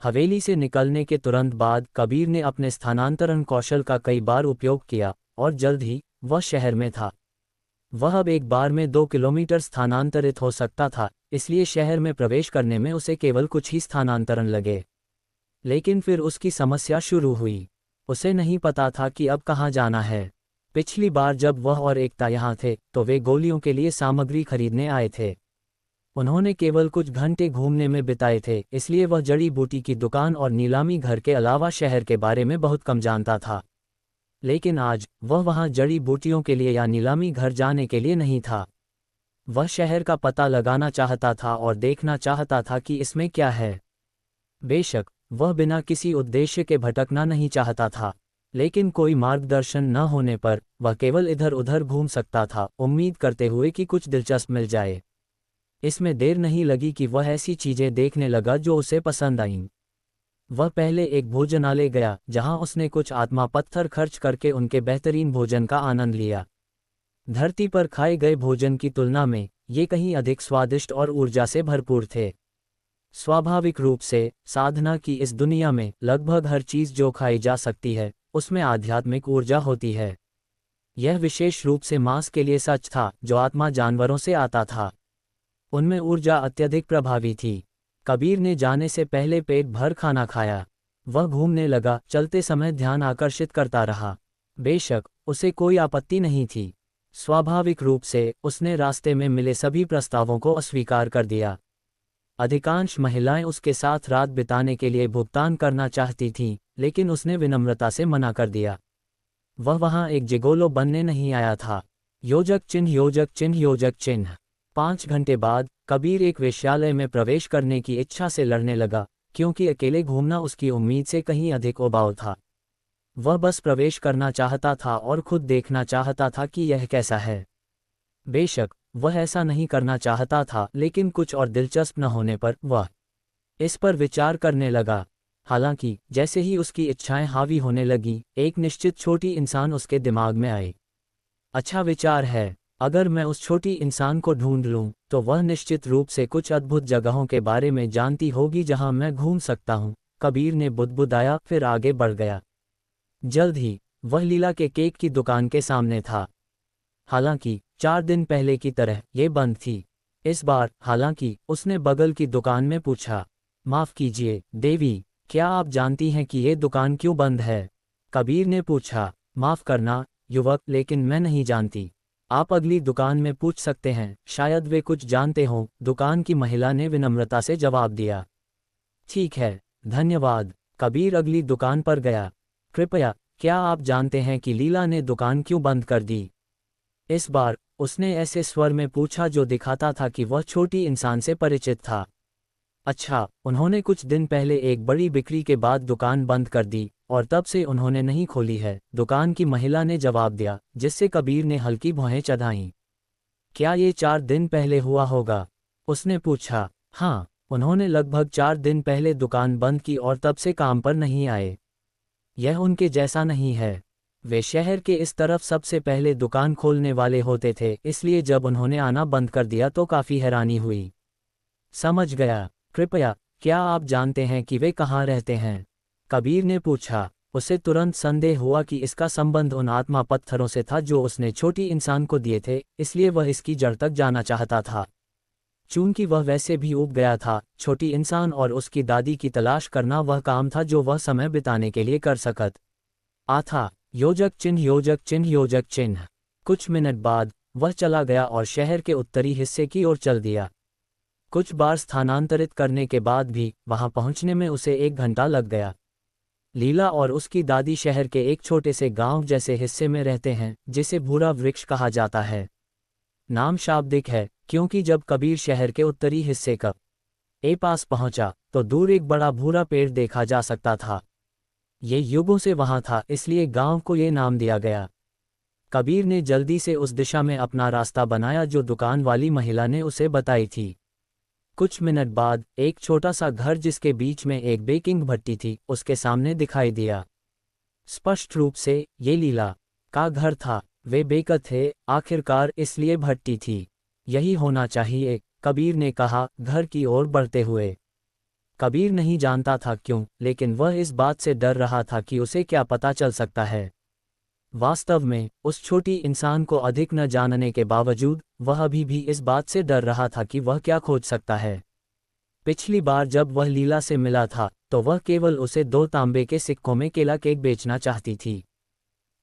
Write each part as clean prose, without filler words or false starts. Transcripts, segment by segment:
हवेली से निकलने के तुरंत बाद कबीर ने अपने स्थानांतरण कौशल का कई बार उपयोग किया और जल्द ही वह शहर में था। वह अब एक बार में 2 किलोमीटर स्थानांतरित हो सकता था, इसलिए शहर में प्रवेश करने में उसे केवल कुछ ही स्थानांतरण लगे। लेकिन फिर उसकी समस्या शुरू हुई। उसे नहीं पता था कि अब कहाँ जाना है। पिछली बार जब वह और एकता यहाँ थे तो वे गोलियों के लिए सामग्री खरीदने आए थे। उन्होंने केवल कुछ घंटे घूमने में बिताए थे, इसलिए वह जड़ी बूटी की दुकान और नीलामी घर के अलावा शहर के बारे में बहुत कम जानता था। लेकिन आज वह वहां जड़ी बूटियों के लिए या नीलामी घर जाने के लिए नहीं था। वह शहर का पता लगाना चाहता था और देखना चाहता था कि इसमें क्या है। बेशक वह बिना किसी उद्देश्य के भटकना नहीं चाहता था, लेकिन कोई मार्गदर्शन न होने पर वह केवल इधर उधर घूम सकता था, उम्मीद करते हुए कि कुछ दिलचस्प मिल जाए। इसमें देर नहीं लगी कि वह ऐसी चीजें देखने लगा जो उसे पसंद आईं। वह पहले एक भोजनालय गया जहां उसने कुछ आत्मा पत्थर खर्च करके उनके बेहतरीन भोजन का आनंद लिया। धरती पर खाए गए भोजन की तुलना में ये कहीं अधिक स्वादिष्ट और ऊर्जा से भरपूर थे। स्वाभाविक रूप से साधना की इस दुनिया में लगभग हर चीज जो खाई जा सकती है उसमें आध्यात्मिक ऊर्जा होती है। यह विशेष रूप से मांस के लिए सच था जो आत्मा जानवरों से आता था। उनमें ऊर्जा अत्यधिक प्रभावी थी। कबीर ने जाने से पहले पेट भर खाना खाया। वह घूमने लगा, चलते समय ध्यान आकर्षित करता रहा। बेशक उसे कोई आपत्ति नहीं थी। स्वाभाविक रूप से उसने रास्ते में मिले सभी प्रस्तावों को अस्वीकार कर दिया। अधिकांश महिलाएं उसके साथ रात बिताने के लिए भुगतान करना चाहती थीं, लेकिन उसने विनम्रता से मना कर दिया। वह वहां एक जिगोलो बनने नहीं आया था। योजक चिन्ह योजक चिन्ह योजक चिन्ह। 5 घंटे बाद कबीर एक वेश्यालय में प्रवेश करने की इच्छा से लड़ने लगा, क्योंकि अकेले घूमना उसकी उम्मीद से कहीं अधिक उबाऊ था। वह बस प्रवेश करना चाहता था और खुद देखना चाहता था कि यह कैसा है। बेशक वह ऐसा नहीं करना चाहता था, लेकिन कुछ और दिलचस्प न होने पर वह इस पर विचार करने लगा। हालांकि जैसे ही उसकी इच्छाएं हावी होने लगी, एक निश्चित छोटी इंसान उसके दिमाग में आई। अच्छा विचार है, अगर मैं उस छोटी इंसान को ढूंढ लूं तो वह निश्चित रूप से कुछ अद्भुत जगहों के बारे में जानती होगी जहां मैं घूम सकता हूं। कबीर ने बुदबुदाया, फिर आगे बढ़ गया। जल्द ही वह लीला के केक की दुकान के सामने था। हालांकि 4 दिन पहले की तरह ये बंद थी। इस बार हालांकि उसने बगल की दुकान में पूछा, माफ कीजिए देवी, क्या आप जानती हैं कि ये दुकान क्यों बंद है? कबीर ने पूछा। माफ करना युवक, लेकिन मैं नहीं जानती। आप अगली दुकान में पूछ सकते हैं, शायद वे कुछ जानते हों, दुकान की महिला ने विनम्रता से जवाब दिया। ठीक है, धन्यवाद। कबीर अगली दुकान पर गया। कृपया, क्या आप जानते हैं कि लीला ने दुकान क्यों बंद कर दी? इस बार उसने ऐसे स्वर में पूछा जो दिखाता था कि वह छोटी इंसान से परिचित था। अच्छा, उन्होंने कुछ दिन पहले एक बड़ी बिक्री के बाद दुकान बंद कर दी और तब से उन्होंने नहीं खोली है, दुकान की महिला ने जवाब दिया, जिससे कबीर ने हल्की भौहें चढ़ाईं। क्या ये 4 दिन पहले हुआ होगा? उसने पूछा। हाँ, उन्होंने लगभग 4 दिन पहले दुकान बंद की और तब से काम पर नहीं आए। यह उनके जैसा नहीं है। वे शहर के इस तरफ सबसे पहले दुकान खोलने वाले होते थे, इसलिए जब उन्होंने आना बंद कर दिया तो काफ़ी हैरानी हुई। समझ गया। कृपया, क्या आप जानते हैं कि वे कहाँ रहते हैं? कबीर ने पूछा। उसे तुरंत संदेह हुआ कि इसका संबंध उन आत्मा पत्थरों से था जो उसने छोटी इंसान को दिए थे, इसलिए वह इसकी जड़ तक जाना चाहता था। चूंकि वह वैसे भी ऊब गया था, छोटी इंसान और उसकी दादी की तलाश करना वह काम था जो वह समय बिताने के लिए कर सकता था। योजक चिन्ह योजक चिन्ह योजक चिन्ह। कुछ मिनट बाद वह चला गया और शहर के उत्तरी हिस्से की ओर चल दिया। कुछ बार स्थानांतरित करने के बाद भी वहां पहुंचने में उसे 1 घंटा लग गया। लीला और उसकी दादी शहर के एक छोटे से गांव जैसे हिस्से में रहते हैं जिसे भूरा वृक्ष कहा जाता है। नाम शाब्दिक है, क्योंकि जब कबीर शहर के उत्तरी हिस्से के पास पहुंचा तो दूर एक बड़ा भूरा पेड़ देखा जा सकता था। ये युगों से वहां था, इसलिए गांव को ये नाम दिया गया। कबीर ने जल्दी से उस दिशा में अपना रास्ता बनाया जो दुकान वाली महिला ने उसे बताई थी। कुछ मिनट बाद एक छोटा सा घर जिसके बीच में एक बेकिंग भट्टी थी उसके सामने दिखाई दिया। स्पष्ट रूप से ये लीला का घर था। वे बेकर थे, आखिरकार इसलिए भट्टी थी। यही होना चाहिए, कबीर ने कहा घर की ओर बढ़ते हुए। कबीर नहीं जानता था क्यों, लेकिन वह इस बात से डर रहा था कि उसे क्या पता चल सकता है। वास्तव में उस छोटी इंसान को अधिक न जानने के बावजूद वह अभी भी इस बात से डर रहा था कि वह क्या खोज सकता है। पिछली बार जब वह लीला से मिला था तो वह केवल उसे 2 तांबे के सिक्कों में केला केक बेचना चाहती थी।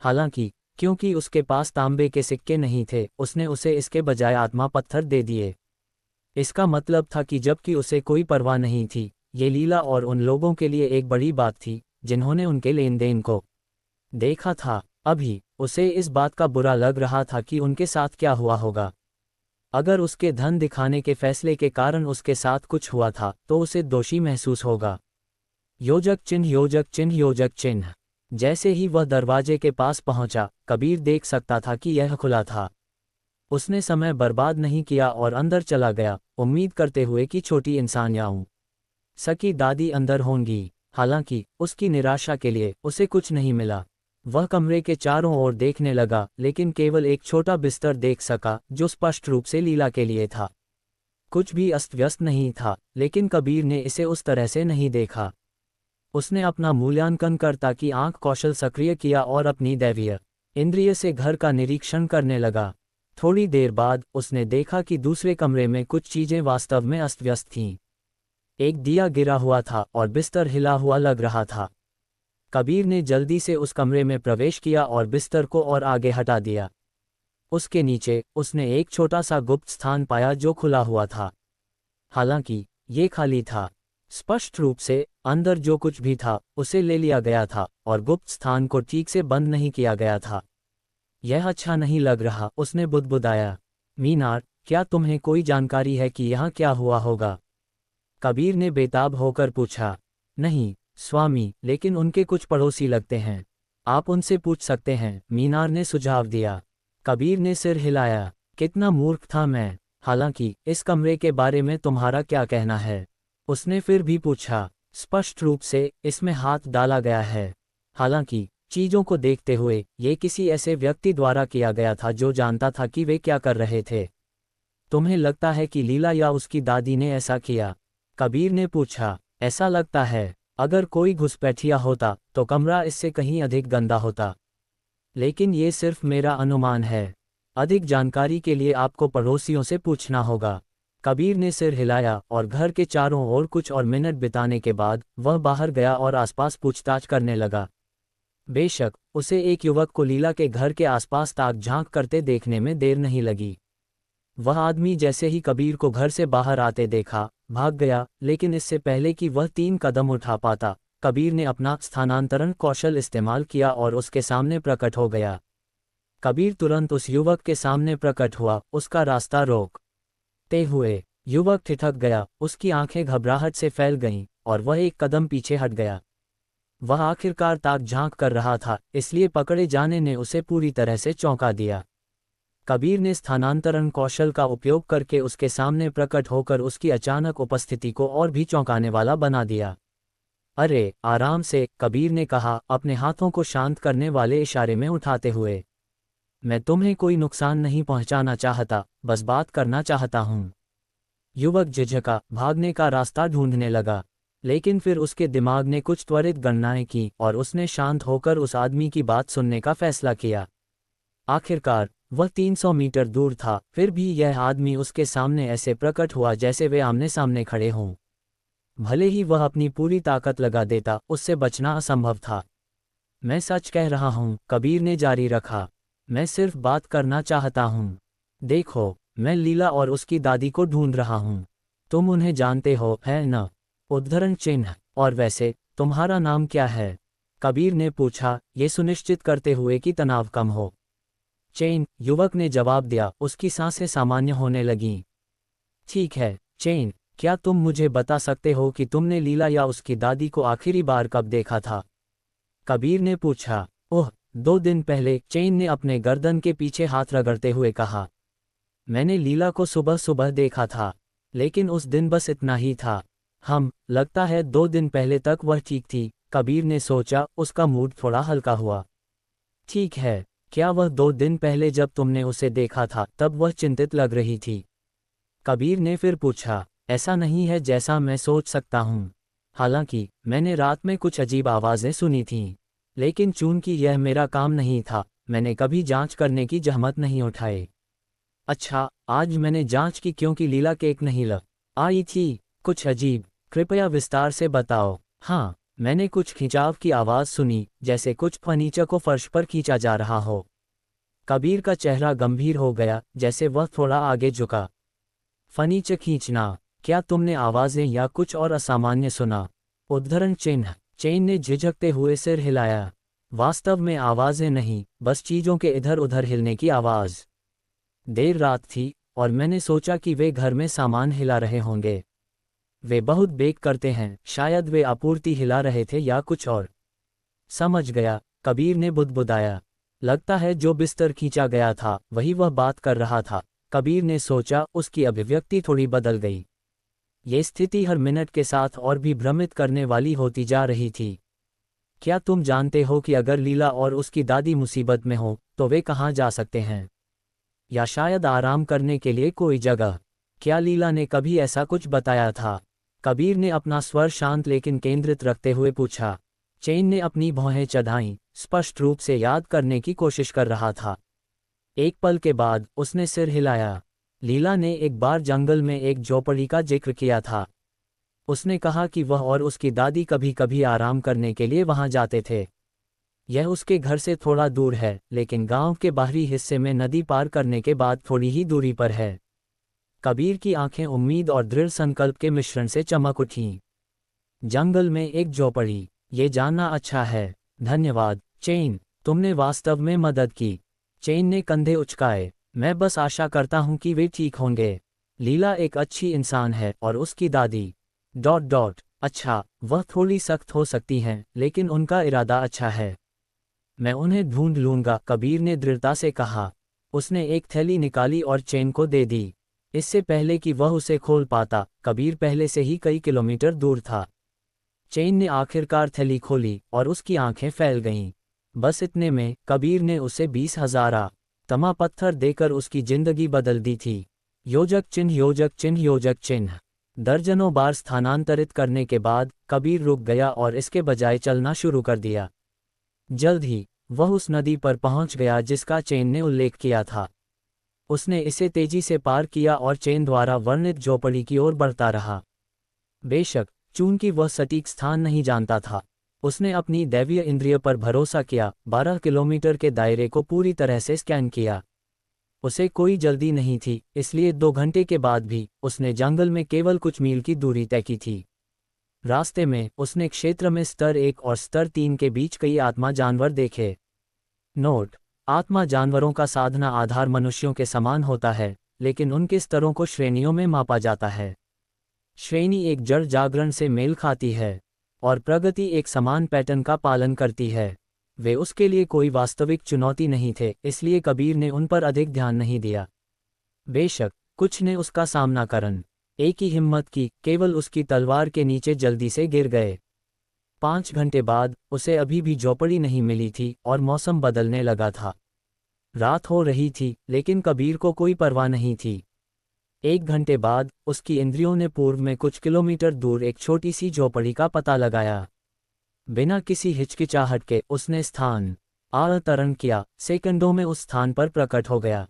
हालांकि क्योंकि उसके पास तांबे के सिक्के नहीं थे, उसने उसे इसके बजाय आत्मा पत्थर दे दिए। इसका मतलब था कि जबकि उसे कोई परवाह नहीं थी, ये लीला और उन लोगों के लिए एक बड़ी बात थी जिन्होंने उनके लेन देन को देखा था। अभी उसे इस बात का बुरा लग रहा था कि उनके साथ क्या हुआ होगा। अगर उसके धन दिखाने के फैसले के कारण उसके साथ कुछ हुआ था तो उसे दोषी महसूस होगा। योजक चिन्ह, योजक चिन्ह, योजक चिन्ह। जैसे ही वह दरवाजे के पास पहुंचा, कबीर देख सकता था कि यह खुला था। उसने समय बर्बाद नहीं किया और अंदर चला गया, उम्मीद करते हुए कि छोटी इंसान या सकी दादी अंदर होंगी। हालांकि उसकी निराशा के लिए उसे कुछ नहीं मिला। वह कमरे के चारों ओर देखने लगा, लेकिन केवल एक छोटा बिस्तर देख सका जो स्पष्ट रूप से लीला के लिए था। कुछ भी अस्त व्यस्त नहीं था, लेकिन कबीर ने इसे उस तरह से नहीं देखा। उसने अपना मूल्यांकन करता कि आंख कौशल सक्रिय किया और अपनी दैवीय इंद्रिय से घर का निरीक्षण करने लगा। थोड़ी देर बाद उसने देखा कि दूसरे कमरे में कुछ चीजें वास्तव में अस्त व्यस्त थीं। एक दिया गिरा हुआ था और बिस्तर हिला हुआ लग रहा था। कबीर ने जल्दी से उस कमरे में प्रवेश किया और बिस्तर को और आगे हटा दिया। उसके नीचे उसने एक छोटा सा गुप्त स्थान पाया जो खुला हुआ था। हालांकि ये खाली था। स्पष्ट रूप से अंदर जो कुछ भी था उसे ले लिया गया था और गुप्त स्थान को ठीक से बंद नहीं किया गया था। यह अच्छा नहीं लग रहा, उसने बुदबुदाया। मीनार, क्या तुम्हें कोई जानकारी है कि यहाँ क्या हुआ होगा? कबीर ने बेताब होकर पूछा। नहीं स्वामी, लेकिन उनके कुछ पड़ोसी लगते हैं, आप उनसे पूछ सकते हैं, मीनार ने सुझाव दिया। कबीर ने सिर हिलाया। कितना मूर्ख था मैं। हालांकि इस कमरे के बारे में तुम्हारा क्या कहना है? उसने फिर भी पूछा। स्पष्ट रूप से इसमें हाथ डाला गया है। हालांकि चीजों को देखते हुए ये किसी ऐसे व्यक्ति द्वारा किया गया था जो जानता था कि वे क्या कर रहे थे। तुम्हें लगता है कि लीला या उसकी दादी ने ऐसा किया? कबीर ने पूछा। ऐसा लगता है। अगर कोई घुसपैठिया होता तो कमरा इससे कहीं अधिक गंदा होता, लेकिन ये सिर्फ मेरा अनुमान है। अधिक जानकारी के लिए आपको पड़ोसियों से पूछना होगा। कबीर ने सिर हिलाया और घर के चारों ओर कुछ और मिनट बिताने के बाद वह बाहर गया और आसपास पूछताछ करने लगा। बेशक उसे एक युवक को लीला के घर के आसपास ताक झांक करते देखने में देर नहीं लगी। वह आदमी जैसे ही कबीर को घर से बाहर आते देखा, भाग गया, लेकिन इससे पहले कि वह 3 कदम उठा पाता, कबीर ने अपना स्थानांतरण कौशल इस्तेमाल किया और उसके सामने प्रकट हो गया। कबीर तुरंत उस युवक के सामने प्रकट हुआ, उसका रास्ता रोकते हुए। युवक ठिठक गया, उसकी आंखें घबराहट से फैल गईं और वह एक कदम पीछे हट गया। वह आखिरकार ताक झांक कर रहा था, इसलिए पकड़े जाने ने उसे पूरी तरह से चौंका दिया। कबीर ने स्थानांतरण कौशल का उपयोग करके उसके सामने प्रकट होकर उसकी अचानक उपस्थिति को और भी चौंकाने वाला बना दिया। अरे आराम से, कबीर ने कहा अपने हाथों को शांत करने वाले इशारे में उठाते हुए। मैं तुम्हें कोई नुकसान नहीं पहुंचाना चाहता, बस बात करना चाहता हूं। युवक झिझका, भागने का रास्ता ढूंढने लगा, लेकिन फिर उसके दिमाग ने कुछ त्वरित गणनाएं की और उसने शांत होकर उस आदमी की बात सुनने का फैसला किया। आखिरकार वह 300 मीटर दूर था, फिर भी यह आदमी उसके सामने ऐसे प्रकट हुआ जैसे वे आमने सामने खड़े हों। भले ही वह अपनी पूरी ताकत लगा देता, उससे बचना असंभव था। मैं सच कह रहा हूं, कबीर ने जारी रखा। मैं सिर्फ बात करना चाहता हूं। देखो, मैं लीला और उसकी दादी को ढूंढ रहा हूं। तुम उन्हें जानते हो, है न? उद्धरण चिन्ह। और वैसे तुम्हारा नाम क्या है? कबीर ने पूछा, ये सुनिश्चित करते हुए कि तनाव कम हो। चेन, युवक ने जवाब दिया, उसकी सांसें सामान्य होने लगीं। ठीक है चेन, क्या तुम मुझे बता सकते हो कि तुमने लीला या उसकी दादी को आखिरी बार कब देखा था? कबीर ने पूछा। ओह, 2 दिन पहले, चेन ने अपने गर्दन के पीछे हाथ रगड़ते हुए कहा। मैंने लीला को सुबह सुबह देखा था, लेकिन उस दिन बस इतना ही था। लगता है 2 दिन पहले तक वह ठीक थी। कबीर ने सोचा, उसका मूड थोड़ा हल्का हुआ। ठीक है, क्या वह 2 दिन पहले जब तुमने उसे देखा था तब वह चिंतित लग रही थी? कबीर ने फिर पूछा। ऐसा नहीं है जैसा मैं सोच सकता हूँ। हालांकि मैंने रात में कुछ अजीब आवाज़ें सुनी थीं, लेकिन चूंकि यह मेरा काम नहीं था, मैंने कभी जांच करने की जहमत नहीं उठाई। अच्छा, आज मैंने जांच की क्योंकि लीला केक नहीं ला आई थी। कुछ अजीब? कृपया विस्तार से बताओ। हाँ, मैंने कुछ खिंचाव की आवाज़ सुनी, जैसे कुछ फर्नीचर को फर्श पर खींचा जा रहा हो। कबीर का चेहरा गंभीर हो गया, जैसे वह थोड़ा आगे झुका। फर्नीचर खींचना? क्या तुमने आवाज़ें या कुछ और असामान्य सुना? उद्धरण चिन्ह। चेन ने झिझकते हुए सिर हिलाया। वास्तव में आवाज़ें नहीं, बस चीज़ों के इधर उधर हिलने की आवाज़। देर रात थी, और मैंने सोचा कि वे घर में सामान हिला रहे होंगे। वे बहुत बेक करते हैं, शायद वे आपूर्ति हिला रहे थे या कुछ और। समझ गया, कबीर ने बुदबुदाया। लगता है जो बिस्तर खींचा गया था वही वह बात कर रहा था। कबीर ने सोचा, उसकी अभिव्यक्ति थोड़ी बदल गई। ये स्थिति हर मिनट के साथ और भी भ्रमित करने वाली होती जा रही थी। क्या तुम जानते हो कि अगर लीला और उसकी दादी मुसीबत में हो तो वे कहाँ जा सकते हैं? या शायद आराम करने के लिए कोई जगह? क्या लीला ने कभी ऐसा कुछ बताया था? कबीर ने अपना स्वर शांत लेकिन केंद्रित रखते हुए पूछा। चेन ने अपनी भौहें चढ़ाईं, स्पष्ट रूप से याद करने की कोशिश कर रहा था। एक पल के बाद उसने सिर हिलाया। लीला ने एक बार जंगल में एक झोपड़ी का जिक्र किया था। उसने कहा कि वह और उसकी दादी कभी कभी आराम करने के लिए वहां जाते थे। यह उसके घर से थोड़ा दूर है, लेकिन गांव के बाहरी हिस्से में नदी पार करने के बाद थोड़ी ही दूरी पर है। कबीर की आंखें उम्मीद और दृढ़ संकल्प के मिश्रण से चमक उठीं। जंगल में एक झोपड़ी, ये जानना अच्छा है। धन्यवाद, चेन, तुमने वास्तव में मदद की। चेन ने कंधे उचकाए। मैं बस आशा करता हूं कि वे ठीक होंगे। लीला एक अच्छी इंसान है और उसकी दादी... अच्छा, वह थोड़ी सख्त हो सकती हैं, लेकिन उनका इरादा अच्छा है। मैं उन्हें ढूंढ लूंगा, कबीर ने दृढ़ता से कहा। उसने एक थैली निकाली और चेन को दे दी। इससे पहले कि वह उसे खोल पाता, कबीर पहले से ही कई किलोमीटर दूर था। चेन ने आखिरकार थैली खोली और उसकी आंखें फैल गईं। बस इतने में कबीर ने उसे 20,000 तमा पत्थर देकर उसकी जिंदगी बदल दी थी। योजक चिन्ह, योजक चिन्ह, योजक चिन्ह। दर्जनों बार स्थानांतरित करने के बाद कबीर रुक गया और इसके बजाय चलना शुरू कर दिया। जल्द ही वह उस नदी पर पहुंच गया जिसका चेन ने उल्लेख किया था। उसने इसे तेजी से पार किया और चेन द्वारा वर्णित झोपड़ी की ओर बढ़ता रहा। बेशक, चूंकि वह सटीक स्थान नहीं जानता था, उसने अपनी दैवीय इंद्रिय पर भरोसा किया। 12 किलोमीटर के दायरे को पूरी तरह से स्कैन किया। उसे कोई जल्दी नहीं थी, इसलिए 2 घंटे के बाद भी उसने जंगल में केवल कुछ मील की दूरी तय की थी। रास्ते में उसने क्षेत्र में स्तर 1 और स्तर 3 के बीच कई आत्मा जानवर देखे। नोट: आत्मा जानवरों का साधना आधार मनुष्यों के समान होता है, लेकिन उनके स्तरों को श्रेणियों में मापा जाता है। श्रेणी एक जड़ जागरण से मेल खाती है, और प्रगति एक समान पैटर्न का पालन करती है। वे उसके लिए कोई वास्तविक चुनौती नहीं थे, इसलिए कबीर ने उन पर अधिक ध्यान नहीं दिया। बेशक, कुछ ने उसका सामना करन एक ही हिम्मत की, केवल उसकी तलवार के नीचे जल्दी से गिर गए। 5 घंटे बाद उसे अभी भी झोपड़ी नहीं मिली थी और मौसम बदलने लगा था। रात हो रही थी, लेकिन कबीर को कोई परवाह नहीं थी। 1 घंटे बाद उसकी इंद्रियों ने पूर्व में कुछ किलोमीटर दूर एक छोटी सी झोपड़ी का पता लगाया। बिना किसी हिचकिचाहट के उसने स्थान अवतरण किया, सेकंडों में उस स्थान पर प्रकट हो गया।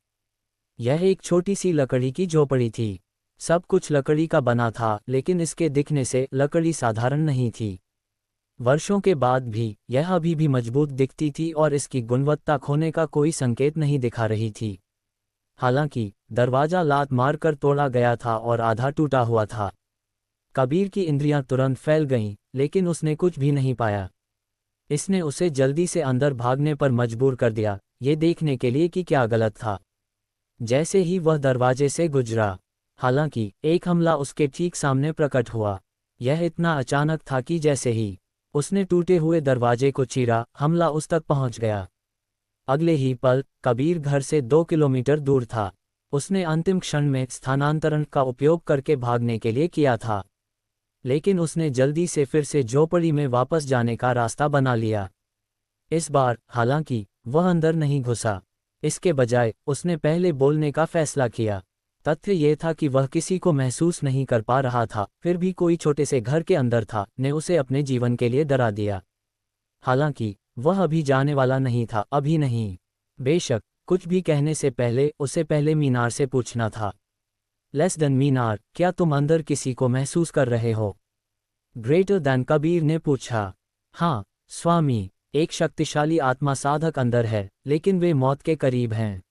यह एक छोटी सी लकड़ी की झोपड़ी थी। सब कुछ लकड़ी का बना था, लेकिन इसके दिखने से लकड़ी साधारण नहीं थी। वर्षों के बाद भी यह अभी भी मजबूत दिखती थी और इसकी गुणवत्ता खोने का कोई संकेत नहीं दिखा रही थी। हालांकि दरवाजा लात मारकर तोड़ा गया था और आधा टूटा हुआ था। कबीर की इंद्रियां तुरंत फैल गईं, लेकिन उसने कुछ भी नहीं पाया। इसने उसे जल्दी से अंदर भागने पर मजबूर कर दिया, ये देखने के लिए कि क्या गलत था। जैसे ही वह दरवाजे से गुजरा, हालांकि एक हमला उसके ठीक सामने प्रकट हुआ। यह इतना अचानक था कि जैसे ही उसने टूटे हुए दरवाजे को चीरा, हमला उस तक पहुंच गया। अगले ही पल कबीर घर से 2 किलोमीटर दूर था। उसने अंतिम क्षण में स्थानांतरण का उपयोग करके भागने के लिए किया था, लेकिन उसने जल्दी से फिर से झोपड़ी में वापस जाने का रास्ता बना लिया। इस बार हालांकि वह अंदर नहीं घुसा। इसके बजाय उसने पहले बोलने का फैसला किया, तथ्य ये था कि वह किसी को महसूस नहीं कर पा रहा था, फिर भी कोई छोटे से घर के अंदर था, ने उसे अपने जीवन के लिए डरा दिया। हालांकि वह अभी जाने वाला नहीं था, अभी नहीं। बेशक कुछ भी कहने से पहले उसे पहले मीनार से पूछना था। लेस देन मीनार, क्या तुम अंदर किसी को महसूस कर रहे हो? ग्रेटर दैन कबीर ने पूछा। हाँ स्वामी, एक शक्तिशाली आत्मा साधक अंदर है, लेकिन वे मौत के करीब हैं।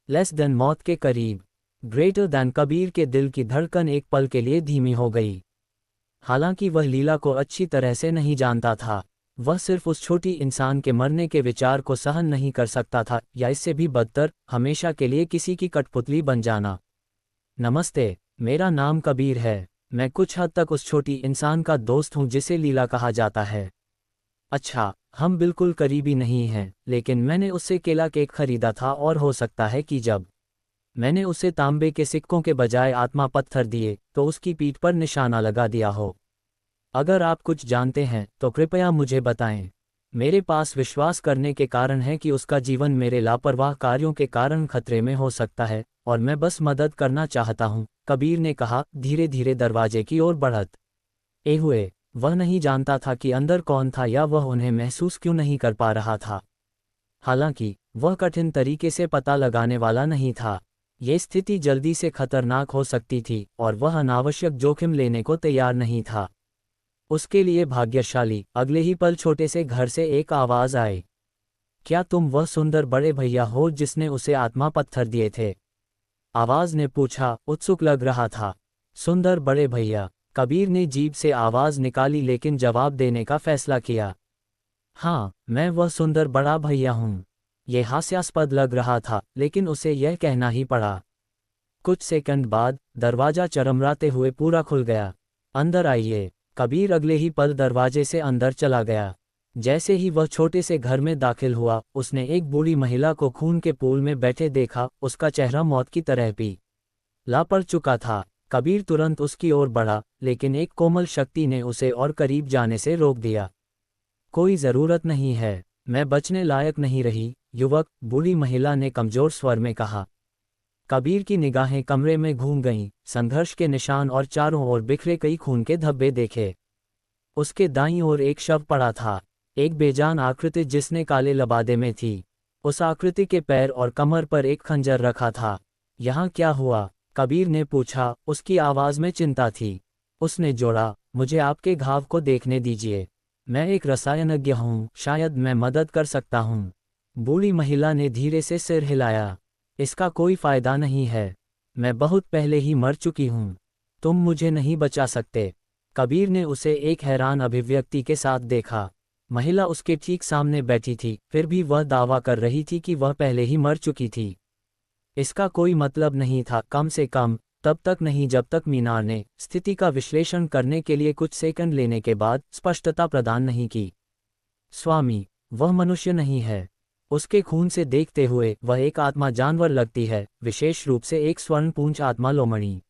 लेस देन मौत के करीब। ग्रेटर दैन कबीर के दिल की धड़कन एक पल के लिए धीमी हो गई। हालांकि वह लीला को अच्छी तरह से नहीं जानता था, वह सिर्फ उस छोटी इंसान के मरने के विचार को सहन नहीं कर सकता था, या इससे भी बदतर, हमेशा के लिए किसी की कठपुतली बन जाना। नमस्ते, मेरा नाम कबीर है। मैं कुछ हद तक उस छोटी इंसान का दोस्त हूँ जिसे लीला कहा जाता है। अच्छा, हम बिल्कुल करीबी नहीं हैं, लेकिन मैंने उससे केला केक खरीदा था और हो सकता है कि जब मैंने उसे तांबे के सिक्कों के बजाय आत्मा पत्थर दिए तो उसकी पीठ पर निशाना लगा दिया हो। अगर आप कुछ जानते हैं तो कृपया मुझे बताएं। मेरे पास विश्वास करने के कारण है कि उसका जीवन मेरे लापरवाह कार्यों के कारण खतरे में हो सकता है, और मैं बस मदद करना चाहता हूं, कबीर ने कहा, धीरे धीरे दरवाजे की ओर बढ़ते हुए। वह नहीं जानता था कि अंदर कौन था या वह उन्हें महसूस क्यों नहीं कर पा रहा था। हालांकि वह कठिन तरीके से पता लगाने वाला नहीं था। ये स्थिति जल्दी से खतरनाक हो सकती थी और वह अनावश्यक जोखिम लेने को तैयार नहीं था। उसके लिए भाग्यशाली, अगले ही पल छोटे से घर से एक आवाज आई। क्या तुम वह सुंदर बड़े भैया हो जिसने उसे आत्मा पत्थर दिए थे? आवाज ने पूछा, उत्सुक लग रहा था। सुंदर बड़े भैया। कबीर ने जीभ से आवाज निकाली लेकिन जवाब देने का फैसला किया। हाँ, मैं वह सुंदर बड़ा भैया हूँ। यह हास्यास्पद लग रहा था, लेकिन उसे यह कहना ही पड़ा। कुछ सेकंड बाद दरवाजा चरमराते हुए पूरा खुल गया। अंदर आइए। कबीर अगले ही पल दरवाजे से अंदर चला गया। जैसे ही वह छोटे से घर में दाखिल हुआ, उसने एक बूढ़ी महिला को खून के पूल में बैठे देखा। उसका चेहरा मौत की तरह पीला पड़ चुका था। कबीर तुरंत उसकी ओर बढ़ा, लेकिन एक कोमल शक्ति ने उसे और करीब जाने से रोक दिया। कोई जरूरत नहीं है, मैं बचने लायक नहीं रही, युवक, बूढ़ी महिला ने कमजोर स्वर में कहा। कबीर की निगाहें कमरे में घूम गईं, संघर्ष के निशान और चारों ओर बिखरे कई खून के धब्बे देखे। उसके दाईं ओर एक शव पड़ा था, एक बेजान आकृति जिसने काले लबादे में थी। उस आकृति के पैर और कमर पर एक खंजर रखा था। यहाँ क्या हुआ? कबीर ने पूछा, उसकी आवाज में चिंता थी। उसने जोड़ा, मुझे आपके घाव को देखने दीजिए। मैं एक रसायनज्ञ हूँ, शायद मैं मदद कर सकता हूँ। बूढ़ी महिला ने धीरे से सिर हिलाया। इसका कोई फायदा नहीं है, मैं बहुत पहले ही मर चुकी हूँ। तुम मुझे नहीं बचा सकते। कबीर ने उसे एक हैरान अभिव्यक्ति के साथ देखा। महिला उसके ठीक सामने बैठी थी, फिर भी वह दावा कर रही थी कि वह पहले ही मर चुकी थी। इसका कोई मतलब नहीं था, कम से कम तब तक नहीं जब तक मीनार ने स्थिति का विश्लेषण करने के लिए कुछ सेकंड लेने के बाद स्पष्टता प्रदान नहीं की। स्वामी, वह मनुष्य नहीं है। उसके खून से देखते हुए वह एक आत्मा जानवर लगती है, विशेष रूप से एक स्वर्णपूंछ आत्मा लोमड़ी।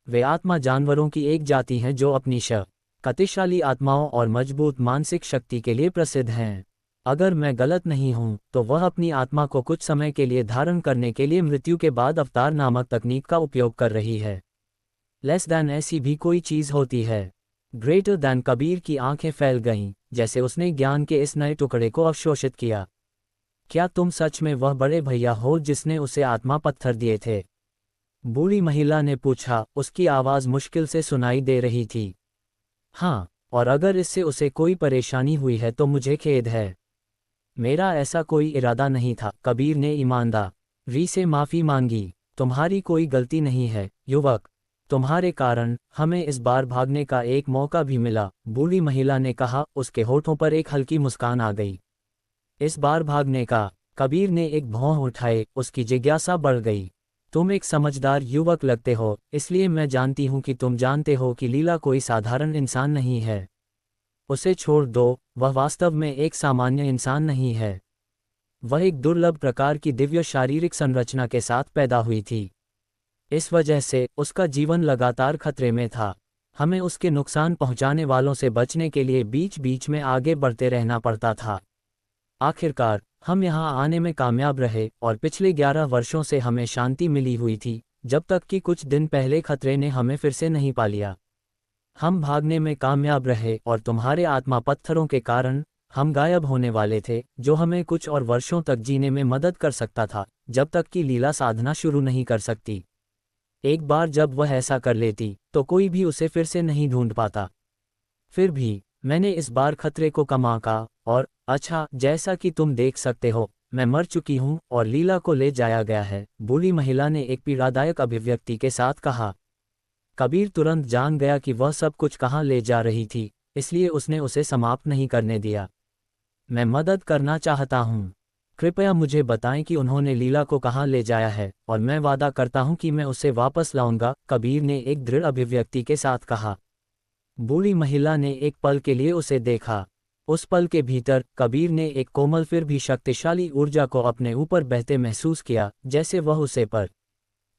वे आत्मा जानवरों की एक जाति हैं जो अपनी शक्तिशाली आत्माओं और मजबूत मानसिक शक्ति के लिए प्रसिद्ध हैं। अगर मैं गलत नहीं हूं, तो वह अपनी आत्मा को कुछ समय के लिए धारण करने के लिए मृत्यु के बाद अवतार नामक तकनीक का उपयोग कर रही है। लेस दैन ऐसी भी कोई चीज होती है। ग्रेटर दैन कबीर की आंखें फैल गईं, जैसे उसने ज्ञान के इस नए टुकड़े को अवशोषित किया। क्या तुम सच में वह बड़े भैया हो जिसने उसे आत्मा पत्थर दिए थे? बूढ़ी महिला ने पूछा, उसकी आवाज मुश्किल से सुनाई दे रही थी। हाँ, और अगर इससे उसे कोई परेशानी हुई है तो मुझे खेद है। मेरा ऐसा कोई इरादा नहीं था, कबीर ने ईमानदारी से माफी मांगी। तुम्हारी कोई गलती नहीं है, युवक। तुम्हारे कारण हमें इस बार भागने का एक मौका भी मिला, बूढ़ी महिला ने कहा। उसके होठों पर एक हल्की मुस्कान आ गई। इस बार भागने का? कबीर ने एक भौं उठाए, उसकी जिज्ञासा बढ़ गई। तुम एक समझदार युवक लगते हो, इसलिए मैं जानती हूं कि तुम जानते हो कि लीला कोई साधारण इंसान नहीं है। उसे छोड़ दो, वह वास्तव में एक सामान्य इंसान नहीं है। वह एक दुर्लभ प्रकार की दिव्य शारीरिक संरचना के साथ पैदा हुई थी। इस वजह से उसका जीवन लगातार खतरे में था। हमें उसके नुकसान पहुंचाने वालों से बचने के लिए बीच बीच में आगे बढ़ते रहना पड़ता था। आखिरकार हम यहाँ आने में कामयाब रहे और पिछले 11 वर्षों से हमें शांति मिली हुई थी, जब तक कि कुछ दिन पहले खतरे ने हमें फिर से नहीं पा लिया। हम भागने में कामयाब रहे और तुम्हारे आत्मा पत्थरों के कारण हम गायब होने वाले थे, जो हमें कुछ और वर्षों तक जीने में मदद कर सकता था, जब तक कि लीला साधना शुरू नहीं कर सकती। एक बार जब वह ऐसा कर लेती तो कोई भी उसे फिर से नहीं ढूंढ पाता। फिर भी मैंने इस बार खतरे को कम आंका और अच्छा, जैसा कि तुम देख सकते हो, मैं मर चुकी हूँ और लीला को ले जाया गया है, बूढ़ी महिला ने एक पीड़ादायक अभिव्यक्ति के साथ कहा। कबीर तुरंत जान गया कि वह सब कुछ कहाँ ले जा रही थी, इसलिए उसने उसे समाप्त नहीं करने दिया। मैं मदद करना चाहता हूँ। कृपया मुझे बताएं कि उन्होंने लीला को कहाँ ले जाया है और मैं वादा करता हूँ कि मैं उसे वापस लाऊंगा, कबीर ने एक दृढ़ अभिव्यक्ति के साथ कहा। बूढ़ी महिला ने एक पल के लिए उसे देखा। उस पल के भीतर कबीर ने एक कोमल फिर भी शक्तिशाली ऊर्जा को अपने ऊपर बहते महसूस किया, जैसे वह उसे पर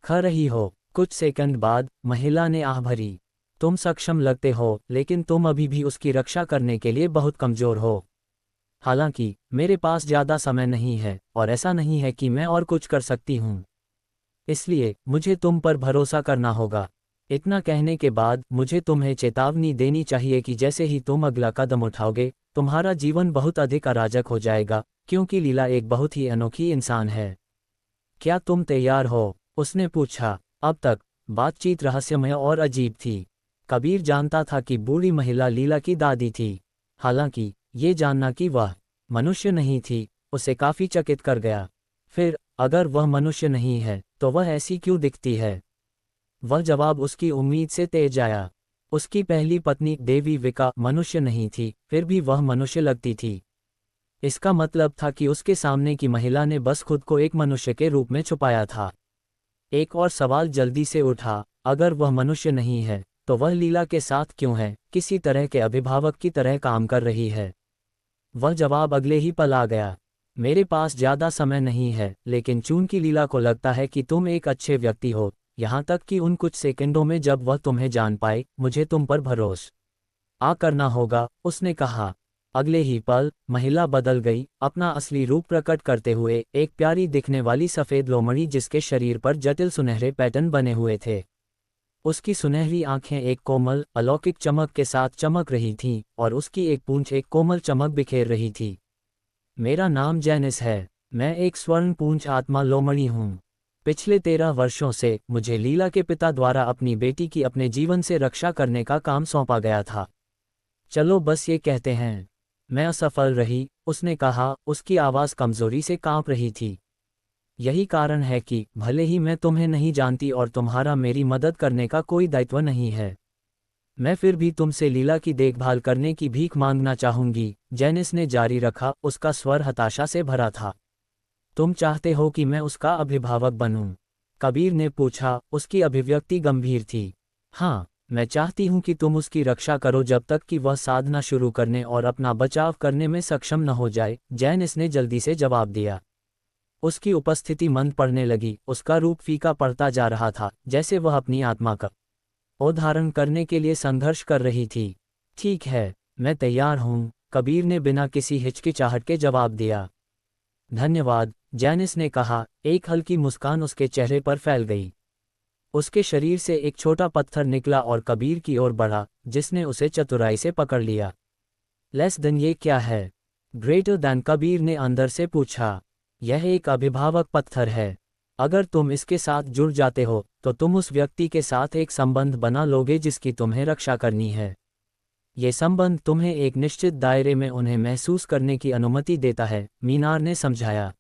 खा रही हो। कुछ सेकंड बाद महिला ने आह भरी। तुम सक्षम लगते हो, लेकिन तुम अभी भी उसकी रक्षा करने के लिए बहुत कमजोर हो। हालांकि मेरे पास ज़्यादा समय नहीं है और ऐसा नहीं है कि मैं और कुछ कर सकती हूँ, इसलिए मुझे तुम पर भरोसा करना होगा। इतना कहने के बाद मुझे तुम्हें चेतावनी देनी चाहिए कि जैसे ही तुम अगला कदम उठाओगे, तुम्हारा जीवन बहुत अधिक अराजक हो जाएगा, क्योंकि लीला एक बहुत ही अनोखी इंसान है। क्या तुम तैयार हो? उसने पूछा। अब तक बातचीत रहस्यमय और अजीब थी। कबीर जानता था कि बूढ़ी महिला लीला की दादी थी। हालांकि ये जानना कि वह मनुष्य नहीं थी, उसे काफी चकित कर गया। फिर अगर वह मनुष्य नहीं है तो वह ऐसी क्यों दिखती है? वह जवाब उसकी उम्मीद से तेज आया। उसकी पहली पत्नी देवी विका मनुष्य नहीं थी, फिर भी वह मनुष्य लगती थी। इसका मतलब था कि उसके सामने की महिला ने बस खुद को एक मनुष्य के रूप में छुपाया था। एक और सवाल जल्दी से उठा, अगर वह मनुष्य नहीं है तो वह लीला के साथ क्यों है, किसी तरह के अभिभावक की तरह काम कर रही है? वह जवाब अगले ही पल आ गया। मेरे पास ज़्यादा समय नहीं है, लेकिन चूंकि लीला को लगता है कि तुम एक अच्छे व्यक्ति हो, यहाँ तक कि उन कुछ सेकंडों में जब वह तुम्हें जान पाए, मुझे तुम पर भरोसा करना होगा, उसने कहा। अगले ही पल महिला बदल गई, अपना असली रूप प्रकट करते हुए एक प्यारी दिखने वाली सफ़ेद लोमड़ी जिसके शरीर पर जटिल सुनहरे पैटर्न बने हुए थे। उसकी सुनहरी आंखें एक कोमल अलौकिक चमक के साथ चमक रही थीं और उसकी एक पूंछ एक कोमल चमक बिखेर रही थी। मेरा नाम जैनिस है। मैं एक स्वर्ण पूंछ आत्मा लोमड़ी हूँ। पिछले 13 वर्षों से मुझे लीला के पिता द्वारा अपनी बेटी की अपने जीवन से रक्षा करने का काम सौंपा गया था। चलो बस ये कहते हैं, मैं असफल रही, उसने कहा, उसकी आवाज़ कमज़ोरी से कांप रही थी। यही कारण है कि भले ही मैं तुम्हें नहीं जानती और तुम्हारा मेरी मदद करने का कोई दायित्व नहीं है, मैं फिर भी तुमसे लीला की देखभाल करने की भीख मांगना चाहूंगी, जैनिस ने जारी रखा, उसका स्वर हताशा से भरा था। तुम चाहते हो कि मैं उसका अभिभावक बनूं? कबीर ने पूछा, उसकी अभिव्यक्ति गंभीर थी। हाँ, मैं चाहती हूं कि तुम उसकी रक्षा करो जब तक कि वह साधना शुरू करने और अपना बचाव करने में सक्षम न हो जाए, जैनिस ने जल्दी से जवाब दिया। उसकी उपस्थिति मंद पड़ने लगी, उसका रूप फीका पड़ता जा रहा था, जैसे वह अपनी आत्मा का उद्धारण करने के लिए संघर्ष कर रही थी। ठीक है, मैं तैयार हूँ, कबीर ने बिना किसी हिचकिचाहट के जवाब दिया। धन्यवाद, जैनिस ने कहा, एक हल्की मुस्कान उसके चेहरे पर फैल गई। उसके शरीर से एक छोटा पत्थर निकला और कबीर की ओर बढ़ा, जिसने उसे चतुराई से पकड़ लिया। लेस देन ये क्या है? ग्रेटर दैन, कबीर ने अंदर से पूछा। यह एक अभिभावक पत्थर है। अगर तुम इसके साथ जुड़ जाते हो तो तुम उस व्यक्ति के साथ एक संबंध बना लोगे जिसकी तुम्हें रक्षा करनी है। ये संबंध तुम्हें एक निश्चित दायरे में उन्हें महसूस करने की अनुमति देता है, मीनार ने समझाया।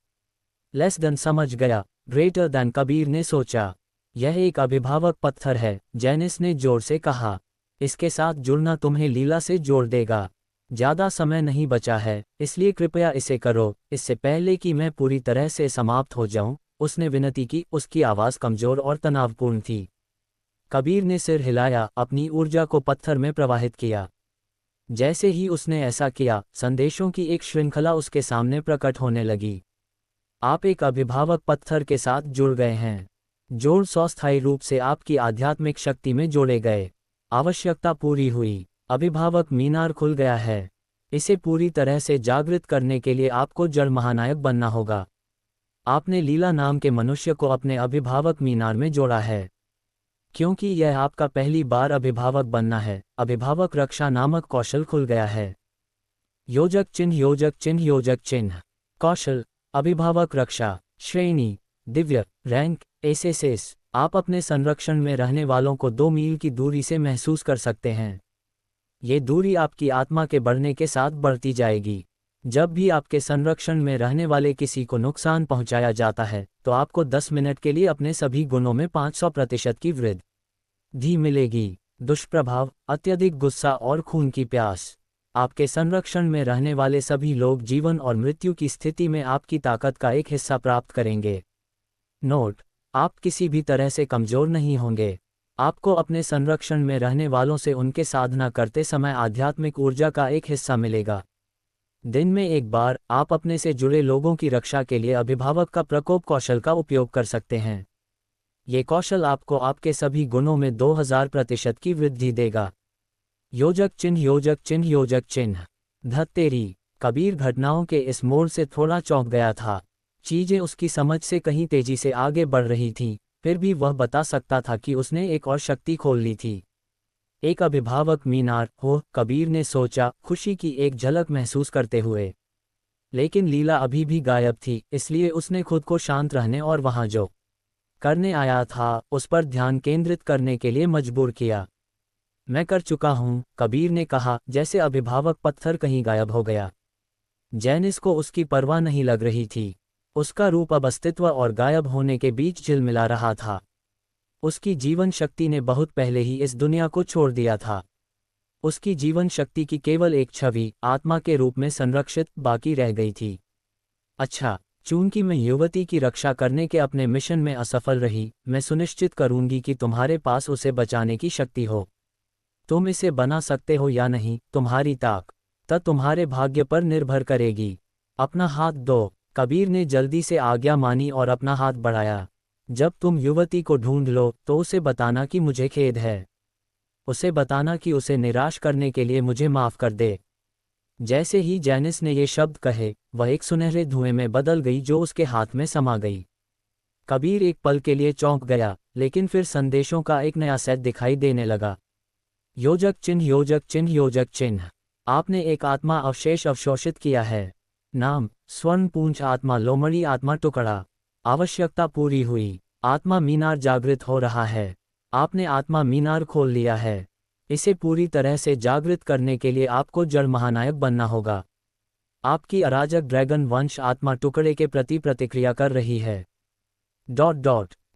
लेस देन समझ गया, ग्रेटर दैन, कबीर ने सोचा। यह एक अभिभावक पत्थर है, जैनिस ने जोर से कहा। इसके साथ जुड़ना तुम्हें लीला से जोड़ देगा। ज़्यादा समय नहीं बचा है, इसलिए कृपया इसे करो, इससे पहले कि मैं पूरी तरह से समाप्त हो जाऊं, उसने विनती की। उसकी आवाज़ कमज़ोर और तनावपूर्ण थी। कबीर ने सिर हिलाया, अपनी ऊर्जा को पत्थर में प्रवाहित किया। जैसे ही उसने ऐसा किया, संदेशों की एक श्रृंखला उसके सामने प्रकट होने लगी। आप एक अभिभावक पत्थर के साथ जुड़ गए हैं। जोड़ स्वास्थायी रूप से आपकी आध्यात्मिक शक्ति में जोड़े गए। आवश्यकता पूरी हुई। अभिभावक मीनार खुल गया है। इसे पूरी तरह से जागृत करने के लिए आपको जड़ महानायक बनना होगा। आपने लीला नाम के मनुष्य को अपने अभिभावक मीनार में जोड़ा है। क्योंकि यह आपका पहली बार अभिभावक बनना है, अभिभावक रक्षा नामक कौशल खुल गया है। योजक चिन्ह योजक चिन्ह योजक चिन्ह। कौशल, अभिभावक रक्षा, श्रेणी, दिव्य, रैंक, एसएसएस। आप अपने संरक्षण में रहने वालों को 2 मील की दूरी से महसूस कर सकते हैं। ये दूरी आपकी आत्मा के बढ़ने के साथ बढ़ती जाएगी। जब भी आपके संरक्षण में रहने वाले किसी को नुकसान पहुंचाया जाता है तो आपको 10 मिनट के लिए अपने सभी गुणों में 500% की वृद्धि मिलेगी। दुष्प्रभाव, अत्यधिक गुस्सा और खून की प्यास। आपके संरक्षण में रहने वाले सभी लोग जीवन और मृत्यु की स्थिति में आपकी ताकत का एक हिस्सा प्राप्त करेंगे। नोट: आप किसी भी तरह से कमजोर नहीं होंगे। आपको अपने संरक्षण में रहने वालों से उनके साधना करते समय आध्यात्मिक ऊर्जा का एक हिस्सा मिलेगा। दिन में एक बार आप अपने से जुड़े लोगों की रक्षा के लिए अभिभावक का प्रकोप कौशल का उपयोग कर सकते हैं। ये कौशल आपको आपके सभी गुणों में 2000% की वृद्धि देगा। योजक चिन्ह योजक चिन्ह योजक चिन्ह। धत्तेरी। कबीर घटनाओं के इस मोड़ से थोड़ा चौंक गया था। चीजें उसकी समझ से कहीं तेजी से आगे बढ़ रही थीं, फिर भी वह बता सकता था कि उसने एक और शक्ति खोल ली थी। एक अभिभावक मीनार हो, कबीर ने सोचा, खुशी की एक झलक महसूस करते हुए। लेकिन लीला अभी भी गायब थी, इसलिए उसने खुद को शांत रहने और वहां जो करने आया था उस पर ध्यान केंद्रित करने के लिए मजबूर किया। मैं कर चुका हूं, कबीर ने कहा, जैसे अभिभावक पत्थर कहीं गायब हो गया। जैनिस को उसकी परवाह नहीं लग रही थी। उसका रूप अब अस्तित्व और गायब होने के बीच झिलमिला रहा था। उसकी जीवन शक्ति ने बहुत पहले ही इस दुनिया को छोड़ दिया था। उसकी जीवन शक्ति की केवल एक छवि आत्मा के रूप में संरक्षित बाकी रह गई थी। अच्छा, चूंकि मैं युवती की रक्षा करने के अपने मिशन में असफल रही, मैं सुनिश्चित करूंगी कि तुम्हारे पास उसे बचाने की शक्ति हो। तुम इसे बना सकते हो या नहीं, तुम्हारी ताकत तुम्हारे भाग्य पर निर्भर करेगी। अपना हाथ दो। कबीर ने जल्दी से आज्ञा मानी और अपना हाथ बढ़ाया। जब तुम युवती को ढूंढ लो तो उसे बताना कि मुझे खेद है। उसे बताना कि उसे निराश करने के लिए मुझे माफ कर दे। जैसे ही जैनिस ने ये शब्द कहे, वह एक सुनहरे धुएं में बदल गई जो उसके हाथ में समा गई। कबीर एक पल के लिए चौंक गया, लेकिन फिर संदेशों का एक नया सेट दिखाई देने लगा। योजक चिन्ह योजक चिन्ह योजक चिन्ह। आपने एक आत्मा अवशेष अवशोषित किया है। नाम: स्वर्ण पूंछ आत्मा लोमड़ी आत्मा टुकड़ा। आवश्यकता पूरी हुई। आत्मा मीनार जागृत हो रहा है। आपने आत्मा मीनार खोल लिया है। इसे पूरी तरह से जागृत करने के लिए आपको जड़ महानायक बनना होगा। आपकी अराजक ड्रैगन वंश आत्मा टुकड़े के प्रति प्रतिक्रिया कर रही है।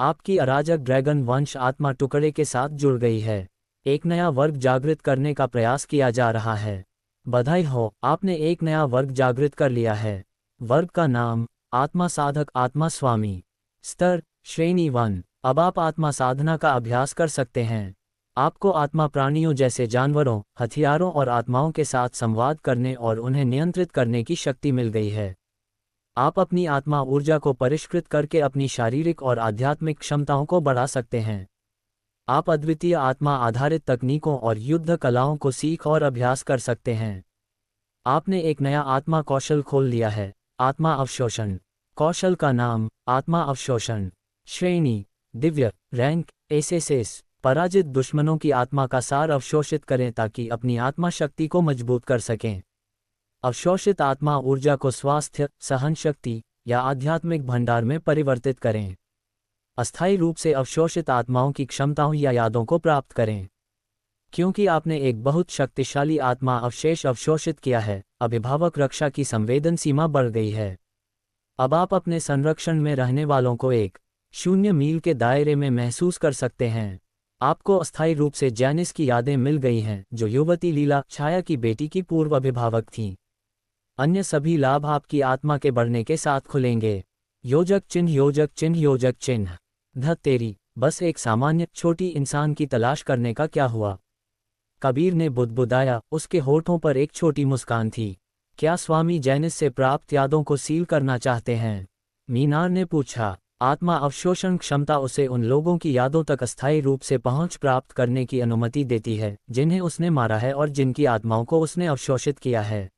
आपकी अराजक ड्रैगन वंश आत्मा टुकड़े के साथ जुड़ गई है। एक नया वर्ग जागृत करने का प्रयास किया जा रहा है। बधाई हो, आपने एक नया वर्ग जागृत कर लिया है। वर्ग का नाम: आत्मा साधक आत्मा स्वामी। स्तर: श्रेणी 1। अब आप आत्मा साधना का अभ्यास कर सकते हैं। आपको आत्मा प्राणियों जैसे जानवरों, हथियारों और आत्माओं के साथ संवाद करने और उन्हें नियंत्रित करने की शक्ति मिल गई है। आप अपनी आत्मा ऊर्जा को परिष्कृत करके अपनी शारीरिक और आध्यात्मिक क्षमताओं को बढ़ा सकते हैं। आप अद्वितीय आत्मा आधारित तकनीकों और युद्ध कलाओं को सीख और अभ्यास कर सकते हैं। आपने एक नया आत्मा कौशल खोल लिया है: आत्मा अवशोषण। कौशल का नाम: आत्मा अवशोषण। श्रेणी: दिव्य, रैंक: एसएसएस। पराजित दुश्मनों की आत्मा का सार अवशोषित करें ताकि अपनी आत्मा शक्ति को मजबूत कर सकें। अवशोषित आत्मा ऊर्जा को स्वास्थ्य, सहन शक्ति या आध्यात्मिक भंडार में परिवर्तित करें। अस्थायी रूप से अवशोषित आत्माओं की क्षमताओं या यादों को प्राप्त करें। क्योंकि आपने एक बहुत शक्तिशाली आत्मा अवशेष अवशोषित किया है, अभिभावक रक्षा की संवेदन सीमा बढ़ गई है। अब आप अपने संरक्षण में रहने वालों को 1.0 मील के दायरे में महसूस कर सकते हैं। आपको अस्थायी रूप से जैनिस की यादें मिल गई हैं, जो युवती लीला छाया की बेटी की पूर्व अभिभावक थीं। अन्य सभी लाभ आपकी आत्मा के बढ़ने के साथ खुलेंगे। योजक चिन्ह योजक चिन्ह योजक चिन्ह। धत्तेरी, बस एक सामान्य छोटी इंसान की तलाश करने का क्या हुआ? कबीर ने बुदबुदाया, उसके होठों पर एक छोटी मुस्कान थी। क्या स्वामी जैनिस से प्राप्त यादों को सील करना चाहते हैं? मीनार ने पूछा। आत्मा अवशोषण क्षमता उसे उन लोगों की यादों तक अस्थायी रूप से पहुंच प्राप्त करने की अनुमति देती है जिन्हें उसने मारा है और जिनकी आत्माओं को उसने अवशोषित किया है।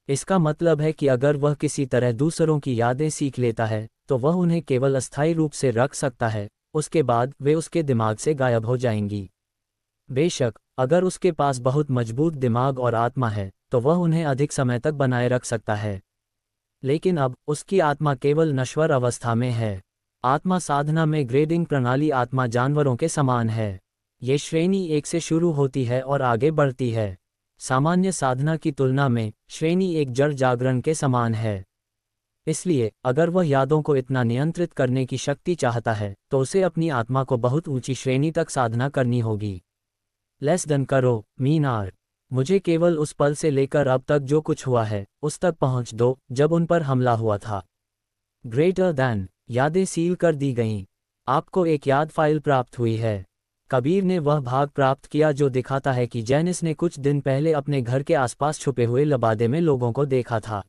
इसका मतलब है कि अगर वह किसी तरह दूसरों की यादें सीख लेता है तो वह उन्हें केवल अस्थायी रूप से रख सकता है, उसके बाद वे उसके दिमाग से गायब हो जाएंगी। बेशक, अगर उसके पास बहुत मजबूत दिमाग और आत्मा है, तो वह उन्हें अधिक समय तक बनाए रख सकता है। लेकिन अब, उसकी आत्मा केवल नश्वर अवस्था में है। आत्मा साधना में ग्रेडिंग प्रणाली आत्मा जानवरों के समान है। ये श्रेणी 1 से शुरू होती है और आगे बढ़ती है। सामान्य साधना की तुलना में, श्रेणी 1 जड़ जागरण के समान है। इसलिए, अगर वह यादों को इतना नियंत्रित करने की शक्ति चाहता है, तो उसे अपनी आत्मा को बहुत ऊंची श्रेणी तक साधना करनी होगी। लेस देन करो, मीनार। मुझे केवल उस पल से लेकर अब तक जो कुछ हुआ है, उस तक पहुंच दो, जब उन पर हमला हुआ था। ग्रेटर दैन, यादें सील कर दी गईं। आपको एक याद फाइल प्राप्त हुई है। कबीर ने वह भाग प्राप्त किया जो दिखाता है कि जैनिस ने कुछ दिन पहले अपने घर के आसपास छुपे हुए लबादे में लोगों को देखा था।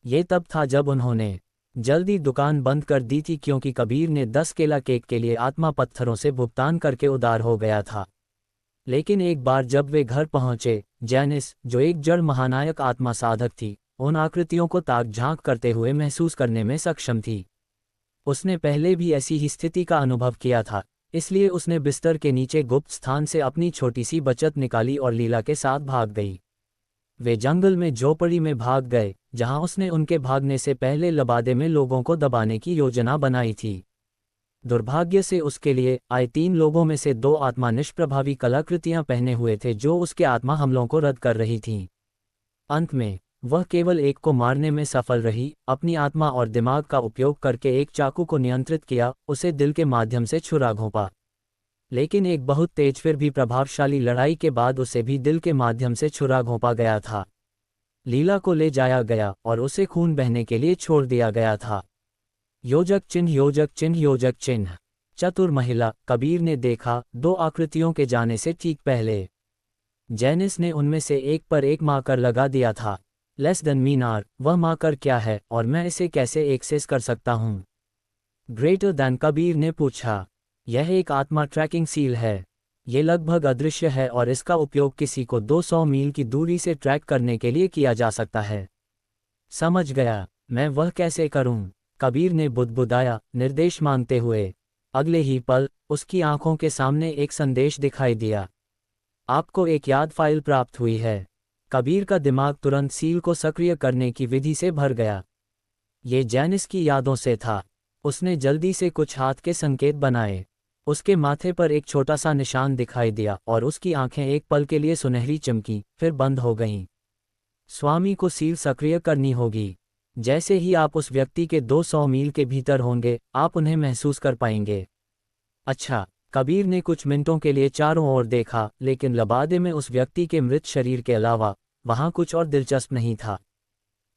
ये तब था जब उन्होंने जल्दी दुकान बंद कर दी थी, क्योंकि कबीर ने 10 केला केक के लिए आत्मा पत्थरों से भुगतान करके उदार हो गया था। लेकिन एक बार जब वे घर पहुंचे, जैनिस, जो एक जड़ महानायक आत्मा साधक थी, उन आकृतियों को ताक झांक करते हुए महसूस करने में सक्षम थी। उसने पहले भी ऐसी ही स्थिति का अनुभव किया था, इसलिए उसने बिस्तर के नीचे गुप्त स्थान से अपनी छोटी सी बचत निकाली और लीला के साथ भाग गई। वे जंगल में झोपड़ी में भाग गए, जहां उसने उनके भागने से पहले लबादे में लोगों को दबाने की योजना बनाई थी। दुर्भाग्य से उसके लिए आए 3 लोगों में से 2 आत्मा निष्प्रभावी कलाकृतियां पहने हुए थे जो उसके आत्मा हमलों को रद्द कर रही थीं। अंत में, वह केवल एक को मारने में सफल रही, अपनी आत्मा और दिमाग का उपयोग करके एक चाकू को नियंत्रित किया, उसे दिल के माध्यम से छुरा घोंपा। लेकिन एक बहुत तेज फिर भी प्रभावशाली लड़ाई के बाद उसे भी दिल के माध्यम से छुरा घोंपा गया था। लीला को ले जाया गया और उसे खून बहने के लिए छोड़ दिया गया था। योजक चिन्ह, योजक चिन्ह, योजक चिन्ह। चतुर महिला, कबीर ने देखा, 2 आकृतियों के जाने से ठीक पहले जैनिस ने उनमें से एक पर एक मार्कर लगा दिया था। लेस देन मीनार, वह मार्कर क्या है और मैं इसे कैसे एक्सेस कर सकता हूँ? ग्रेटर दैन, कबीर ने पूछा। यह एक आत्मा ट्रैकिंग सील है। ये लगभग अदृश्य है और इसका उपयोग किसी को 200 मील की दूरी से ट्रैक करने के लिए किया जा सकता है। समझ गया, मैं वह कैसे करूं? कबीर ने बुदबुदाया, निर्देश मांगते हुए। अगले ही पल, उसकी आंखों के सामने एक संदेश दिखाई दिया। आपको एक याद फाइल प्राप्त हुई है। कबीर का दिमाग तुरंत सील को सक्रिय करने की विधि से भर गया। ये जैनिस की यादों से था। उसने जल्दी से कुछ हाथ के संकेत बनाए। उसके माथे पर एक छोटा सा निशान दिखाई दिया और उसकी आंखें एक पल के लिए सुनहरी चमकी, फिर बंद हो गईं। स्वामी को सील सक्रिय करनी होगी। जैसे ही आप उस व्यक्ति के 200 मील के भीतर होंगे, आप उन्हें महसूस कर पाएंगे। अच्छा, कबीर ने कुछ मिनटों के लिए चारों ओर देखा, लेकिन लबादे में उस व्यक्ति के मृत शरीर के अलावा वहां कुछ और दिलचस्प नहीं था।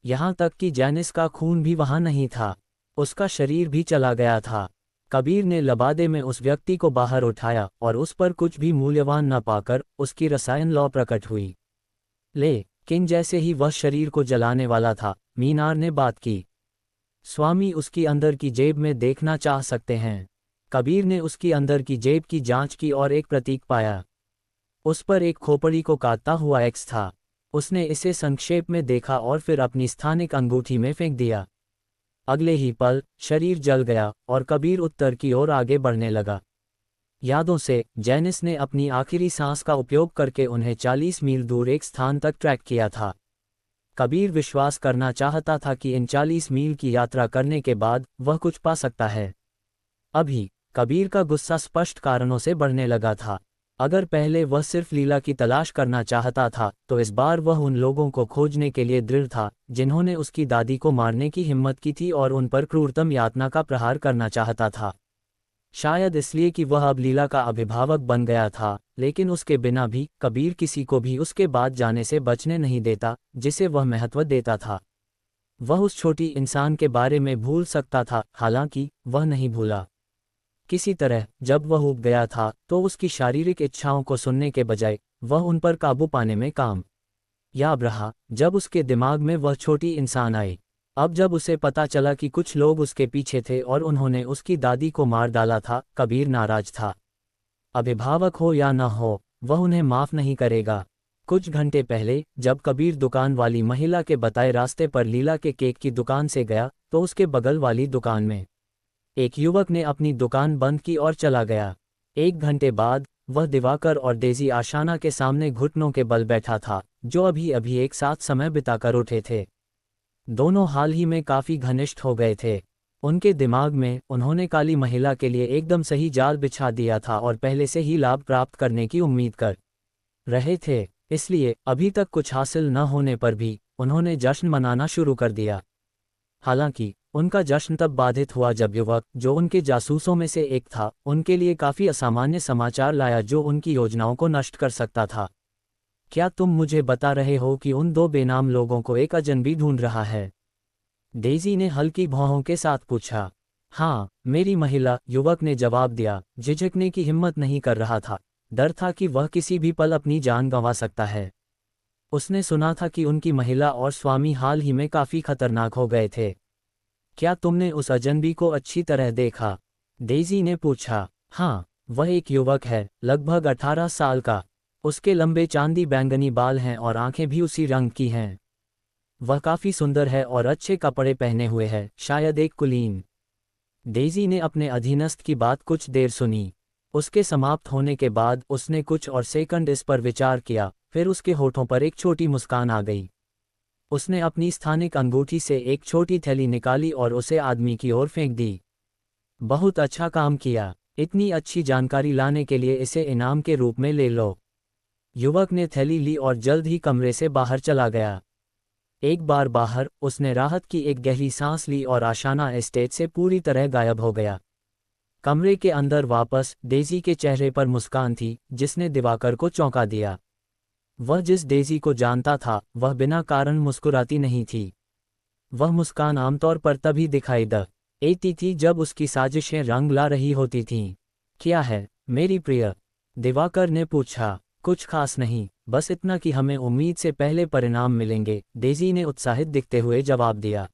यहां तक कि जैनिस का खून भी वहां नहीं था। उसका शरीर भी चला गया था। कबीर ने लबादे में उस व्यक्ति को बाहर उठाया और उस पर कुछ भी मूल्यवान न पाकर उसकी रसायन लौ प्रकट हुई। लेकिन जैसे ही वह शरीर को जलाने वाला था, मीनार ने बात की। स्वामी उसकी अंदर की जेब में देखना चाह सकते हैं। कबीर ने उसकी अंदर की जेब की जांच की और एक प्रतीक पाया। उस पर एक खोपड़ी को काटता हुआ एक्स था। उसने इसे संक्षेप में देखा और फिर अपनी स्थानिक अंगूठी में फेंक दिया। अगले ही पल, शरीर जल गया और कबीर उत्तर की ओर आगे बढ़ने लगा। यादों से, जैनिस ने अपनी आखिरी सांस का उपयोग करके उन्हें 40 मील दूर एक स्थान तक ट्रैक किया था। कबीर विश्वास करना चाहता था कि इन 40 मील की यात्रा करने के बाद वह कुछ पा सकता है। अभी, कबीर का गुस्सा स्पष्ट कारणों से बढ़ने लगा था। अगर पहले वह सिर्फ लीला की तलाश करना चाहता था, तो इस बार वह उन लोगों को खोजने के लिए दृढ़ था, जिन्होंने उसकी दादी को मारने की हिम्मत की थी और उन पर क्रूरतम यातना का प्रहार करना चाहता था। शायद इसलिए कि वह अब लीला का अभिभावक बन गया था, लेकिन उसके बिना भी कबीर किसी को भी उसके बाद जाने से बचने नहीं देता, जिसे वह महत्व देता था। वह उस छोटी इंसान के बारे में भूल सकता था, हालांकि वह नहीं भूला। किसी तरह, जब वह ऊब गया था, तो उसकी शारीरिक इच्छाओं को सुनने के बजाय वह उन पर काबू पाने में कामयाब रहा। जब उसके दिमाग में वह छोटी इंसान आई, अब जब उसे पता चला कि कुछ लोग उसके पीछे थे और उन्होंने उसकी दादी को मार डाला था, कबीर नाराज था। अभिभावक हो या न हो, वह उन्हें माफ नहीं करेगा। कुछ घंटे पहले जब कबीर दुकान वाली महिला के बताए रास्ते पर लीला के केक की दुकान से गया तो उसके बगल वाली दुकान में एक युवक ने अपनी दुकान बंद की और चला गया। 1 घंटे बाद वह दिवाकर और डेजी आशाना के सामने घुटनों के बल बैठा था, जो अभी अभी एक साथ समय बिताकर उठे थे। दोनों हाल ही में काफी घनिष्ठ हो गए थे। उनके दिमाग में उन्होंने काली महिला के लिए एकदम सही जाल बिछा दिया था और पहले से ही लाभ प्राप्त करने की उम्मीद कर रहे थे। इसलिए अभी तक कुछ हासिल न होने पर भी उन्होंने जश्न मनाना शुरू कर दिया। हालांकि उनका जश्न तब बाधित हुआ जब युवक, जो उनके जासूसों में से एक था, उनके लिए काफी असामान्य समाचार लाया जो उनकी योजनाओं को नष्ट कर सकता था। क्या तुम मुझे बता रहे हो कि उन 2 बेनाम लोगों को एक अजनबी ढूंढ रहा है? डेजी ने हल्की भौहों के साथ पूछा। हाँ, मेरी महिला, युवक ने जवाब दिया। झिझकने की हिम्मत नहीं कर रहा था। डर था कि वह किसी भी पल अपनी जान गंवा सकता है। उसने सुना था कि उनकी महिला और स्वामी हाल ही में काफी खतरनाक हो गए थे। क्या तुमने उस अजनबी को अच्छी तरह देखा? डेजी ने पूछा। हाँ, वह एक युवक है, लगभग 18 साल का। उसके लंबे चांदी बैंगनी बाल हैं और आंखें भी उसी रंग की हैं। वह काफी सुंदर है और अच्छे कपड़े पहने हुए है, शायद एक कुलीन। डेजी ने अपने अधीनस्थ की बात कुछ देर सुनी। उसके समाप्त होने के बाद उसने कुछ और सेकंड इस पर विचार किया, फिर उसके होठों पर एक छोटी मुस्कान आ गई। उसने अपनी स्थानिक अंगूठी से एक छोटी थैली निकाली और उसे आदमी की ओर फेंक दी। बहुत अच्छा काम किया। इतनी अच्छी जानकारी लाने के लिए इसे इनाम के रूप में ले लो। युवक ने थैली ली और जल्द ही कमरे से बाहर चला गया। एक बार बाहर, उसने राहत की एक गहरी सांस ली और आशाना एस्टेट से पूरी तरह गायब हो गया। कमरे के अंदर वापस डेजी के चेहरे पर मुस्कान थी, जिसने दिवाकर को चौंका दिया। वह जिस डेजी को जानता था, वह बिना कारण मुस्कुराती नहीं थी। वह मुस्कान आमतौर पर तभी दिखाई देती थी जब उसकी साजिशें रंग ला रही होती थीं। क्या है, मेरी प्रिय? दिवाकर ने पूछा। कुछ खास नहीं, बस इतना कि हमें उम्मीद से पहले परिणाम मिलेंगे, डेजी ने उत्साहित दिखते हुए जवाब दिया।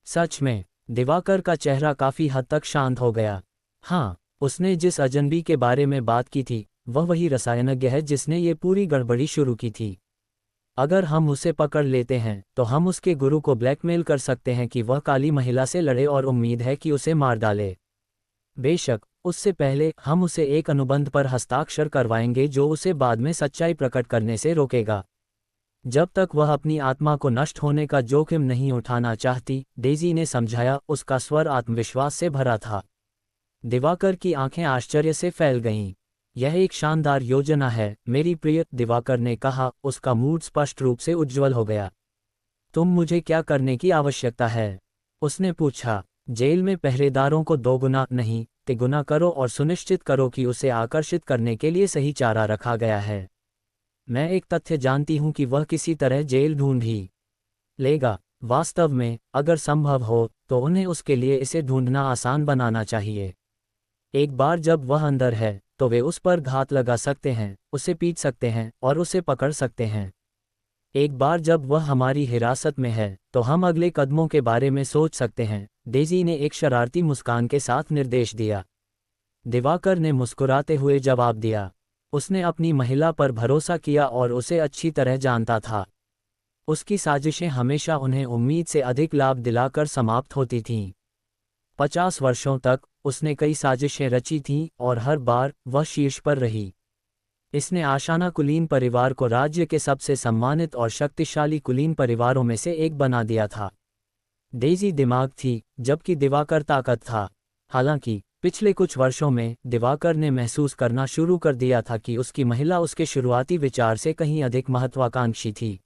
सच में? दिवाकर का चेहरा काफी हद तक शांत हो गया। हाँ, उसने जिस अजनबी के बारे में बात की थी, वह वही रसायनज्ञ है जिसने ये पूरी गड़बड़ी शुरू की थी। अगर हम उसे पकड़ लेते हैं तो हम उसके गुरु को ब्लैकमेल कर सकते हैं कि वह काली महिला से लड़े और उम्मीद है कि उसे मार डाले। बेशक, उससे पहले हम उसे एक अनुबंध पर हस्ताक्षर करवाएंगे जो उसे बाद में सच्चाई प्रकट करने से रोकेगा। जब तक वह अपनी आत्मा को नष्ट होने का जोखिम नहीं उठाना चाहती, डेजी ने समझाया। उसका स्वर आत्मविश्वास से भरा था। दिवाकर की आंखें आश्चर्य से फैल गईं। यह एक शानदार योजना है, मेरी प्रिय, दिवाकर ने कहा। उसका मूड स्पष्ट रूप से उज्ज्वल हो गया। तुम मुझे क्या करने की आवश्यकता है? उसने पूछा। जेल में पहरेदारों को 2 गुना नहीं, 3 गुना करो और सुनिश्चित करो कि उसे आकर्षित करने के लिए सही चारा रखा गया है। मैं एक तथ्य जानती हूं कि वह किसी तरह जेल ढूंढ ही लेगा। वास्तव में, अगर संभव हो तो उन्हें उसके लिए इसे ढूंढना आसान बनाना चाहिए। एक बार जब वह अंदर है तो वे उस पर घात लगा सकते हैं, उसे पीट सकते हैं और उसे पकड़ सकते हैं। एक बार जब वह हमारी हिरासत में है तो हम अगले कदमों के बारे में सोच सकते हैं, डेजी ने एक शरारती मुस्कान के साथ निर्देश दिया। दिवाकर ने मुस्कुराते हुए जवाब दिया। उसने अपनी महिला पर भरोसा किया और उसे अच्छी तरह जानता था। उसकी साजिशें हमेशा उन्हें उम्मीद से अधिक लाभ दिलाकर समाप्त होती थीं। 50 वर्षों तक उसने कई साजिशें रची थीं और हर बार वह शीर्ष पर रही। इसने आशाना कुलीन परिवार को राज्य के सबसे सम्मानित और शक्तिशाली कुलीन परिवारों में से एक बना दिया था। डेजी दिमाग थी, जबकि दिवाकर ताकत था। हालांकि पिछले कुछ वर्षों में दिवाकर ने महसूस करना शुरू कर दिया था कि उसकी महिला उसके शुरुआती विचार से कहीं अधिक महत्वाकांक्षी थी।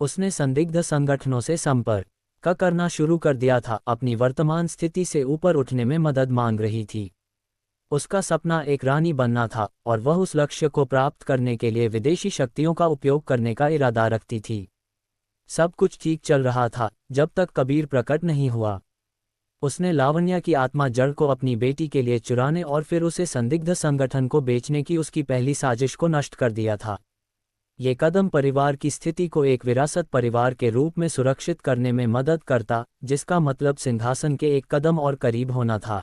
उसने संदिग्ध संगठनों से संपर्क करना शुरू कर दिया था, अपनी वर्तमान स्थिति से ऊपर उठने में मदद मांग रही थी। उसका सपना एक रानी बनना था और वह उस लक्ष्य को प्राप्त करने के लिए विदेशी शक्तियों का उपयोग करने का इरादा रखती थी। सब कुछ ठीक चल रहा था जब तक कबीर प्रकट नहीं हुआ। उसने लावण्या की आत्मा जड़ को अपनी बेटी के लिए चुराने और फिर उसे संदिग्ध संगठन को बेचने की उसकी पहली साजिश को नष्ट कर दिया था। ये कदम परिवार की स्थिति को एक विरासत परिवार के रूप में सुरक्षित करने में मदद करता, जिसका मतलब सिंहासन के एक कदम और करीब होना था।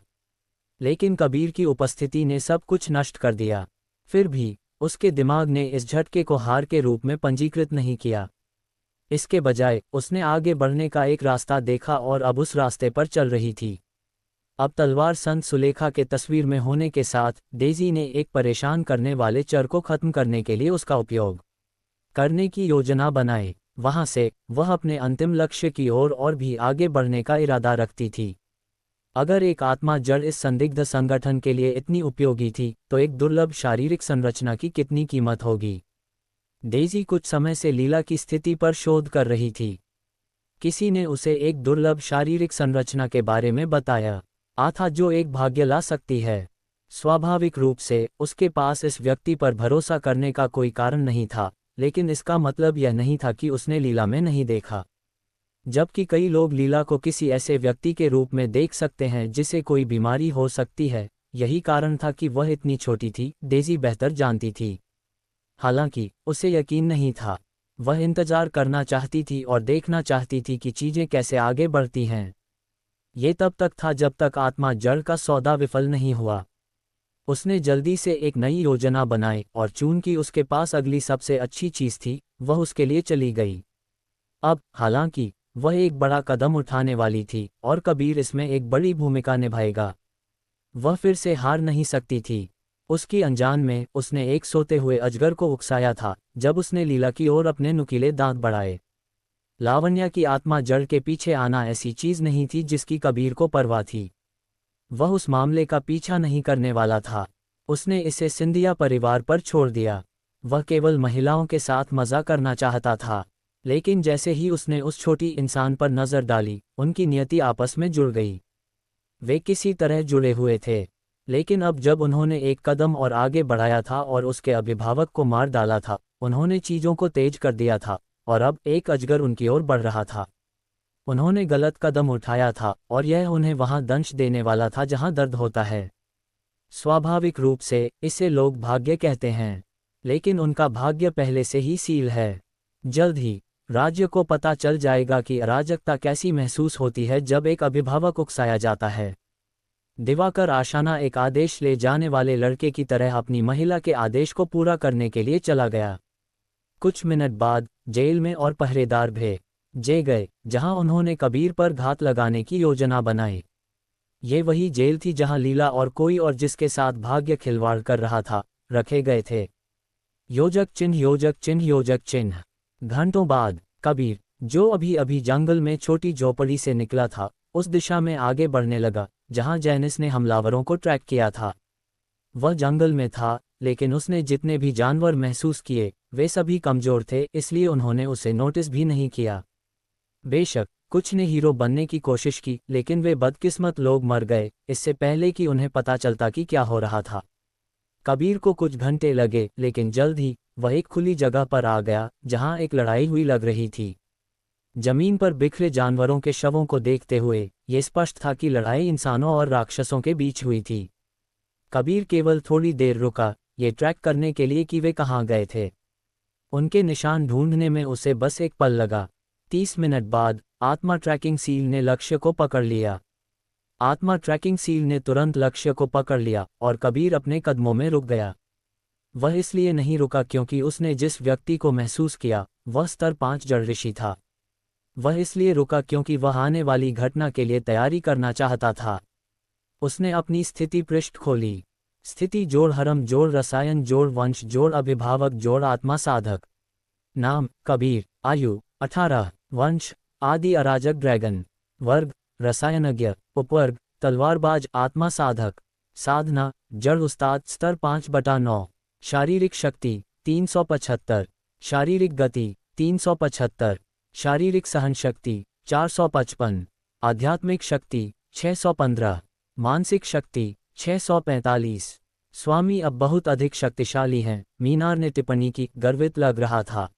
लेकिन कबीर की उपस्थिति ने सब कुछ नष्ट कर दिया। फिर भी उसके दिमाग ने इस झटके को हार के रूप में पंजीकृत नहीं किया। इसके बजाय उसने आगे बढ़ने का एक रास्ता देखा और अब उस रास्ते पर चल रही थी। अब तलवार संत सुलेखा के तस्वीर में होने के साथ डेज़ी ने एक परेशान करने वाले चर को खत्म करने के लिए उसका उपयोग करने की योजना बनाई। वहां से वह अपने अंतिम लक्ष्य की ओर और भी आगे बढ़ने का इरादा रखती थी। अगर एक आत्मा जड़ इस संदिग्ध संगठन के लिए इतनी उपयोगी थी तो एक दुर्लभ शारीरिक संरचना की कितनी कीमत होगी। डेज़ी कुछ समय से लीला की स्थिति पर शोध कर रही थी। किसी ने उसे एक दुर्लभ शारीरिक संरचना के बारे में बताया था जो एक भाग्य ला सकती है। स्वाभाविक रूप से उसके पास इस व्यक्ति पर भरोसा करने का कोई कारण नहीं था, लेकिन इसका मतलब यह नहीं था कि उसने लीला में नहीं देखा। जबकि कई लोग लीला को किसी ऐसे व्यक्ति के रूप में देख सकते हैं जिसे कोई बीमारी हो सकती है, यही कारण था कि वह इतनी छोटी थी। डेज़ी बेहतर जानती थी। हालांकि उसे यकीन नहीं था। वह इंतजार करना चाहती थी और देखना चाहती थी कि चीजें कैसे आगे बढ़ती हैं। ये तब तक था जब तक आत्मा जड़ का सौदा विफल नहीं हुआ। उसने जल्दी से एक नई योजना बनाई और चूंकि उसके पास अगली सबसे अच्छी चीज थी, वह उसके लिए चली गई। अब हालांकि वह एक बड़ा कदम उठाने वाली थी और कबीर इसमें एक बड़ी भूमिका निभाएगा। वह फिर से हार नहीं सकती थी। उसकी अनजान में उसने एक सोते हुए अजगर को उकसाया था जब उसने लीला की ओर अपने नुकीले दांत बढ़ाए। लावण्या की आत्मा जड़ के पीछे आना ऐसी चीज नहीं थी जिसकी कबीर को परवाह थी। वह उस मामले का पीछा नहीं करने वाला था। उसने इसे सिंधिया परिवार पर छोड़ दिया। वह केवल महिलाओं के साथ मजा करना चाहता था। लेकिन जैसे ही उसने उस छोटी इंसान पर नजर डाली, उनकी नियति आपस में जुड़ गई। वे किसी तरह जुड़े हुए थे, लेकिन अब जब उन्होंने एक कदम और आगे बढ़ाया था और उसके अभिभावक को मार डाला था, उन्होंने चीजों को तेज कर दिया था और अब एक अजगर उनकी ओर बढ़ रहा था। उन्होंने गलत कदम उठाया था और यह उन्हें वहां दंश देने वाला था जहां दर्द होता है। स्वाभाविक रूप से इसे लोग भाग्य कहते हैं, लेकिन उनका भाग्य पहले से ही सील है। जल्द ही राज्य को पता चल जाएगा कि अराजकता कैसी महसूस होती है जब एक अभिभावक उकसाया जाता है। दिवाकर आशाना एक आदेश ले जाने वाले लड़के की तरह अपनी महिला के आदेश को पूरा करने के लिए चला गया। कुछ मिनट बाद जेल में और पहरेदार भेजे गए जहां उन्होंने कबीर पर घात लगाने की योजना बनाई। ये वही जेल थी जहां लीला और कोई और जिसके साथ भाग्य खिलवाड़ कर रहा था, रखे गए थे। योजक चिन्ह योजक चिन्ह योजक चिन्ह। घंटों बाद कबीर, जो अभी अभी जंगल में छोटी झोपड़ी से निकला था, उस दिशा में आगे बढ़ने लगा जहां जैनिस ने हमलावरों को ट्रैक किया था। वह जंगल में था, लेकिन उसने जितने भी जानवर महसूस किए वे सभी कमजोर थे, इसलिए उन्होंने उसे नोटिस भी नहीं किया। बेशक कुछ ने हीरो बनने की कोशिश की, लेकिन वे बदकिस्मत लोग मर गए इससे पहले कि उन्हें पता चलता कि क्या हो रहा था। कबीर को कुछ घंटे लगे, लेकिन जल्द ही वह एक खुली जगह पर आ गया जहां एक लड़ाई हुई लग रही थी। जमीन पर बिखरे जानवरों के शवों को देखते हुए ये स्पष्ट था कि लड़ाई इंसानों और राक्षसों के बीच हुई थी। कबीर केवल थोड़ी देर रुका, ये ट्रैक करने के लिए कि वे कहाँ गए थे। उनके निशान ढूंढने में उसे बस एक पल लगा। 30 मिनट बाद आत्मा ट्रैकिंग सील ने लक्ष्य को पकड़ लिया। आत्मा ट्रैकिंग सील ने तुरंत लक्ष्य को पकड़ लिया और कबीर अपने कदमों में रुक गया। वह इसलिए नहीं रुका क्योंकि उसने जिस व्यक्ति को महसूस किया वह स्तर 5 जड़ ऋषि था। वह इसलिए रुका क्योंकि वह आने वाली घटना के लिए तैयारी करना चाहता था। उसने अपनी स्थिति पृष्ठ खोली। स्थिति जोड़ हरम जोड़ रसायन जोड़ वंश जोड़ अभिभावक जोड़ आत्मा साधक। नाम कबीर। आयु 18। वंश आदि अराजक ड्रैगन। वर्ग रसायनज्ञ। उपवर्ग तलवारबाज आत्मा साधक। साधना जड़ उस्ताद स्तर 5/9। शारीरिक शक्ति 375। शारीरिक गति 375। शारीरिक सहन शक्ति 455। आध्यात्मिक शक्ति 615। मानसिक शक्ति 645। स्वामी अब बहुत अधिक शक्तिशाली हैं, मीनार ने टिप्पणी की। गर्वित लग रहा था।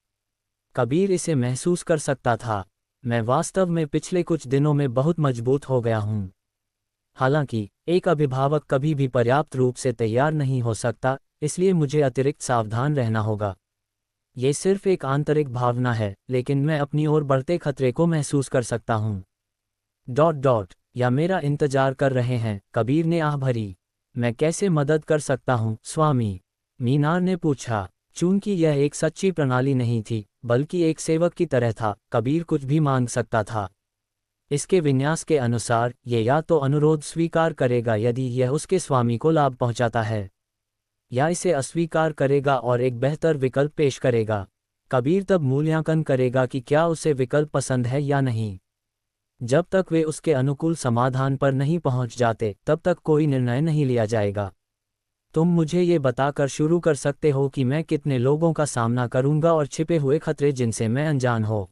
कबीर इसे महसूस कर सकता था। मैं वास्तव में पिछले कुछ दिनों में बहुत मजबूत हो गया हूँ। हालांकि एक अभिभावक कभी भी पर्याप्त रूप से तैयार नहीं हो सकता, इसलिए मुझे अतिरिक्त सावधान रहना होगा। ये सिर्फ एक आंतरिक भावना है, लेकिन मैं अपनी ओर बढ़ते खतरे को महसूस कर सकता हूँ। या मेरा इंतजार कर रहे हैं, कबीर ने आह भरी। मैं कैसे मदद कर सकता हूँ स्वामी? मीनार ने पूछा। चूंकि यह एक सच्ची प्रणाली नहीं थी, बल्कि एक सेवक की तरह था, कबीर कुछ भी मांग सकता था। इसके विन्यास के अनुसार ये या तो अनुरोध स्वीकार करेगा यदि यह उसके स्वामी को लाभ पहुंचाता है, या इसे अस्वीकार करेगा और एक बेहतर विकल्प पेश करेगा। कबीर तब मूल्यांकन करेगा कि क्या उसे विकल्प पसंद है या नहीं। जब तक वे उसके अनुकूल समाधान पर नहीं पहुंच जाते, तब तक कोई निर्णय नहीं लिया जाएगा। तुम मुझे ये बताकर शुरू कर सकते हो कि मैं कितने लोगों का सामना करूंगा और छिपे हुए खतरे जिनसे मैं अनजान हो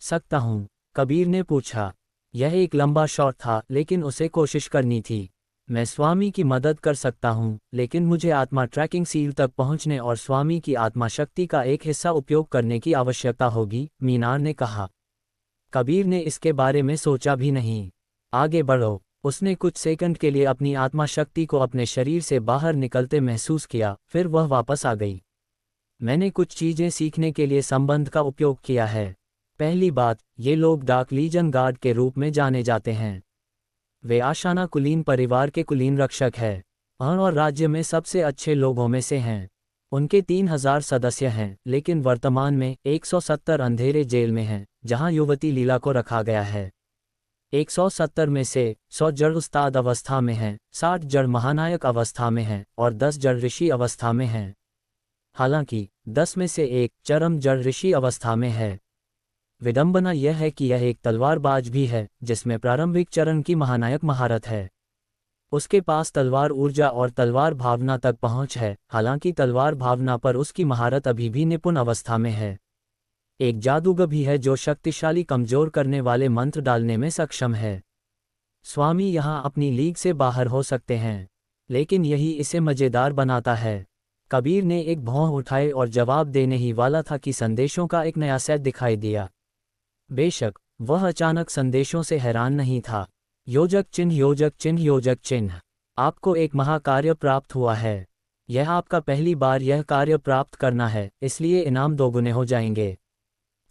सकता हूं? कबीर ने पूछा। यह एक लंबा शॉट था, लेकिन उसे कोशिश करनी थी। मैं स्वामी की मदद कर सकता हूं, लेकिन मुझे आत्मा ट्रैकिंग सील तक पहुंचने और स्वामी की आत्मा शक्ति का एक हिस्सा उपयोग करने की आवश्यकता होगी, मीनार ने कहा। कबीर ने इसके बारे में सोचा भी नहीं। आगे बढ़ो। उसने कुछ सेकंड के लिए अपनी आत्मा शक्ति को अपने शरीर से बाहर निकलते महसूस किया, फिर वह वापस आ गई। मैंने कुछ चीजें सीखने के लिए संबंध का उपयोग किया है। पहली बात, ये लोग डार्क लीजन गार्ड के रूप में जाने जाते हैं। वे आशाना कुलीन परिवार के कुलीन रक्षक हैं और राज्य में सबसे अच्छे लोगों में से हैं। उनके 3000 सदस्य हैं, लेकिन वर्तमान में 170 अंधेरे जेल में हैं, जहां युवती लीला को रखा गया है। 170 में से 100 जड़ उस्ताद अवस्था में हैं, 60 जड़ महानायक अवस्था में हैं और 10 जड़ ऋषि अवस्था में हैं। हालांकि 10 में से एक चरम जड़ ऋषि अवस्था में है। विडंबना यह है कि यह एक तलवारबाज भी है, जिसमें प्रारंभिक चरण की महानायक महारत है। उसके पास तलवार ऊर्जा और तलवार भावना तक पहुंच है, हालांकि तलवार भावना पर उसकी महारत अभी भी निपुण अवस्था में है। एक जादूगर भी है जो शक्तिशाली कमजोर करने वाले मंत्र डालने में सक्षम है। स्वामी यहाँ अपनी लीग से बाहर हो सकते हैं, लेकिन यही इसे मजेदार बनाता है। कबीर ने एक भौं उठाए और जवाब देने ही वाला था कि संदेशों का एक नया सेट दिखाई दिया। बेशक वह अचानक संदेशों से हैरान नहीं था। योजक चिन्ह, योजक चिन्ह, योजक चिन्ह। आपको एक महाकार्य प्राप्त हुआ है। यह आपका पहली बार यह कार्य प्राप्त करना है, इसलिए इनाम दोगुने हो जाएंगे।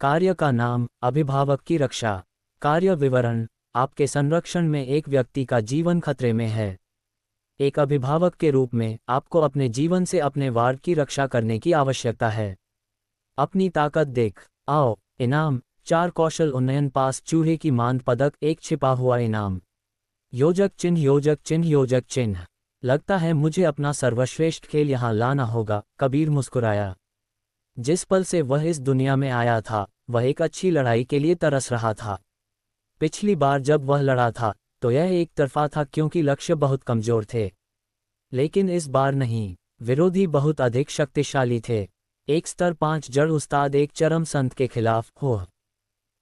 कार्य का नाम, अभिभावक की रक्षा। कार्य विवरण, आपके संरक्षण में एक व्यक्ति का जीवन खतरे में है। एक अभिभावक के रूप में आपको अपने जीवन से अपने वार्ड की रक्षा करने की आवश्यकता है। अपनी ताकत देख आओ। इनाम, 4 कौशल उन्नयन पास चूहे की मांद पदक, एक छिपा हुआ इनाम। योजक चिन्ह, योजक चिन्ह, योजक चिन्ह। लगता है मुझे अपना सर्वश्रेष्ठ खेल यहाँ लाना होगा, कबीर मुस्कुराया। जिस पल से वह इस दुनिया में आया था, वह एक अच्छी लड़ाई के लिए तरस रहा था। पिछली बार जब वह लड़ा था, तो यह एक तरफा था क्योंकि लक्ष्य बहुत कमजोर थे। लेकिन इस बार नहीं, विरोधी बहुत अधिक शक्तिशाली थे। एक स्तर 5 जड़ उस्ताद एक चरम संत के खिलाफ हो।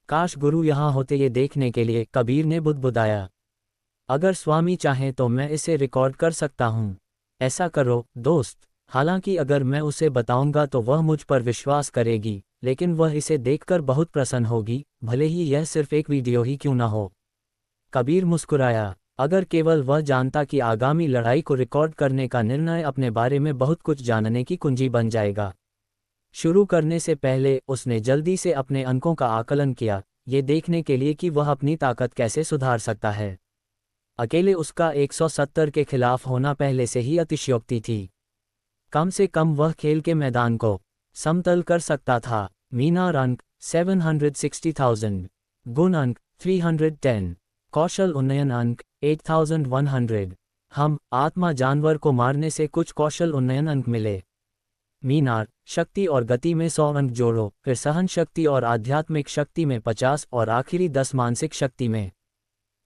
काश गुरु यहाँ होते ये देखने के लिए, कबीर ने बुदबुदाया। अगर स्वामी चाहें तो मैं इसे रिकॉर्ड कर सकता हूँ। ऐसा करो दोस्त। हालांकि अगर मैं उसे बताऊंगा तो वह मुझ पर विश्वास करेगी, लेकिन वह इसे देखकर बहुत प्रसन्न होगी, भले ही यह सिर्फ एक वीडियो ही क्यों न हो। कबीर मुस्कुराया। अगर केवल वह जानता कि आगामी लड़ाई को रिकॉर्ड करने का निर्णय अपने बारे में बहुत कुछ जानने की कुंजी बन जाएगा। शुरू करने से पहले उसने जल्दी से अपने अंकों का आकलन किया, ये देखने के लिए कि वह अपनी ताकत कैसे सुधार सकता है। अकेले उसका 170 के खिलाफ होना पहले से ही अतिशयोक्ति थी। कम से कम वह खेल के मैदान को समतल कर सकता था। मीनार अंक 760,000, गुण अंक 310, कौशल उन्नयन अंक 8100। हम आत्मा जानवर को मारने से कुछ कौशल उन्नयन अंक मिले। मीनार, शक्ति और गति में 100 अंक जोड़ो, फिर सहन शक्ति और आध्यात्मिक शक्ति में 50 और आखिरी 10 मानसिक शक्ति में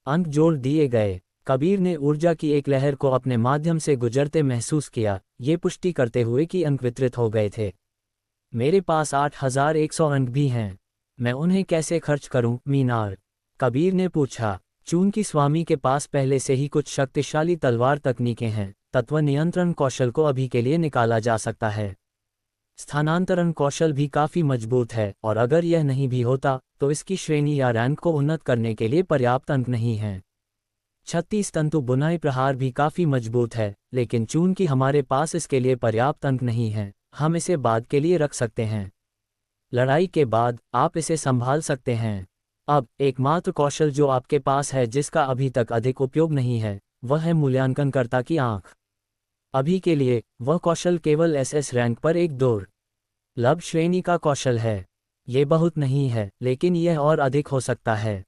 अंक जोड़ दिए गए। कबीर ने ऊर्जा की एक लहर को अपने माध्यम से गुजरते महसूस किया, ये पुष्टि करते हुए कि अंक वितरित हो गए थे। मेरे पास 8100 अंक भी हैं। मैं उन्हें कैसे खर्च करूं, मीनार? कबीर ने पूछा। चूंकि स्वामी के पास पहले से ही कुछ शक्तिशाली तलवार तकनीकें हैं, तत्व नियंत्रण कौशल को अभी के लिए निकाला जा सकता है। स्थानांतरण कौशल भी काफी मजबूत है, और अगर यह नहीं भी होता तो इसकी श्रेणी या रैंक को उन्नत करने के लिए पर्याप्त अंक नहीं हैं। 36 तंतु बुनाई प्रहार भी काफी मजबूत है, लेकिन चूंकि हमारे पास इसके लिए पर्याप्त अंक नहीं हैं, हम इसे बाद के लिए रख सकते हैं। लड़ाई के बाद आप इसे संभाल सकते हैं। अब एकमात्र कौशल जो आपके पास है जिसका अभी तक अधिक उपयोग नहीं है, वह है मूल्यांकनकर्ता की आंख। अभी के लिए वह कौशल केवल एसएस रैंक पर एक दुर्लभ श्रेणी का कौशल है। ये बहुत नहीं है, लेकिन यह और अधिक हो सकता है।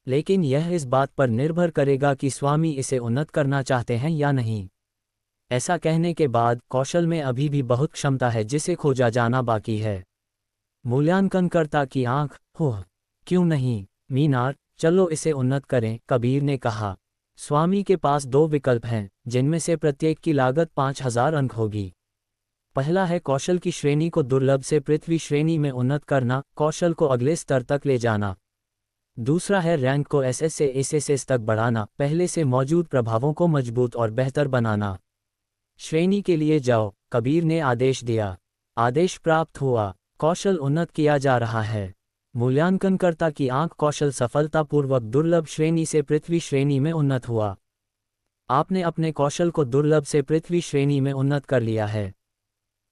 लेकिन यह इस बात पर निर्भर करेगा कि स्वामी इसे उन्नत करना चाहते हैं या नहीं। ऐसा कहने के बाद कौशल में अभी भी बहुत क्षमता है जिसे खोजा जाना बाकी है। मूल्यांकनकर्ता की आंख, हो क्यों नहीं मीनार, चलो इसे उन्नत करें, कबीर ने कहा। स्वामी के पास 2 विकल्प हैं, जिनमें से प्रत्येक की लागत 5000 अंक होगी। पहला है कौशल की श्रेणी को दुर्लभ से पृथ्वी श्रेणी में उन्नत करना, कौशल को अगले स्तर तक ले जाना। दूसरा है रैंक को एसएस से एसएस तक बढ़ाना, पहले से मौजूद प्रभावों को मजबूत और बेहतर बनाना। श्रेणी के लिए जाओ, कबीर ने आदेश दिया। आदेश प्राप्त हुआ, कौशल उन्नत किया जा रहा है। मूल्यांकनकर्ता की आंख, कौशल सफलतापूर्वक दुर्लभ श्रेणी से पृथ्वी श्रेणी में उन्नत हुआ। आपने अपने कौशल को दुर्लभ से पृथ्वी श्रेणी में उन्नत कर लिया है।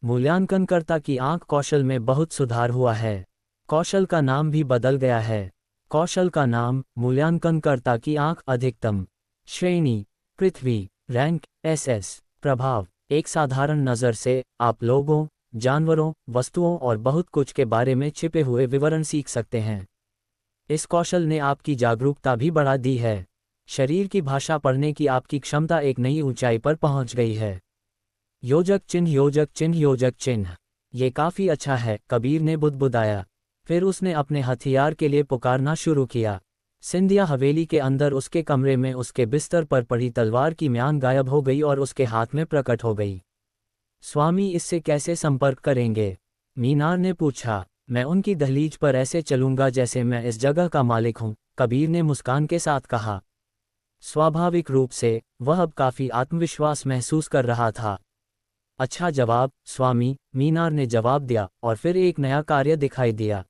मूल्यांकनकर्ता की आंख, कौशल में बहुत सुधार हुआ है। कौशल का नाम भी बदल गया है। कौशल का नाम, मूल्यांकनकर्ता की आंख, अधिकतम श्रेणी पृथ्वी, रैंक एसएस। प्रभाव, एक साधारण नज़र से आप लोगों, जानवरों, वस्तुओं और बहुत कुछ के बारे में छिपे हुए विवरण सीख सकते हैं। इस कौशल ने आपकी जागरूकता भी बढ़ा दी है। शरीर की भाषा पढ़ने की आपकी क्षमता एक नई ऊंचाई पर पहुंच गई है। योजक चिन्ह, योजक चिन्ह, योजक चिन्ह। ये काफ़ी अच्छा है, कबीर ने बुदबुदाया। फिर उसने अपने हथियार के लिए पुकारना शुरू किया। सिंधिया हवेली के अंदर उसके कमरे में उसके बिस्तर पर पड़ी तलवार की म्यान गायब हो गई और उसके हाथ में प्रकट हो गई। स्वामी इससे कैसे संपर्क करेंगे? मीनार ने पूछा। मैं उनकी दहलीज पर ऐसे चलूंगा जैसे मैं इस जगह का मालिक हूं, कबीर ने मुस्कान के साथ कहा। स्वाभाविक रूप से वह अब काफ़ी आत्मविश्वास महसूस कर रहा था। अच्छा जवाब, स्वामी, मीनार ने जवाब दिया, और फिर एक नया कार्य दिखाई दिया।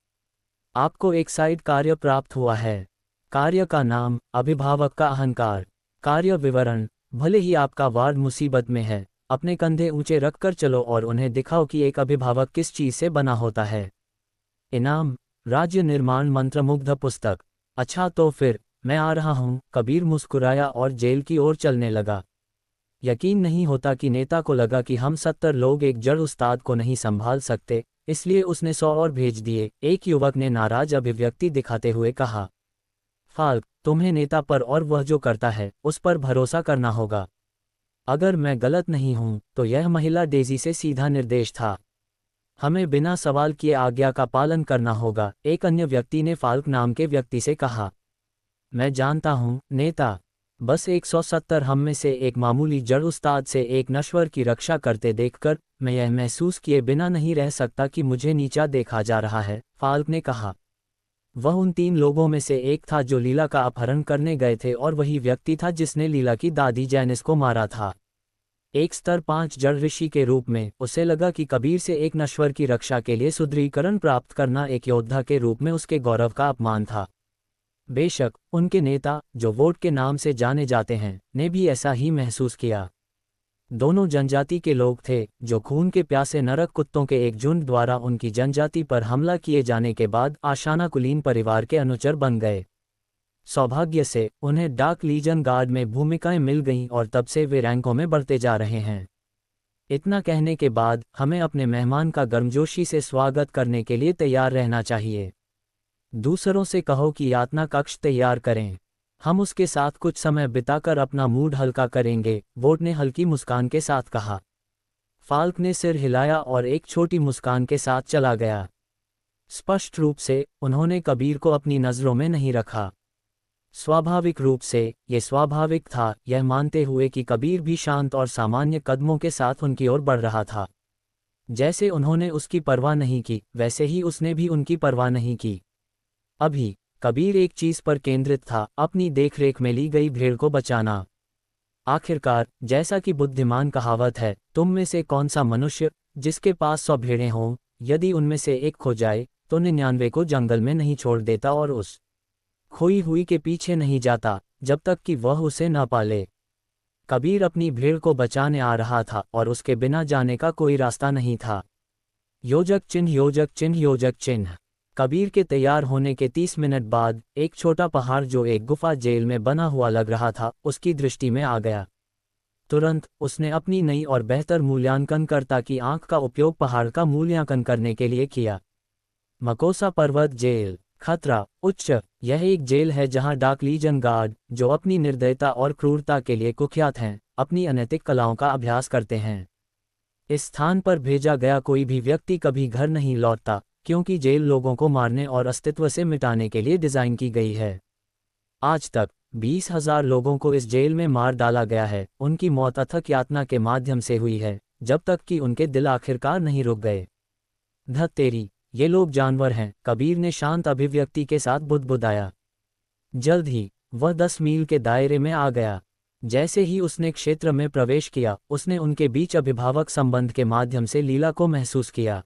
आपको एक साइड कार्य प्राप्त हुआ है। कार्य का नाम, अभिभावक का अहंकार। कार्य विवरण, भले ही आपका वार्ड मुसीबत में है, अपने कंधे ऊंचे रखकर चलो और उन्हें दिखाओ कि एक अभिभावक किस चीज़ से बना होता है। इनाम, राज्य निर्माण मंत्रमुग्ध पुस्तक। अच्छा तो फिर मैं आ रहा हूँ, कबीर मुस्कुराया और जेल की ओर चलने लगा। यकीन नहीं होता कि नेता को लगा कि हम 70 लोग एक जड़ उस्ताद को नहीं संभाल सकते, इसलिए उसने 100 और भेज दिए, एक युवक ने नाराज अभिव्यक्ति दिखाते हुए कहा। फाल्क, तुम्हें नेता पर और वह जो करता है उस पर भरोसा करना होगा। अगर मैं गलत नहीं हूं तो यह महिला डेजी से सीधा निर्देश था। हमें बिना सवाल किए आज्ञा का पालन करना होगा, एक अन्य व्यक्ति ने फाल्क नाम के व्यक्ति से कहा। मैं जानता हूं, नेता। बस 170 हम में से एक मामूली जड़ उस्ताद से एक नश्वर की रक्षा करते देखकर मैं यह महसूस किए बिना नहीं रह सकता कि मुझे नीचा देखा जा रहा है, फाल्क ने कहा। वह उन 3 लोगों में से एक था जो लीला का अपहरण करने गए थे और वही व्यक्ति था जिसने लीला की दादी जैनिस को मारा था। एक स्तर 5 जड़ ऋषि के रूप में उसे लगा कि कबीर से एक नश्वर की रक्षा के लिए सुदृढ़ीकरण प्राप्त करना एक योद्धा के रूप में उसके गौरव का अपमान था। बेशक उनके नेता, जो वोट के नाम से जाने जाते हैं, ने भी ऐसा ही महसूस किया। दोनों जनजाति के लोग थे जो खून के प्यासे नरक कुत्तों के एक झुंड द्वारा उनकी जनजाति पर हमला किए जाने के बाद आशाना कुलीन परिवार के अनुचर बन गए। सौभाग्य से उन्हें डाक लीजन गार्ड में भूमिकाएं मिल गईं और तब से वे रैंकों में बढ़ते जा रहे हैं। इतना कहने के बाद हमें अपने मेहमान का गर्मजोशी से स्वागत करने के लिए तैयार रहना चाहिए। दूसरों से कहो कि यातना कक्ष तैयार करें, हम उसके साथ कुछ समय बिताकर अपना मूड हल्का करेंगे, वोट ने हल्की मुस्कान के साथ कहा। फाल्क ने सिर हिलाया और एक छोटी मुस्कान के साथ चला गया। स्पष्ट रूप से उन्होंने कबीर को अपनी नज़रों में नहीं रखा। स्वाभाविक रूप से ये स्वाभाविक था, यह मानते हुए कि कबीर भी शांत और सामान्य कदमों के साथ उनकी ओर बढ़ रहा था। जैसे उन्होंने उसकी परवाह नहीं की, वैसे ही उसने भी उनकी परवाह नहीं की। अभी कबीर एक चीज पर केंद्रित था, अपनी देखरेख में ली गई भेड़ को बचाना। आखिरकार, जैसा कि बुद्धिमान कहावत है, तुम में से कौन सा मनुष्य जिसके पास 100 भेड़ें हों, यदि उनमें से एक खो जाए तो 99 को जंगल में नहीं छोड़ देता और उस खोई हुई के पीछे नहीं जाता जब तक कि वह उसे न पाले। कबीर अपनी भेड़ को बचाने आ रहा था और उसके बिना जाने का कोई रास्ता नहीं था। योजक चिन्ह, योजक चिन्ह, योजक चिन्ह। कबीर के तैयार होने के 30 मिनट बाद एक छोटा पहाड़ जो एक गुफा जेल में बना हुआ लग रहा था उसकी दृष्टि में आ गया। तुरंत उसने अपनी नई और बेहतर मूल्यांकनकर्ता की आंख का उपयोग पहाड़ का मूल्यांकन करने के लिए किया। मकोसा पर्वत जेल। खतरा उच्च। यह एक जेल है जहां डाक लीजन गार्ड, जो अपनी निर्दयता और क्रूरता के लिए कुख्यात हैं, अपनी अनैतिक कलाओं का अभ्यास करते हैं। इस स्थान पर भेजा गया कोई भी व्यक्ति कभी घर नहीं लौटता, क्योंकि जेल लोगों को मारने और अस्तित्व से मिटाने के लिए डिज़ाइन की गई है। आज तक 20,000 लोगों को इस जेल में मार डाला गया है। उनकी मौत अथक यातना के माध्यम से हुई है, जब तक कि उनके दिल आखिरकार नहीं रुक गए। धत तेरी, ये लोग जानवर हैं, कबीर ने शांत अभिव्यक्ति के साथ बुदबुदाया। जल्द ही वह 10 मील के दायरे में आ गया। जैसे ही उसने क्षेत्र में प्रवेश किया, उसने उनके बीच अभिभावक संबंध के माध्यम से लीला को महसूस किया।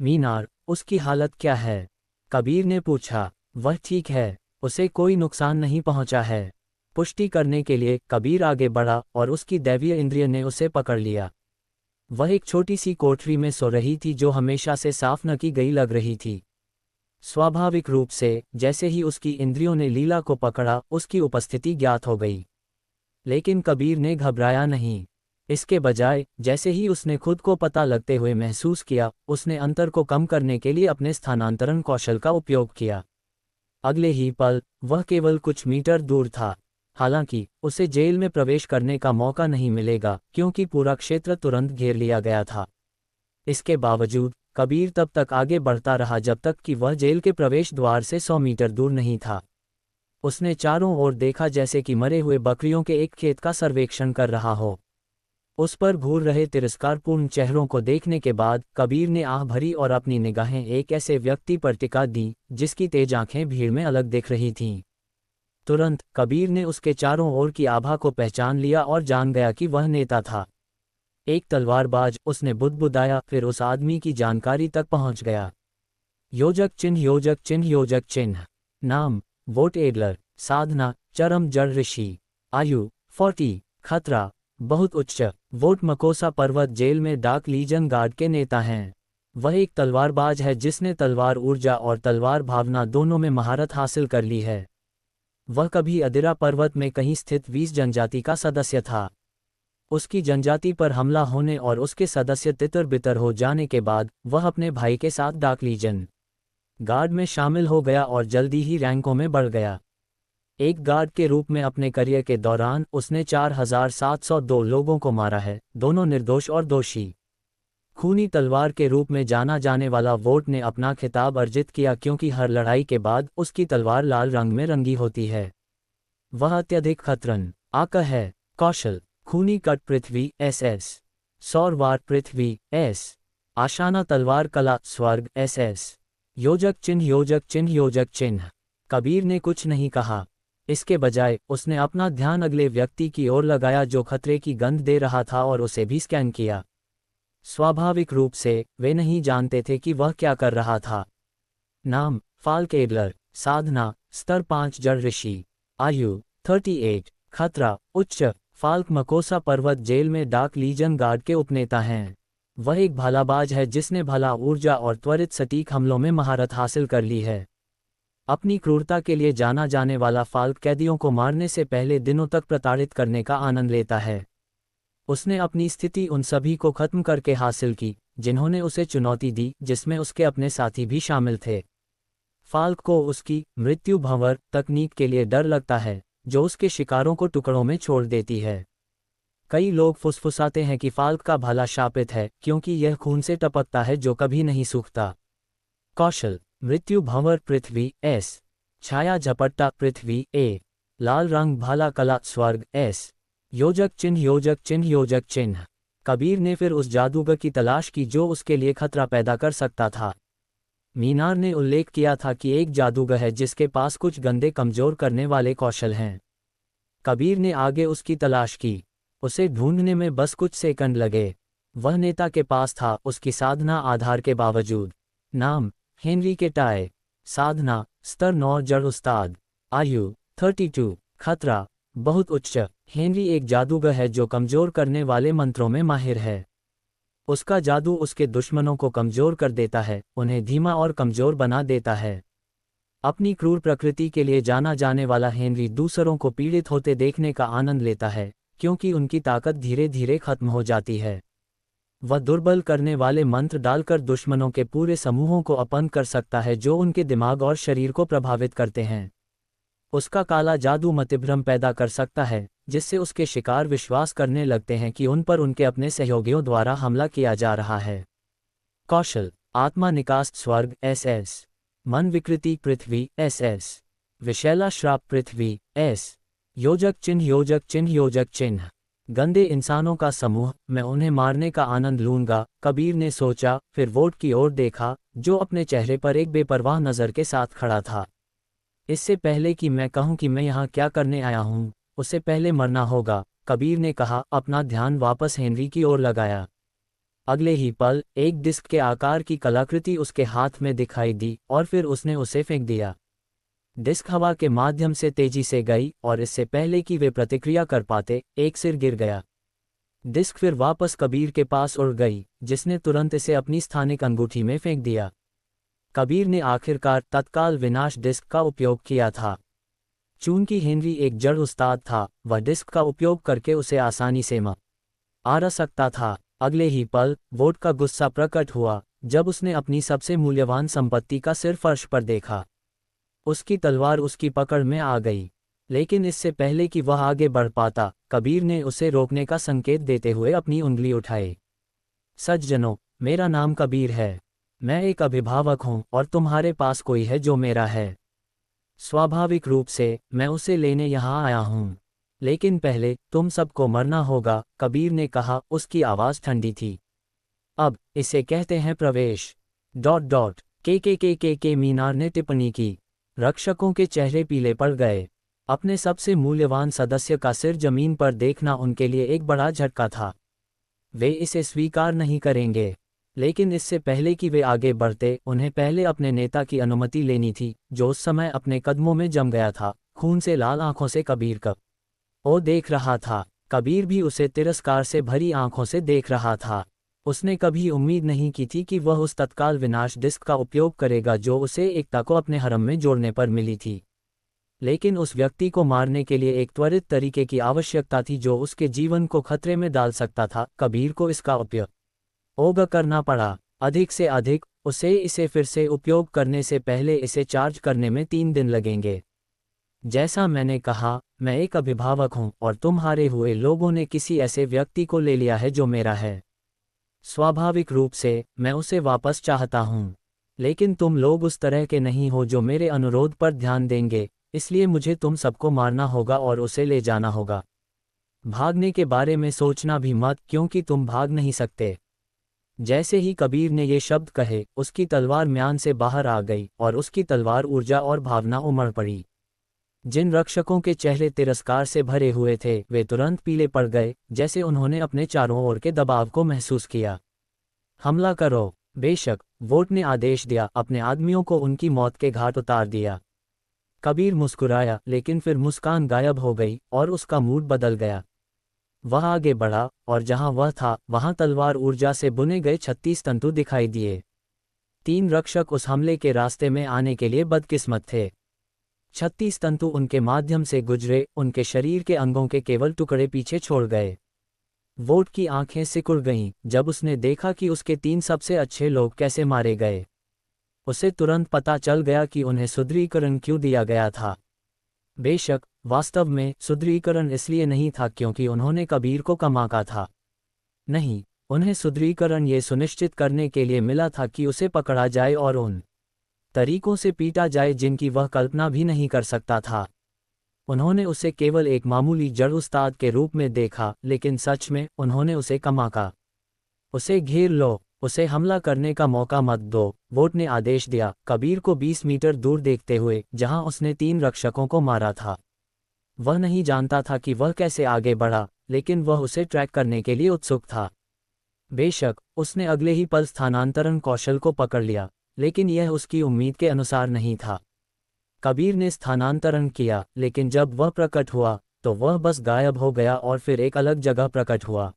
मीनार, उसकी हालत क्या है? कबीर ने पूछा। वह ठीक है, उसे कोई नुकसान नहीं पहुंचा है। पुष्टि करने के लिए कबीर आगे बढ़ा और उसकी दैवीय इंद्रिय ने उसे पकड़ लिया। वह एक छोटी सी कोठरी में सो रही थी जो हमेशा से साफ न की गई लग रही थी। स्वाभाविक रूप से जैसे ही उसकी इंद्रियों ने लीला को पकड़ा, उसकी उपस्थिति ज्ञात हो गई। लेकिन कबीर ने घबराया नहीं। इसके बजाय जैसे ही उसने खुद को पता लगते हुए महसूस किया, उसने अंतर को कम करने के लिए अपने स्थानांतरण कौशल का उपयोग किया। अगले ही पल वह केवल कुछ मीटर दूर था। हालांकि उसे जेल में प्रवेश करने का मौका नहीं मिलेगा, क्योंकि पूरा क्षेत्र तुरंत घेर लिया गया था। इसके बावजूद कबीर तब तक आगे बढ़ता रहा जब तक कि वह जेल के प्रवेश द्वार से 100 मीटर दूर नहीं था। उसने चारों ओर देखा जैसे कि मरे हुए बकरियों के एक खेत का सर्वेक्षण कर रहा हो। उस पर घूर रहे तिरस्कारपूर्ण चेहरों को देखने के बाद कबीर ने आह भरी और अपनी निगाहें एक ऐसे व्यक्ति पर टिका दी जिसकी तेज आंखें भीड़ में अलग दिख रही थीं। तुरंत कबीर ने उसके चारों ओर की आभा को पहचान लिया और जान गया कि वह नेता था। एक तलवारबाज, उसने बुदबुदाया, फिर उस आदमी की जानकारी तक पहुंच गया। योजक चिन्ह, योजक चिन्ह, योजक चिन्ह। नाम वोट एडलर। साधना चरम जड़ ऋषि। आयु 40। खतरा बहुत उच्च। वोट मकोसा पर्वत जेल में डाक लीजन गार्ड के नेता हैं। वह एक तलवारबाज है जिसने तलवार ऊर्जा और तलवार भावना दोनों में महारत हासिल कर ली है। वह कभी अदिरा पर्वत में कहीं स्थित 20 जनजाति का सदस्य था। उसकी जनजाति पर हमला होने और उसके सदस्य तितर बितर हो जाने के बाद वह अपने भाई के साथ डाक लीजन गार्ड में शामिल हो गया और जल्दी ही रैंकों में बढ़ गया। एक गार्ड के रूप में अपने करियर के दौरान उसने 4,702 लोगों को मारा है, दोनों निर्दोष और दोषी। खूनी तलवार के रूप में जाना जाने वाला वोट ने अपना खिताब अर्जित किया क्योंकि हर लड़ाई के बाद उसकी तलवार लाल रंग में रंगी होती है। वह अत्यधिक खतरन आका है। कौशल खूनी कट पृथ्वी SS। सौरवार पृथ्वी S। आशाना तलवार कला स्वर्ग SS। योजक चिन्ह, योजक चिन्ह, योजक चिन्ह। कबीर ने कुछ नहीं कहा। इसके बजाय उसने अपना ध्यान अगले व्यक्ति की ओर लगाया जो खतरे की गंध दे रहा था और उसे भी स्कैन किया। स्वाभाविक रूप से वे नहीं जानते थे कि वह क्या कर रहा था। नाम फाल्क एडलर। साधना स्तर 5 जड़ ऋषि। आयु 38। खतरा उच्च। फाल्क मकोसा पर्वत जेल में डाक लीजन गार्ड के उपनेता हैं। वह एक भालाबाज है जिसने भला ऊर्जा और त्वरित सटीक हमलों में महारत हासिल कर ली है। अपनी क्रूरता के लिए जाना जाने वाला फाल्क कैदियों को मारने से पहले दिनों तक प्रताड़ित करने का आनंद लेता है। उसने अपनी स्थिति उन सभी को खत्म करके हासिल की जिन्होंने उसे चुनौती दी, जिसमें उसके अपने साथी भी शामिल थे। फाल्क को उसकी मृत्यु भंवर तकनीक के लिए डर लगता है, जो उसके शिकारों को टुकड़ों में छोड़ देती है। कई लोग फुसफुसाते हैं कि फाल्क का भाला शापित है क्योंकि यह खून से टपकता है जो कभी नहीं सूखता। कौशल मृत्यु भंवर पृथ्वी S। Chhaya झपट्टा Prithvi A। लाल रंग भाला कला स्वर्ग S। योजक चिन्ह, योजक चिन्ह, योजक चिन्ह। कबीर ने फिर उस जादूगर की तलाश की जो उसके लिए खतरा पैदा कर सकता था। मीनार ने उल्लेख किया था कि एक जादूगर है जिसके पास कुछ गंदे कमजोर करने वाले कौशल हैं। कबीर ने आगे उसकी तलाश की। उसे ढूंढने में बस कुछ सेकंड लगे। वह नेता के पास था, उसकी साधना आधार के बावजूद। नाम हेनरी के टाय। साधना स्तर 9 जड़ उस्ताद। आयु 32। खतरा बहुत उच्च। हेनरी एक जादूगर है जो कमजोर करने वाले मंत्रों में माहिर है। उसका जादू उसके दुश्मनों को कमजोर कर देता है, उन्हें धीमा और कमजोर बना देता है। अपनी क्रूर प्रकृति के लिए जाना जाने वाला हेनरी दूसरों को पीड़ित होते देखने का आनंद लेता है, क्योंकि उनकी ताकत धीरे धीरे खत्म हो जाती है। वह दुर्बल करने वाले मंत्र डालकर दुश्मनों के पूरे समूहों को अपंग कर सकता है जो उनके दिमाग और शरीर को प्रभावित करते हैं। उसका काला जादू मतिभ्रम पैदा कर सकता है, जिससे उसके शिकार विश्वास करने लगते हैं कि उन पर उनके अपने सहयोगियों द्वारा हमला किया जा रहा है। कौशल: आत्मा निकास स्वर्ग SS, मन विकृति पृथ्वी SS, विषैला श्राप पृथ्वी S, योजक चिन्ह योजक चिन्ह योजक चिन्ह, गंदे इंसानों का समूह, मैं उन्हें मारने का आनंद लूंगा। कबीर ने सोचा, फिर वोट की ओर देखा, जो अपने चेहरे पर एक बेपरवाह नज़र के साथ खड़ा था। इससे पहले कि मैं कहूं कि मैं यहाँ क्या करने आया हूँ, उससे पहले मरना होगा, कबीर ने कहा, अपना ध्यान वापस हेनरी की ओर लगाया। अगले ही पल एक डिस्क के आकार की कलाकृति उसके हाथ में दिखाई दी और फिर उसने उसे फेंक दिया। डिस्क हवा के माध्यम से तेजी से गई और इससे पहले कि वे प्रतिक्रिया कर पाते, एक सिर गिर गया। डिस्क फिर वापस कबीर के पास उड़ गई, जिसने तुरंत इसे अपनी स्थानिक अंगूठी में फेंक दिया। कबीर ने आखिरकार तत्काल विनाश डिस्क का उपयोग किया था। चूंकि हेनरी एक जड़ उस्ताद था, वह डिस्क का उपयोग करके उसे आसानी से मार सकता था। अगले ही पल वोट का गुस्सा प्रकट हुआ जब उसने अपनी सबसे मूल्यवान संपत्ति का सिर फर्श पर देखा। उसकी तलवार उसकी पकड़ में आ गई, लेकिन इससे पहले कि वह आगे बढ़ पाता, कबीर ने उसे रोकने का संकेत देते हुए अपनी उंगली उठाई। सज्जनों, मेरा नाम कबीर है। मैं एक अभिभावक हूँ और तुम्हारे पास कोई है जो मेरा है। स्वाभाविक रूप से मैं उसे लेने यहाँ आया हूँ, लेकिन पहले तुम सबको मरना होगा, कबीर ने कहा। उसकी आवाज़ ठंडी थी। अब इसे कहते हैं प्रवेश। के मीनार ने टिप्पणी की। रक्षकों के चेहरे पीले पड़ गए। अपने सबसे मूल्यवान सदस्य का सिर जमीन पर देखना उनके लिए एक बड़ा झटका था। वे इसे स्वीकार नहीं करेंगे, लेकिन इससे पहले कि वे आगे बढ़ते, उन्हें पहले अपने नेता की अनुमति लेनी थी, जो उस समय अपने कदमों में जम गया था, खून से लाल आंखों से कबीर को देख रहा था। कबीर भी उसे तिरस्कार से भरी आंखों से देख रहा था। उसने कभी उम्मीद नहीं की थी कि वह उस तत्काल विनाश डिस्क का उपयोग करेगा जो उसे एकता को अपने हरम में जोड़ने पर मिली थी। लेकिन उस व्यक्ति को मारने के लिए एक त्वरित तरीके की आवश्यकता थी जो उसके जीवन को खतरे में डाल सकता था। कबीर को इसका उपयोग करना पड़ा। अधिक से अधिक, उसे इसे फिर से उपयोग करने से पहले इसे चार्ज करने में 3 दिन लगेंगे। जैसा मैंने कहा, मैं एक अभिभावक हूं और तुम हारे हुए लोगों ने किसी ऐसे व्यक्ति को ले लिया है जो मेरा है। स्वाभाविक रूप से मैं उसे वापस चाहता हूं, लेकिन तुम लोग उस तरह के नहीं हो जो मेरे अनुरोध पर ध्यान देंगे, इसलिए मुझे तुम सबको मारना होगा और उसे ले जाना होगा। भागने के बारे में सोचना भी मत, क्योंकि तुम भाग नहीं सकते। जैसे ही कबीर ने ये शब्द कहे, उसकी तलवार म्यान से बाहर आ गई और उसकी तलवार ऊर्जा और भावना उमड़ पड़ी। जिन रक्षकों के चेहरे तिरस्कार से भरे हुए थे, वे तुरंत पीले पड़ गए, जैसे उन्होंने अपने चारों ओर के दबाव को महसूस किया। हमला करो। बेशक, वोट ने आदेश दिया। अपने आदमियों को उनकी मौत के घाट उतार दिया। कबीर मुस्कुराया, लेकिन फिर मुस्कान गायब हो गई और उसका मूड बदल गया। वह आगे बढ़ा और जहां वह था, वहां तलवार ऊर्जा से बुने गए 36 तंतु दिखाई दिए। 3 रक्षक उस हमले के रास्ते में आने के लिए बदकिस्मत थे। 36 तंतु उनके माध्यम से गुजरे, उनके शरीर के अंगों के केवल टुकड़े पीछे छोड़ गए। वोट की आंखें सिकुड़ गईं जब उसने देखा कि उसके 3 सबसे अच्छे लोग कैसे मारे गए। उसे तुरंत पता चल गया कि उन्हें सुदृढ़ीकरण क्यों दिया गया था। बेशक, वास्तव में सुदृढ़ीकरण इसलिए नहीं था क्योंकि उन्होंने कबीर को कम आंका था। नहीं, उन्हें सुदृढ़ीकरण ये सुनिश्चित करने के लिए मिला था कि उसे पकड़ा जाए और उन तरीकों से पीटा जाए जिनकी वह कल्पना भी नहीं कर सकता था। उन्होंने उसे केवल एक मामूली जड़ उस्ताद के रूप में देखा, लेकिन सच में उन्होंने उसे कम आंका। उसे घेर लो, उसे हमला करने का मौका मत दो, वोट ने आदेश दिया, कबीर को 20 मीटर दूर देखते हुए, जहां उसने 3 रक्षकों को मारा था। वह नहीं जानता था कि वह कैसे आगे बढ़ा, लेकिन वह उसे ट्रैक करने के लिए उत्सुक था। बेशक, उसने अगले ही पल स्थानांतरण कौशल को पकड़ लिया, लेकिन यह उसकी उम्मीद के अनुसार नहीं था। कबीर ने स्थानांतरण किया, लेकिन जब वह प्रकट हुआ, तो वह बस गायब हो गया और फिर एक अलग जगह प्रकट हुआ।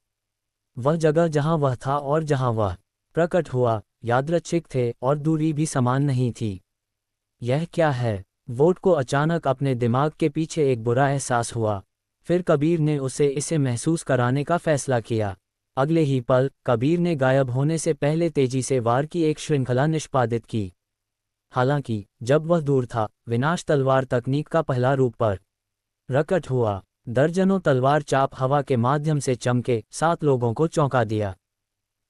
वह जगह जहां वह था और जहां वह प्रकट हुआ, यादृच्छिक थे और दूरी भी समान नहीं थी। यह क्या है? वोट को अचानक अपने दिमाग के पीछे एक बुरा एहसास हुआ। फिर कबीर ने उसे इसे महसूस कराने का फैसला किया। अगले ही पल कबीर ने गायब होने से पहले तेजी से वार की एक श्रृंखला निष्पादित की। हालांकि जब वह दूर था, विनाश तलवार तकनीक का पहला रूप पर प्रकट हुआ। दर्जनों तलवार चाप हवा के माध्यम से चमके, 7 लोगों को चौंका दिया।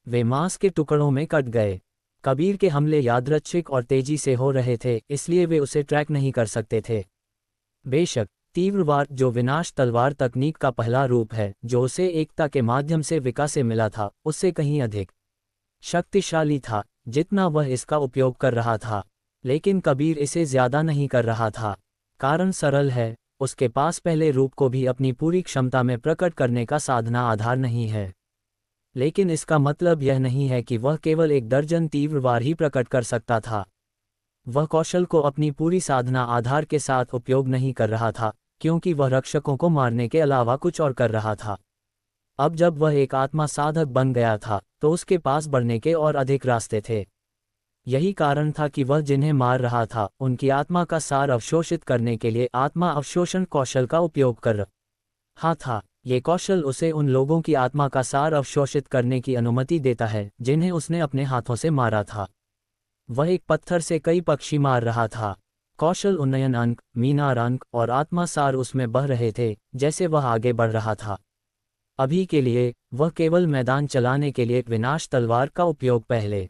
वे मांस के टुकड़ों में कट गए। कबीर के हमले यादृच्छिक और तेजी से हो रहे थे, इसलिए वे उसे ट्रैक नहीं कर सकते थे। बेशक तीव्र वार, जो विनाश तलवार तकनीक का पहला रूप है, जो उसे एकता के माध्यम से विकास से मिला था, उससे कहीं अधिक शक्तिशाली था जितना वह इसका उपयोग कर रहा था। लेकिन कबीर इसे ज्यादा नहीं कर रहा था। कारण सरल है, उसके पास पहले रूप को भी अपनी पूरी क्षमता में प्रकट करने का साधना आधार नहीं है। लेकिन इसका मतलब यह नहीं है कि वह केवल एक दर्जन तीव्र वार ही प्रकट कर सकता था। वह कौशल को अपनी पूरी साधना आधार के साथ उपयोग नहीं कर रहा था, क्योंकि वह रक्षकों को मारने के अलावा कुछ और कर रहा था। अब जब वह एक आत्मा साधक बन गया था, तो उसके पास बढ़ने के और अधिक रास्ते थे। यही कारण था कि वह जिन्हें मार रहा था, उनकी आत्मा का सार अवशोषित करने के लिए आत्मा अवशोषण कौशल का उपयोग कर रहा था। ये कौशल उसे उन लोगों की आत्मा का सार अवशोषित करने की अनुमति देता है जिन्हें उसने अपने हाथों से मारा था। वह एक पत्थर से कई पक्षी मार रहा था। कौशल उन्नयन अंक, मीनार अंक और आत्मा सार उसमें बह रहे थे जैसे वह आगे बढ़ रहा था। अभी के लिए वह केवल मैदान चलाने के लिए विनाश तलवार का उपयोग पहले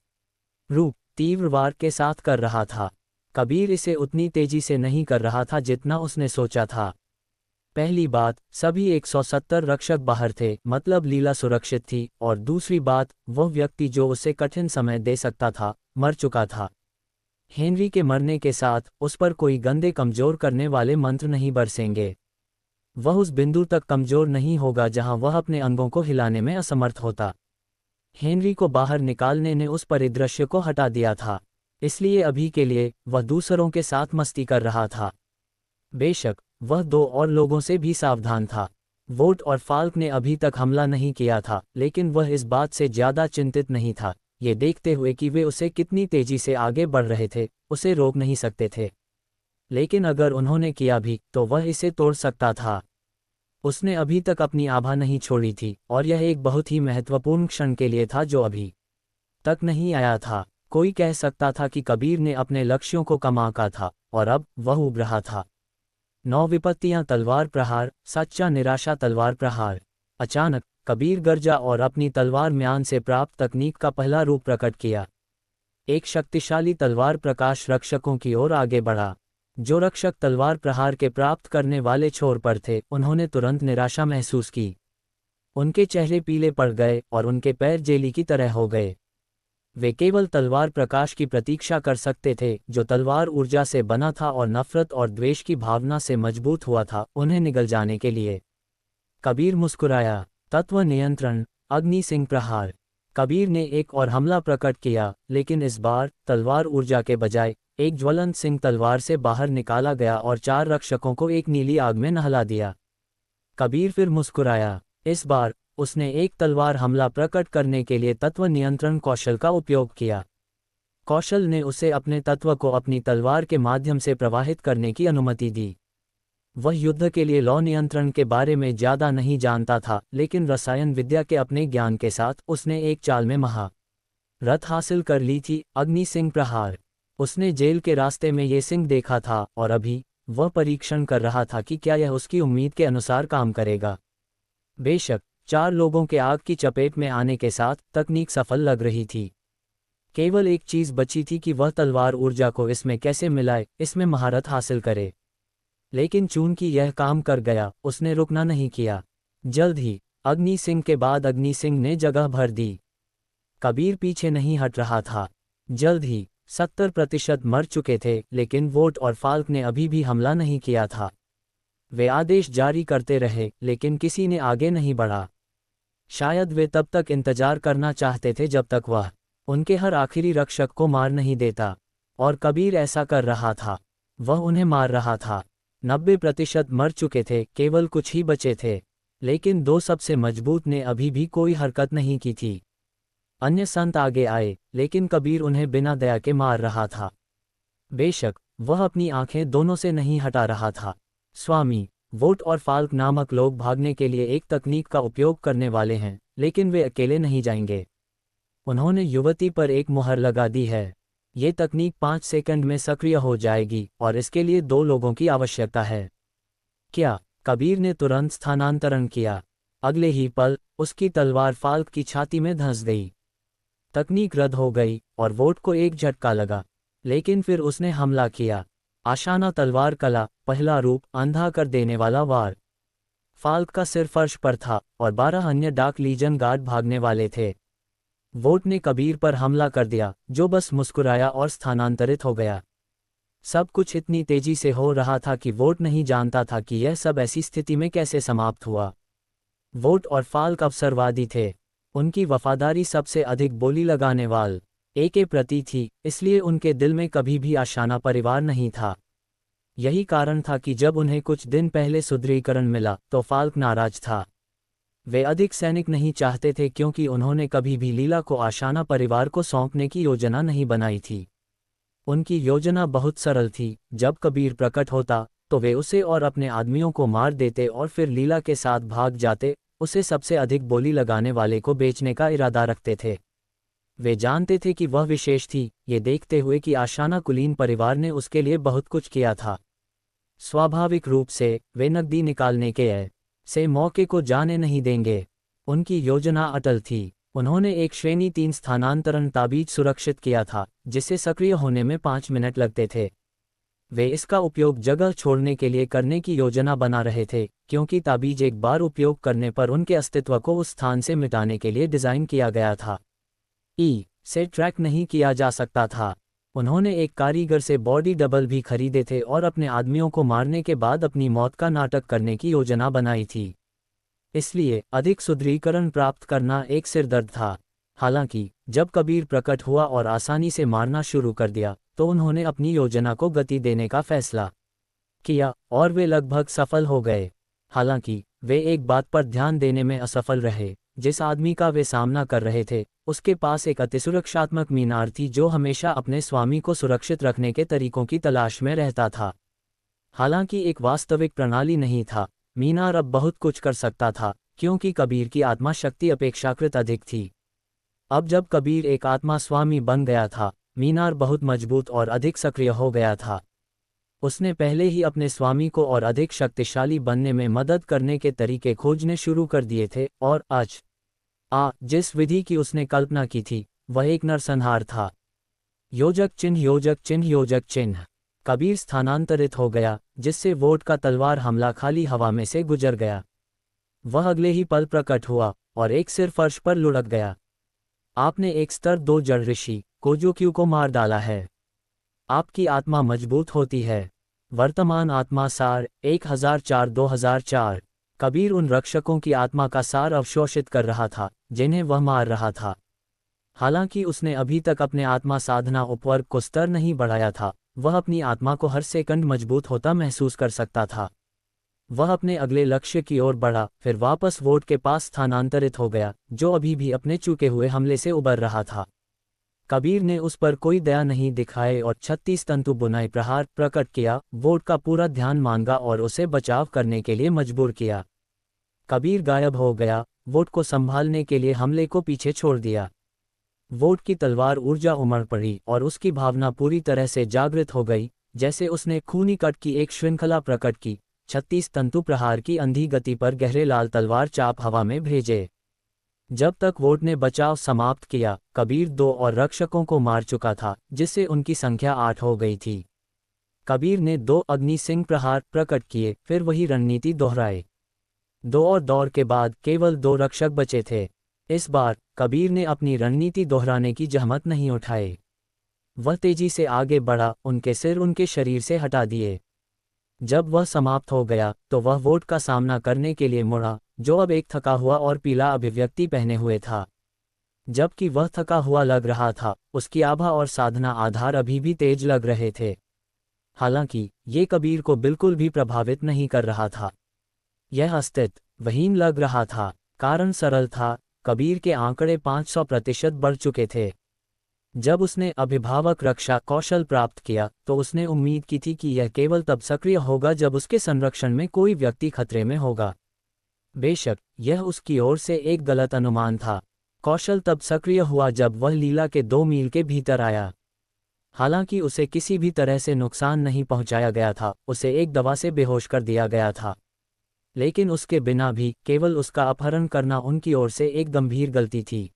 रूप तीव्र वार के साथ कर रहा था। कबीर इसे उतनी तेजी से नहीं कर रहा था जितना उसने सोचा था। पहली बात, सभी 170 रक्षक बाहर थे, मतलब लीला सुरक्षित थी, और दूसरी बात, वह व्यक्ति जो उसे कठिन समय दे सकता था, मर चुका था। हेनरी के मरने के साथ उस पर कोई गंदे कमजोर करने वाले मंत्र नहीं बरसेंगे। वह उस बिंदु तक कमजोर नहीं होगा जहां वह अपने अंगों को हिलाने में असमर्थ होता। हेनरी को बाहर निकालने ने उस परिदृश्य को हटा दिया था, इसलिए अभी के लिए वह दूसरों के साथ मस्ती कर रहा था। बेशक वह 2 और लोगों से भी सावधान था। वोट और फाल्क ने अभी तक हमला नहीं किया था, लेकिन वह इस बात से ज्यादा चिंतित नहीं था, ये देखते हुए कि वे उसे कितनी तेजी से आगे बढ़ रहे थे, उसे रोक नहीं सकते थे। लेकिन अगर उन्होंने किया भी, तो वह इसे तोड़ सकता था। उसने अभी तक अपनी आभा नहीं छोड़ी थी, और यह एक बहुत ही महत्वपूर्ण क्षण के लिए था जो अभी तक नहीं आया था। कोई कह सकता था कि कबीर ने अपने लक्ष्यों को कम आंका था, और अब वह उब रहा था। 9 विपत्तियां तलवार प्रहार, सच्चा निराशा तलवार प्रहार। अचानक कबीर गरजा और अपनी तलवार म्यान से प्राप्त तकनीक का पहला रूप प्रकट किया। एक शक्तिशाली तलवार प्रकाश रक्षकों की ओर आगे बढ़ा। जो रक्षक तलवार प्रहार के प्राप्त करने वाले छोर पर थे, उन्होंने तुरंत निराशा महसूस की। उनके चेहरे पीले पड़ गए और उनके पैर जेली की तरह हो गए। वे केवल तलवार प्रकाश की प्रतीक्षा कर सकते थे, जो तलवार ऊर्जा से बना था और नफरत और द्वेष की भावना से मजबूत हुआ था, उन्हें निगल जाने के लिए। कबीर मुस्कुराया। तत्व नियंत्रण, अग्नि सिंह प्रहार। कबीर ने एक और हमला प्रकट किया, लेकिन इस बार तलवार ऊर्जा के बजाय एक ज्वलंत सिंह तलवार से बाहर निकाला गया और 4 रक्षकों को एक नीली आग में नहला दिया। कबीर फिर मुस्कुराया। इस बार उसने एक तलवार हमला प्रकट करने के लिए तत्व नियंत्रण कौशल का उपयोग किया। कौशल ने उसे अपने तत्व को अपनी तलवार के माध्यम से प्रवाहित करने की अनुमति दी। वह युद्ध के लिए लौ नियंत्रण के बारे में ज्यादा नहीं जानता था, लेकिन रसायन विद्या के अपने ज्ञान के साथ उसने एक चाल में महारत हासिल कर ली थी, अग्नि सिंह प्रहार। उसने जेल के रास्ते में ये सिंह देखा था, और अभी वह परीक्षण कर रहा था कि क्या यह उसकी उम्मीद के अनुसार काम करेगा। बेशक 4 लोगों के आग की चपेट में आने के साथ तकनीक सफल लग रही थी। केवल एक चीज बची थी कि वह तलवार ऊर्जा को इसमें कैसे मिलाए, इसमें महारत हासिल करे। लेकिन चूंकि यह काम कर गया, उसने रुकना नहीं किया। जल्द ही अग्नि सिंह के बाद अग्नि सिंह ने जगह भर दी। कबीर पीछे नहीं हट रहा था। जल्द ही 70% मर चुके थे, लेकिन वोट और फाल्क ने अभी भी हमला नहीं किया था। वे आदेश जारी करते रहे, लेकिन किसी ने आगे नहीं बढ़ा। शायद वे तब तक इंतजार करना चाहते थे जब तक वह उनके हर आखिरी रक्षक को मार नहीं देता। और कबीर ऐसा कर रहा था। वह उन्हें मार रहा था। 90% मर चुके थे, केवल कुछ ही बचे थे। लेकिन 2 सबसे मजबूत ने अभी भी कोई हरकत नहीं की थी। अन्य संत आगे आए, लेकिन कबीर उन्हें बिना दया के मार रहा था। बेशक वह अपनी आंखें दोनों से नहीं हटा रहा था। स्वामी, वोट और फाल्क नामक लोग भागने के लिए एक तकनीक का उपयोग करने वाले हैं, लेकिन वे अकेले नहीं जाएंगे। उन्होंने युवती पर एक मुहर लगा दी है। ये तकनीक 5 सेकंड में सक्रिय हो जाएगी और इसके लिए 2 लोगों की आवश्यकता है। क्या? कबीर ने तुरंत स्थानांतरण किया। अगले ही पल उसकी तलवार फाल्क की छाती में धंस गई। तकनीक रद्द हो गई और वोट को एक झटका लगा, लेकिन फिर उसने हमला किया। आशाना तलवार कला, पहला रूप, अंधा कर देने वाला वार। फाल्क का सिर फर्श पर था और 12 अन्य डार्क लीजन गार्ड भागने वाले थे। वोट ने कबीर पर हमला कर दिया, जो बस मुस्कुराया और स्थानांतरित हो गया। सब कुछ इतनी तेजी से हो रहा था कि वोट नहीं जानता था कि यह सब ऐसी स्थिति में कैसे समाप्त हुआ। वोट और फाल्क अवसरवादी थे। उनकी वफादारी सबसे अधिक बोली लगाने वाले के प्रति थी, इसलिए उनके दिल में कभी भी आशाना परिवार नहीं था। यही कारण था कि जब उन्हें कुछ दिन पहले सुदृढ़ीकरण मिला तो फाल्क नाराज था। वे अधिक सैनिक नहीं चाहते थे क्योंकि उन्होंने कभी भी लीला को आशाना परिवार को सौंपने की योजना नहीं बनाई थी। उनकी योजना बहुत सरल थी। जब कबीर प्रकट होता तो वे उसे और अपने आदमियों को मार देते और फिर लीला के साथ भाग जाते। उसे सबसे अधिक बोली लगाने वाले को बेचने का इरादा रखते थे। वे जानते थे कि वह विशेष थी, ये देखते हुए कि आशाना कुलीन परिवार ने उसके लिए बहुत कुछ किया था। स्वाभाविक रूप से वे नकदी निकालने के से मौके को जाने नहीं देंगे। उनकी योजना अटल थी। उन्होंने एक श्रेणी 3 स्थानांतरण ताबीज सुरक्षित किया था, जिसे सक्रिय होने में 5 मिनट लगते थे। वे इसका उपयोग जगह छोड़ने के लिए करने की योजना बना रहे थे, क्योंकि ताबीज एक बार उपयोग करने पर उनके अस्तित्व को उस स्थान से मिटाने के लिए डिज़ाइन किया गया था। से ट्रैक नहीं किया जा सकता था। उन्होंने एक कारीगर से बॉडी डबल भी खरीदे थे और अपने आदमियों को मारने के बाद अपनी मौत का नाटक करने की योजना बनाई थी। इसलिए अधिक सुदृढ़ीकरण प्राप्त करना एक सिरदर्द था। हालांकि जब कबीर प्रकट हुआ और आसानी से मारना शुरू कर दिया तो उन्होंने अपनी योजना को गति देने का फैसला किया और वे लगभग सफल हो गए। हालांकि वे एक बात पर ध्यान देने में असफल रहे। जिस आदमी का वे सामना कर रहे थे उसके पास एक अतिसुरक्षात्मक मीनार थी जो हमेशा अपने स्वामी को सुरक्षित रखने के तरीकों की तलाश में रहता था। हालांकि एक वास्तविक प्रणाली नहीं था। मीनार अब बहुत कुछ कर सकता था क्योंकि कबीर की आत्मा शक्ति अपेक्षाकृत अधिक थी। अब जब कबीर एक आत्मा स्वामी बन गया था, मीनार बहुत मजबूत और अधिक सक्रिय हो गया था। उसने पहले ही अपने स्वामी को और अधिक शक्तिशाली बनने में मदद करने के तरीके खोजने शुरू कर दिए थे और आज जिस विधि की उसने कल्पना की थी वह एक नरसंहार था। योजक चिन्ह, योजक चिन्ह, योजक चिन्ह। कबीर स्थानांतरित हो गया, जिससे वोट का तलवार हमला खाली हवा में से गुजर गया। वह अगले ही पल प्रकट हुआ और एक सिर फर्श पर लुढ़क गया। आपने एक स्तर 2 जड़ ऋषि कोजोक्यू को मार डाला है। आपकी आत्मा मजबूत होती है। वर्तमान आत्मा सार 1004-2004। कबीर उन रक्षकों की आत्मा का सार अवशोषित कर रहा था जिन्हें वह मार रहा था। हालांकि उसने अभी तक अपने आत्मा साधना उपवर्ग को स्तर नहीं बढ़ाया था, वह अपनी आत्मा को हर सेकंड मजबूत होता महसूस कर सकता था। वह अपने अगले लक्ष्य की ओर बढ़ा, फिर वापस वोट के पास स्थानांतरित हो गया, जो अभी भी अपने चूके हुए हमले से उबर रहा था। कबीर ने उस पर कोई दया नहीं दिखाए और 36 तंतु बुनाई प्रहार प्रकट किया। वोट का पूरा ध्यान मांगा और उसे बचाव करने के लिए मजबूर किया। कबीर गायब हो गया। वोट को संभालने के लिए हमले को पीछे छोड़ दिया। वोट की तलवार ऊर्जा उमड़ पड़ी और उसकी भावना पूरी तरह से जागृत हो गई, जैसे उसने खूनी कट की एक श्रृंखला प्रकट की। 36 तंतु प्रहार की अंधी गति पर गहरे लाल तलवार चाप हवा में भेजे। जब तक वोट ने बचाव समाप्त किया, कबीर 2 और रक्षकों को मार चुका था, जिससे उनकी संख्या 8 हो गई थी। कबीर ने 2 अग्नि सिंह प्रहार प्रकट किए, फिर वही रणनीति दोहराए। 2 और दौर के बाद केवल 2 रक्षक बचे थे। इस बार कबीर ने अपनी रणनीति दोहराने की जहमत नहीं उठाई। वह तेजी से आगे बढ़ा, उनके सिर उनके शरीर से हटा दिए। जब वह समाप्त हो गया तो वह वोट का सामना करने के लिए मुड़ा, जो अब एक थका हुआ और पीला अभिव्यक्ति पहने हुए था। जबकि वह थका हुआ लग रहा था, उसकी आभा और साधना आधार अभी भी तेज लग रहे थे। हालांकि ये कबीर को बिल्कुल भी प्रभावित नहीं कर रहा था। यह अस्तित्वहीन लग रहा था। कारण सरल था, कबीर के आंकड़े 500% बढ़ चुके थे। जब उसने अभिभावक रक्षा कौशल प्राप्त किया तो उसने उम्मीद की थी कि यह केवल तब सक्रिय होगा जब उसके संरक्षण में कोई व्यक्ति खतरे में होगा। बेशक यह उसकी ओर से एक गलत अनुमान था। कौशल तब सक्रिय हुआ जब वह लीला के 2 मील के भीतर आया। हालांकि उसे किसी भी तरह से नुकसान नहीं पहुंचाया गया था, उसे एक दवा से बेहोश कर दिया गया था। लेकिन उसके बिना भी केवल उसका अपहरण करना उनकी ओर से एक गंभीर गलती थी।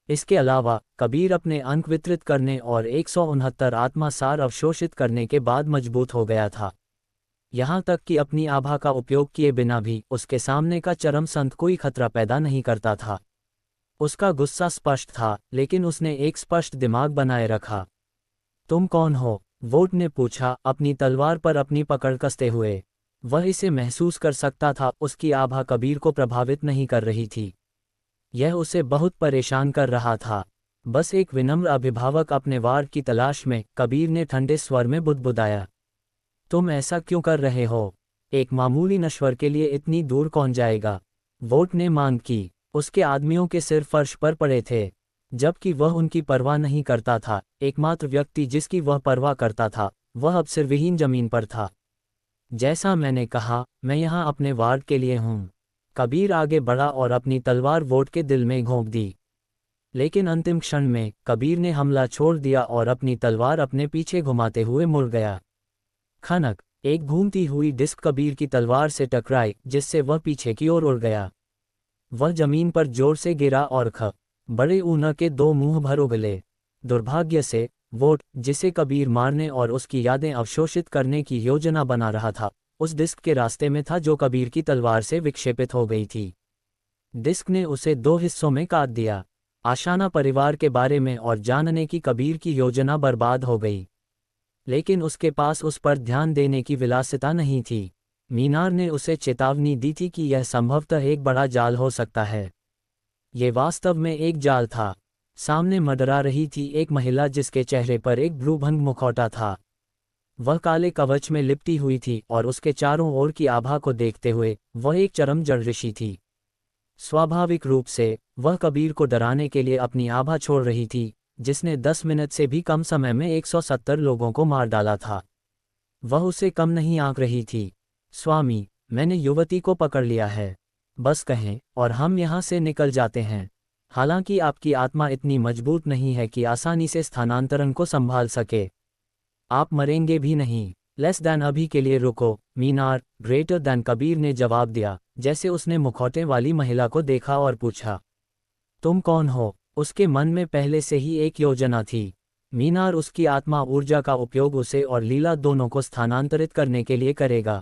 इसके अलावा कबीर अपने अंक वितरित करने और 169 आत्मा सार अवशोषित करने के बाद मजबूत हो गया था। यहाँ तक कि अपनी आभा का उपयोग किए बिना भी उसके सामने का चरम संत कोई खतरा पैदा नहीं करता था। उसका गुस्सा स्पष्ट था, लेकिन उसने एक स्पष्ट दिमाग बनाए रखा। तुम कौन हो? वोट ने पूछा, अपनी तलवार पर अपनी पकड़ कसते हुए। वह इसे महसूस कर सकता था, उसकी आभा कबीर को प्रभावित नहीं कर रही थी। यह उसे बहुत परेशान कर रहा था। बस एक विनम्र अभिभावक अपने वार की तलाश में, कबीर ने ठंडे स्वर में बुदबुदाया। तुम ऐसा क्यों कर रहे हो? एक मामूली नश्वर के लिए इतनी दूर कौन जाएगा? वोट ने मांग की। उसके आदमियों के सिर फर्श पर पड़े थे, जबकि वह उनकी परवाह नहीं करता था। एकमात्र व्यक्ति जिसकी वह परवाह करता था, वह अब सिरविहीन जमीन पर था। जैसा मैंने कहा, मैं यहाँ अपने वार्ड के लिए हूँ। कबीर आगे बढ़ा और अपनी तलवार वोट के दिल में घोंप दी। लेकिन अंतिम क्षण में कबीर ने हमला छोड़ दिया और अपनी तलवार अपने पीछे घुमाते हुए मुड़ गया। खनक, एक घूमती हुई डिस्क कबीर की तलवार से टकराई, जिससे वह पीछे की ओर उड़ गया। वह जमीन पर जोर से गिरा और बड़े ऊना के 2 मुंह भर उगले। दुर्भाग्य से वोट, जिसे कबीर मारने और उसकी यादें अवशोषित करने की योजना बना रहा था, उस डिस्क के रास्ते में था जो कबीर की तलवार से विक्षेपित हो गई थी। डिस्क ने उसे 2 हिस्सों में काट दिया। आशाना परिवार के बारे में और जानने की कबीर की योजना बर्बाद हो गई। लेकिन उसके पास उस पर ध्यान देने की विलासिता नहीं थी। मीनार ने उसे चेतावनी दी थी कि यह संभवतः एक बड़ा जाल हो सकता है। ये वास्तव में एक जाल था। सामने मंडरा रही थी एक महिला जिसके चेहरे पर एक भ्रूभंग मुखौटा था। वह काले कवच में लिपटी हुई थी और उसके चारों ओर की आभा को देखते हुए वह एक चरम जड़ ऋषि थी। स्वाभाविक रूप से वह कबीर को डराने के लिए अपनी आभा छोड़ रही थी, जिसने 10 मिनट से भी कम समय में 170 लोगों को मार डाला था। वह उसे कम नहीं आंक रही थी। स्वामी, मैंने युवती को पकड़ लिया है। बस कहें और हम यहाँ से निकल जाते हैं। हालांकि आपकी आत्मा इतनी मजबूत नहीं है कि आसानी से स्थानांतरण को संभाल सके। आप मरेंगे भी नहीं। लेस दैन अभी के लिए रुको, मीनार। ग्रेटर दैन कबीर ने जवाब दिया, जैसे उसने मुखौटे वाली महिला को देखा और पूछा, तुम कौन हो? उसके मन में पहले से ही एक योजना थी। मीनार उसकी आत्मा ऊर्जा का उपयोग उसे और लीला दोनों को स्थानांतरित करने के लिए करेगा।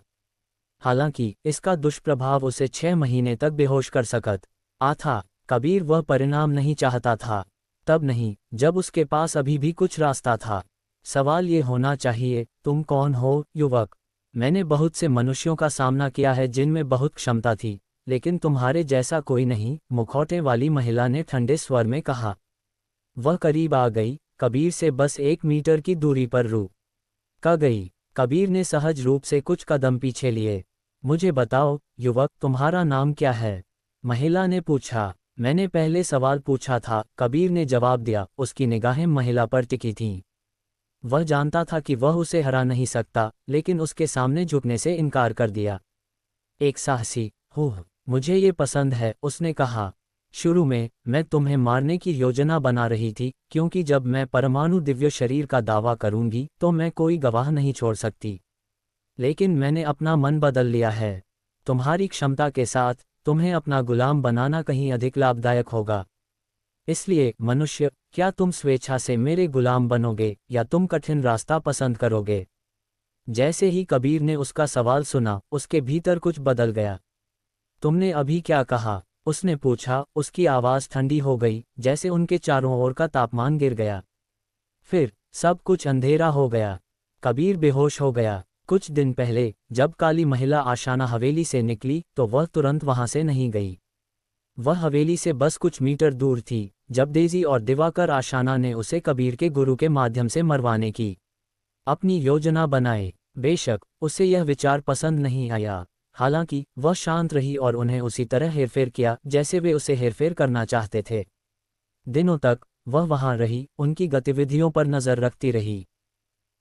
हालांकि इसका दुष्प्रभाव उसे 6 महीने तक बेहोश कर सकता था। कबीर वह परिणाम नहीं चाहता था, तब नहीं जब उसके पास अभी भी कुछ रास्ता था। सवाल ये होना चाहिए, तुम कौन हो, युवक? मैंने बहुत से मनुष्यों का सामना किया है जिनमें बहुत क्षमता थी, लेकिन तुम्हारे जैसा कोई नहीं, मुखौटे वाली महिला ने ठंडे स्वर में कहा। वह करीब आ गई, कबीर से बस 1 मीटर की दूरी पर रुक गई। कबीर ने सहज रूप से कुछ कदम पीछे लिए। मुझे बताओ, युवक, तुम्हारा नाम क्या है? महिला ने पूछा। मैंने पहले सवाल पूछा था, कबीर ने जवाब दिया। उसकी निगाहें महिला पर टिकी थीं। वह जानता था कि वह उसे हरा नहीं सकता, लेकिन उसके सामने झुकने से इनकार कर दिया। एक साहसी हूँ, मुझे ये पसंद है, उसने कहा। शुरू में मैं तुम्हें मारने की योजना बना रही थी, क्योंकि जब मैं परमाणु दिव्य शरीर का दावा करूंगी तो मैं कोई गवाह नहीं छोड़ सकती। लेकिन मैंने अपना मन बदल लिया है। तुम्हारी क्षमता के साथ तुम्हें अपना गुलाम बनाना कहीं अधिक लाभदायक होगा। इसलिए मनुष्य, क्या तुम स्वेच्छा से मेरे गुलाम बनोगे या तुम कठिन रास्ता पसंद करोगे? जैसे ही कबीर ने उसका सवाल सुना, उसके भीतर कुछ बदल गया। तुमने अभी क्या कहा? उसने पूछा। उसकी आवाज़ ठंडी हो गई, जैसे उनके चारों ओर का तापमान गिर गया। फिर सब कुछ अंधेरा हो गया। कबीर बेहोश हो गया। कुछ दिन पहले जब काली महिला आशाना हवेली से निकली तो वह तुरंत वहां से नहीं गई। वह हवेली से बस कुछ मीटर दूर थी जब डेजी और दिवाकर आशाना ने उसे कबीर के गुरु के माध्यम से मरवाने की अपनी योजना बनाए। बेशक उसे यह विचार पसंद नहीं आया। हालांकि वह शांत रही और उन्हें उसी तरह हेरफेर किया जैसे वे उसे हेरफेर करना चाहते थे। दिनों तक वह वहां रही, उनकी गतिविधियों पर नजर रखती रही।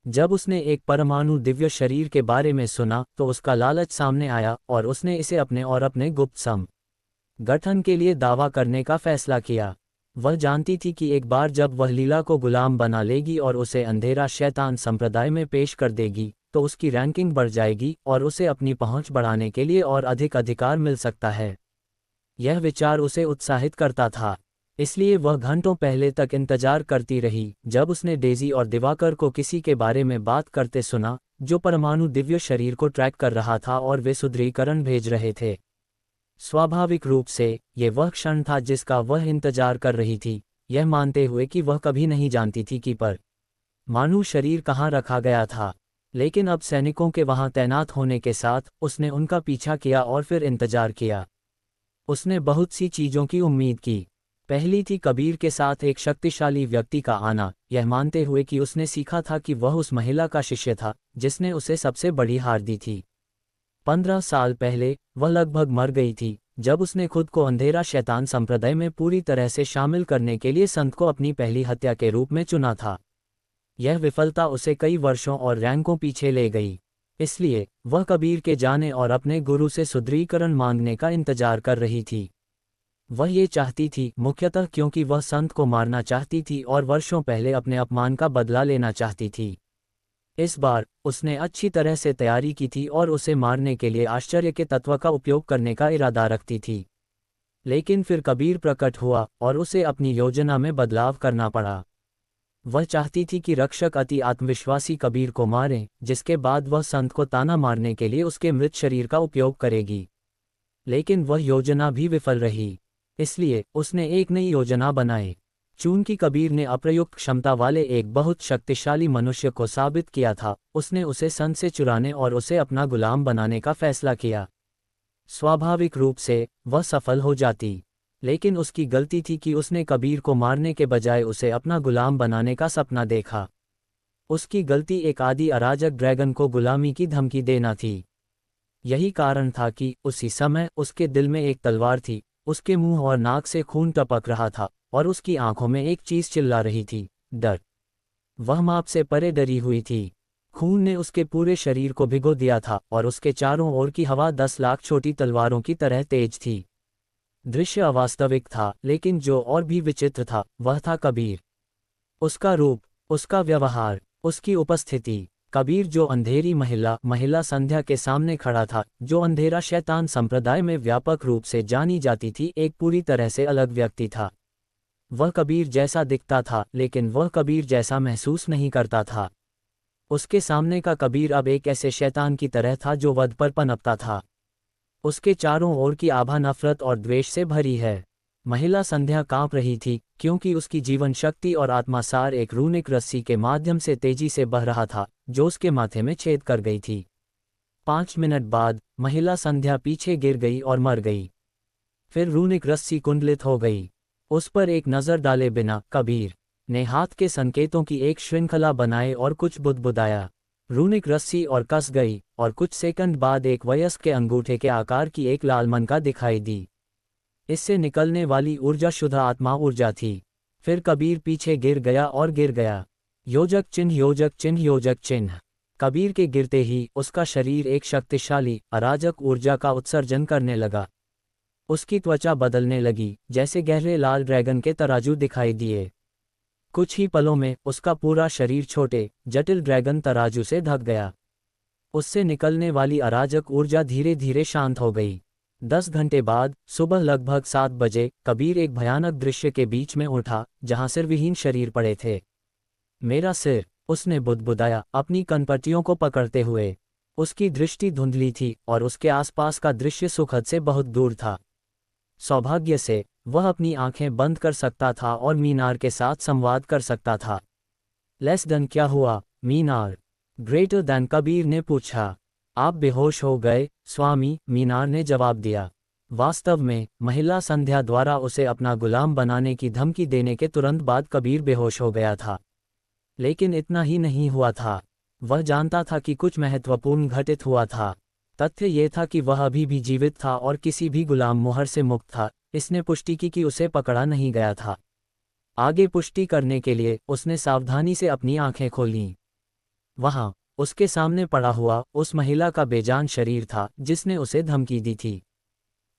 जब उसने एक परमाणु दिव्य शरीर के बारे में सुना तो उसका लालच सामने आया और उसने इसे अपने और अपने गुप्त संगठन के लिए दावा करने का फैसला किया। वह जानती थी कि एक बार जब वह लीला को गुलाम बना लेगी और उसे अंधेरा शैतान संप्रदाय में पेश कर देगी तो उसकी रैंकिंग बढ़ जाएगी और उसे अपनी पहुंच बढ़ाने के लिए और अधिक अधिकार मिल सकता है। यह विचार उसे उत्साहित करता था, इसलिए वह घंटों पहले तक इंतजार करती रही जब उसने डेजी और दिवाकर को किसी के बारे में बात करते सुना जो परमाणु दिव्य शरीर को ट्रैक कर रहा था और वे सुदृढ़ीकरण भेज रहे थे। स्वाभाविक रूप से ये वह क्षण था जिसका वह इंतजार कर रही थी, यह मानते हुए कि वह कभी नहीं जानती थी कि परमाणु शरीर कहाँ रखा गया था। लेकिन अब सैनिकों के वहां तैनात होने के साथ उसने उनका पीछा किया और फिर इंतजार किया। उसने बहुत सी चीजों की उम्मीद की। पहली थी कबीर के साथ एक शक्तिशाली व्यक्ति का आना, यह मानते हुए कि उसने सीखा था कि वह उस महिला का शिष्य था जिसने उसे सबसे बड़ी हार दी थी। 15 साल पहले वह लगभग मर गई थी जब उसने खुद को अंधेरा शैतान संप्रदाय में पूरी तरह से शामिल करने के लिए संत को अपनी पहली हत्या के रूप में चुना था। यह विफलता उसे कई वर्षों और रैंकों पीछे ले गई, इसलिए वह कबीर के जाने और अपने गुरु से सुदृढ़ीकरण मांगने का इंतजार कर रही थी। वह ये चाहती थी, मुख्यतः क्योंकि वह संत को मारना चाहती थी और वर्षों पहले अपने अपमान का बदला लेना चाहती थी। इस बार उसने अच्छी तरह से तैयारी की थी और उसे मारने के लिए आश्चर्य के तत्व का उपयोग करने का इरादा रखती थी। लेकिन फिर कबीर प्रकट हुआ और उसे अपनी योजना में बदलाव करना पड़ा। वह चाहती थी कि रक्षक अति आत्मविश्वासी कबीर को मारें, जिसके बाद वह संत को ताना मारने के लिए उसके मृत शरीर का उपयोग करेगी। लेकिन वह योजना भी विफल रही, इसलिए उसने एक नई योजना बनाई। चूंकि कबीर ने अप्रयुक्त क्षमता वाले एक बहुत शक्तिशाली मनुष्य को साबित किया था, उसने उसे संत से चुराने और उसे अपना गुलाम बनाने का फैसला किया। स्वाभाविक रूप से वह सफल हो जाती, लेकिन उसकी गलती थी कि उसने कबीर को मारने के बजाय उसे अपना गुलाम बनाने का सपना देखा। उसकी गलती एक आदि अराजक ड्रैगन को गुलामी की धमकी देना थी। यही कारण था कि उसी समय उसके दिल में एक तलवार थी, उसके मुंह और नाक से खून टपक रहा था और उसकी आंखों में एक चीज चिल्ला रही थी, डर। वह माप से परे डरी हुई थी। खून ने उसके पूरे शरीर को भिगो दिया था और उसके चारों ओर की हवा 10 लाख छोटी तलवारों की तरह तेज थी। दृश्य अवास्तविक था, लेकिन जो और भी विचित्र था वह था कबीर। उसका रूप, उसका व्यवहार, उसकी उपस्थिति। कबीर जो अंधेरी महिला संध्या के सामने खड़ा था, जो अंधेरा शैतान संप्रदाय में व्यापक रूप से जानी जाती थी, एक पूरी तरह से अलग व्यक्ति था। वह कबीर जैसा दिखता था, लेकिन वह कबीर जैसा महसूस नहीं करता था। उसके सामने का कबीर अब एक ऐसे शैतान की तरह था जो वध पर पनपता था। उसके चारों ओर की आभा नफरत और द्वेष से भरी है। महिला संध्या कांप रही थी, क्योंकि उसकी जीवन शक्ति और आत्मासार एक रूनिक रस्सी के माध्यम से तेजी से बह रहा था, जो उसके माथे में छेद कर गई थी। 5 मिनट बाद महिला संध्या पीछे गिर गई और मर गई। फिर रूनिक रस्सी कुंडलित हो गई। उस पर एक नज़र डाले बिना कबीर ने हाथ के संकेतों की एक श्रृंखला बनाए और कुछ बुदबुदाया। रूनिक रस्सी और कस गई और कुछ सेकंड बाद एक वयस्क के अंगूठे के आकार की एक लाल मनका दिखाई दी। इससे निकलने वाली ऊर्जा शुद्ध आत्मा ऊर्जा थी। फिर कबीर पीछे गिर गया और गिर गया। योजक चिन्ह, योजक चिन्ह, योजक चिन्ह। कबीर के गिरते ही उसका शरीर एक शक्तिशाली अराजक ऊर्जा का उत्सर्जन करने लगा। उसकी त्वचा बदलने लगी, जैसे गहरे लाल ड्रैगन के तराजू दिखाई दिए। कुछ ही पलों में उसका पूरा शरीर छोटे जटिल ड्रैगन तराजू से ढक गया। उससे निकलने वाली अराजक ऊर्जा धीरे धीरे शांत हो गई। 10 घंटे बाद सुबह लगभग 7 बजे कबीर एक भयानक दृश्य के बीच में उठा, जहां सिरविहीन शरीर पड़े थे। मेरा सिर, उसने बुदबुदाया अपनी कनपट्टियों को पकड़ते हुए। उसकी दृष्टि धुंधली थी और उसके आसपास का दृश्य सुखद से बहुत दूर था। सौभाग्य से वह अपनी आंखें बंद कर सकता था और मीनार के साथ संवाद कर सकता था। लेस देन क्या हुआ, मीनार? ग्रेटर देन, कबीर ने पूछा। आप बेहोश हो गए, स्वामी, मीनार ने जवाब दिया। वास्तव में महिला संध्या द्वारा उसे अपना गुलाम बनाने की धमकी देने के तुरंत बाद कबीर बेहोश हो गया था। लेकिन इतना ही नहीं हुआ था। वह जानता था कि कुछ महत्वपूर्ण घटित हुआ था। तथ्य यह था कि वह अभी भी जीवित था और किसी भी गुलाम मोहर से मुक्त था। इसने पुष्टि की कि उसे पकड़ा नहीं गया था। आगे पुष्टि करने के लिए उसने सावधानी से अपनी आंखें खोलीं। वहां उसके सामने पड़ा हुआ उस महिला का बेजान शरीर था जिसने उसे धमकी दी थी।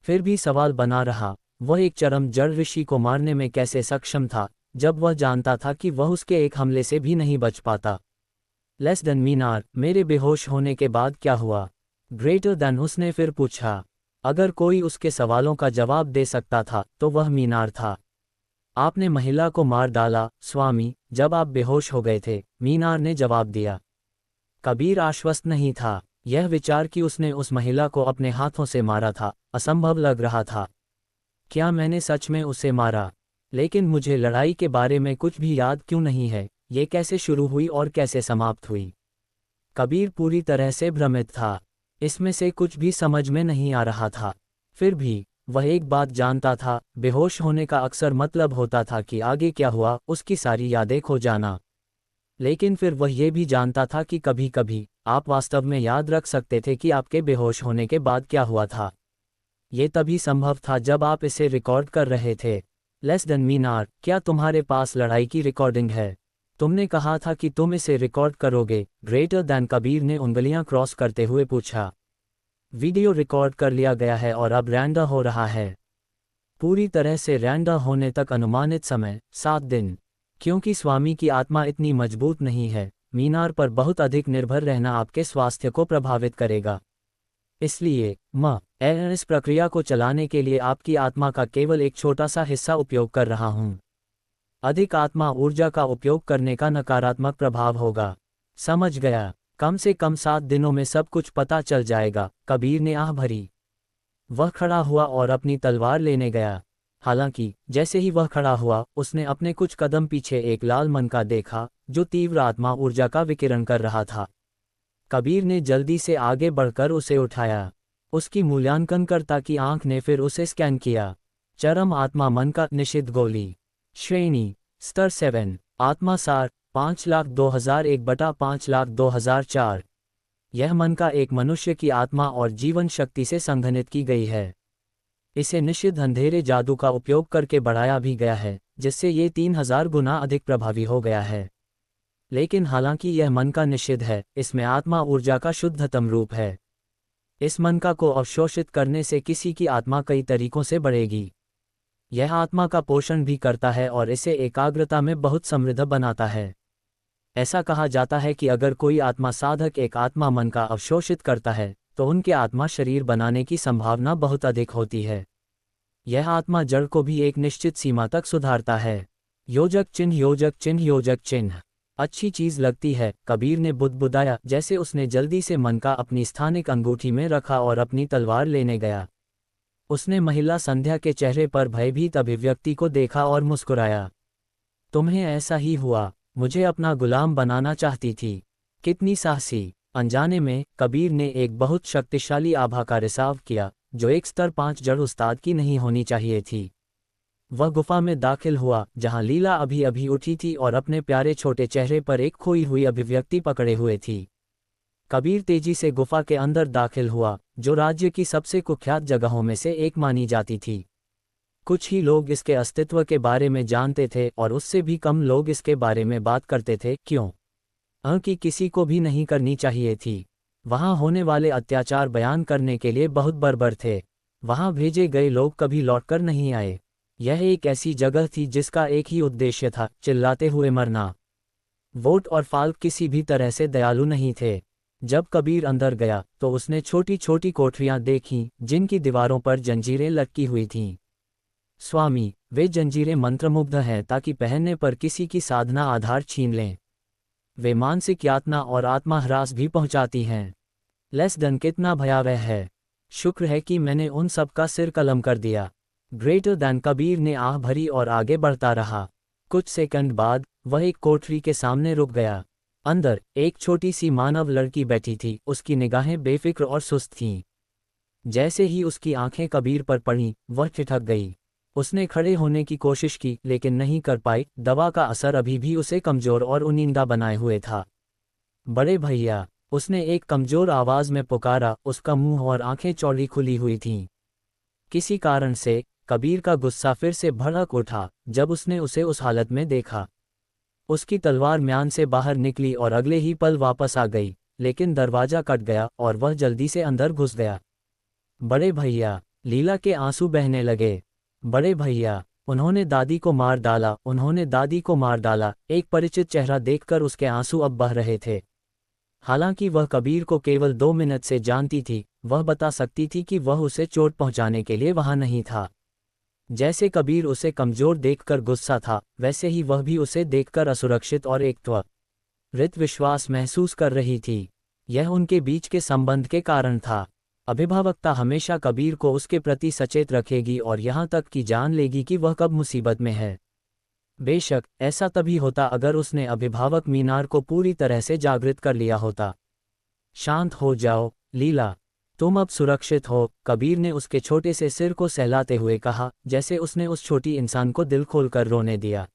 फिर भी सवाल बना रहा, वह एक चरम जड़ ऋषि को मारने में कैसे सक्षम था, जब वह जानता था कि वह उसके एक हमले से भी नहीं बच पाता। लेस देन मीनार, मेरे बेहोश होने के बाद क्या हुआ? ग्रेटर देन, उसने फिर पूछा। अगर कोई उसके सवालों का जवाब दे सकता था तो वह मीनार था। आपने महिला को मार डाला स्वामी, जब आप बेहोश हो गए थे, मीनार ने जवाब दिया। कबीर आश्वस्त नहीं था। यह विचार कि उसने उस महिला को अपने हाथों से मारा था असंभव लग रहा था। क्या मैंने सच में उसे मारा? लेकिन मुझे लड़ाई के बारे में कुछ भी याद क्यों नहीं है? ये कैसे शुरू हुई और कैसे समाप्त हुई? कबीर पूरी तरह से भ्रमित था। इसमें से कुछ भी समझ में नहीं आ रहा था। फिर भी वह एक बात जानता था, बेहोश होने का अक्सर मतलब होता था कि आगे क्या हुआ उसकी सारी यादें खो जाना। लेकिन फिर वह ये भी जानता था कि कभी कभी आप वास्तव में याद रख सकते थे कि आपके बेहोश होने के बाद क्या हुआ था। ये तभी संभव था जब आप इसे रिकॉर्ड कर रहे थे। लेस देन मीनार, क्या तुम्हारे पास लड़ाई की रिकॉर्डिंग है? तुमने कहा था कि तुम इसे रिकॉर्ड करोगे। ग्रेटर दैन, कबीर ने उंगलियां क्रॉस करते हुए पूछा। वीडियो रिकॉर्ड कर लिया गया है और अब रैंडा हो रहा है। पूरी तरह से रैंडा होने तक अनुमानित समय 7 दिन। क्योंकि स्वामी की आत्मा इतनी मजबूत नहीं है, मीनार पर बहुत अधिक निर्भर रहना आपके स्वास्थ्य को प्रभावित करेगा। इसलिए इस प्रक्रिया को चलाने के लिए आपकी आत्मा का केवल एक छोटा सा हिस्सा उपयोग कर रहा हूं। अधिक आत्मा ऊर्जा का उपयोग करने का नकारात्मक प्रभाव होगा। समझ गया। कम से कम 7 दिनों में सब कुछ पता चल जाएगा। कबीर ने आह भरी। वह खड़ा हुआ और अपनी तलवार लेने गया। हालांकि जैसे ही वह खड़ा हुआ, उसने अपने कुछ कदम पीछे एक लाल मनका देखा जो तीव्र आत्मा ऊर्जा का विकिरण कर रहा था। कबीर ने जल्दी से आगे बढ़कर उसे उठाया। उसकी मूल्यांकनकर्ता की आंख ने फिर उसे स्कैन किया। चरम आत्मा मन का निषिद्ध गोली। श्रेणी स्तर 7। आत्मा सार 5,02,001/5,02,004। यह मन का एक मनुष्य की आत्मा और जीवन शक्ति से संघनित की गई है। इसे निषिद्ध अंधेरे जादू का उपयोग करके बढ़ाया भी गया है, जिससे ये 3000 गुना अधिक प्रभावी हो गया है। लेकिन हालांकि यह मन का निषिद्ध है, इसमें आत्मा ऊर्जा का शुद्धतम रूप है। इस मनका को अवशोषित करने से किसी की आत्मा कई तरीकों से बढ़ेगी। यह आत्मा का पोषण भी करता है और इसे एकाग्रता में बहुत समृद्ध बनाता है। ऐसा कहा जाता है कि अगर कोई आत्मा साधक एक आत्मा मन का अवशोषित करता है तो उनके आत्मा शरीर बनाने की संभावना बहुत अधिक होती है। यह आत्मा जड़ को भी एक निश्चित सीमा तक सुधारता है। योजक चिन्ह, योजक चिन्ह, योजक चिन्ह। अच्छी चीज लगती है, कबीर ने बुदबुदाया जैसे उसने जल्दी से मन का अपनी स्थानिक अंगूठी में रखा और अपनी तलवार लेने गया। उसने महिला संध्या के चेहरे पर भयभीत अभिव्यक्ति को देखा और मुस्कुराया। तुम्हें ऐसा ही हुआ, मुझे अपना गुलाम बनाना चाहती थी। कितनी साहसी। अनजाने में कबीर ने एक बहुत शक्तिशाली आभा का रिसाव किया जो एक स्तर 5 जड़ उस्ताद की नहीं होनी चाहिए थी। वह गुफा में दाखिल हुआ जहां लीला अभी अभी उठी थी और अपने प्यारे छोटे चेहरे पर एक खोई हुई अभिव्यक्ति पकड़े हुए थी। कबीर तेजी से गुफा के अंदर दाखिल हुआ, जो राज्य की सबसे कुख्यात जगहों में से एक मानी जाती थी। कुछ ही लोग इसके अस्तित्व के बारे में जानते थे और उससे भी कम लोग इसके बारे में बात करते थे। क्यों? कि किसी को भी नहीं करनी चाहिए थी। वहां होने वाले अत्याचार बयान करने के लिए बहुत बर्बर थे। वहां भेजे गए लोग कभी लौटकर नहीं आए। यह एक ऐसी जगह थी जिसका एक ही उद्देश्य था, चिल्लाते हुए मरना। वोट और फाल्क किसी भी तरह से दयालु नहीं थे। जब कबीर अंदर गया तो उसने छोटी छोटी कोठरियां देखीं जिनकी दीवारों पर जंजीरें लटकी हुई थीं। स्वामी, वे जंजीरें मंत्रमुग्ध हैं ताकि पहनने पर किसी की साधना आधार छीन लें। वे मानसिक यातना और आत्माह्रास भी पहुंचाती हैं। लेस देन, कितना भयावह है। शुक्र है कि मैंने उन सब का सिर कलम कर दिया। ग्रेटर दैन, कबीर ने आह भरी और आगे बढ़ता रहा। कुछ सेकंड बाद वह एक कोठरी के सामने रुक गया। अंदर एक छोटी सी मानव लड़की बैठी थी। उसकी निगाहें बेफिक्र और सुस्त थीं। जैसे ही उसकी आंखें कबीर पर पड़ीं, वह ठिठक गई। उसने खड़े होने की कोशिश की लेकिन नहीं कर पाई। दवा का असर अभी भी उसे कमजोर और उनींदा बनाए हुए था। बड़े भैया, उसने एक कमजोर आवाज में पुकारा। उसका मुंह और आंखें चौड़ी खुली हुई थीं। किसी कारण से कबीर का गुस्सा फिर से भड़क उठा जब उसने उसे उस हालत में देखा। उसकी तलवार म्यान से बाहर निकली और अगले ही पल वापस आ गई, लेकिन दरवाजा कट गया और वह जल्दी से अंदर घुस गया। बड़े भैया, लीला के आंसू बहने लगे। बड़े भैया, उन्होंने दादी को मार डाला, उन्होंने दादी को मार डाला। एक परिचित चेहरा देखकर उसके आंसू अब बह रहे थे। हालांकि वह कबीर को केवल 2 मिनट से जानती थी, वह बता सकती थी कि वह उसे चोट पहुंचाने के लिए वहां नहीं था। जैसे कबीर उसे कमजोर देखकर गुस्सा था, वैसे ही वह भी उसे देखकर असुरक्षित और एक त्वरित विश्वास महसूस कर रही थी। यह उनके बीच के संबंध के कारण था। अभिभावकता हमेशा कबीर को उसके प्रति सचेत रखेगी और यहाँ तक कि जान लेगी कि वह कब मुसीबत में है। बेशक ऐसा तभी होता अगर उसने अभिभावक मीनार को पूरी तरह से जागृत कर लिया होता। शांत हो जाओ लीला, तुम अब सुरक्षित हो, कबीर ने उसके छोटे से सिर को सहलाते हुए कहा, जैसे उसने उस छोटी इंसान को दिल खोलकर रोने दिया।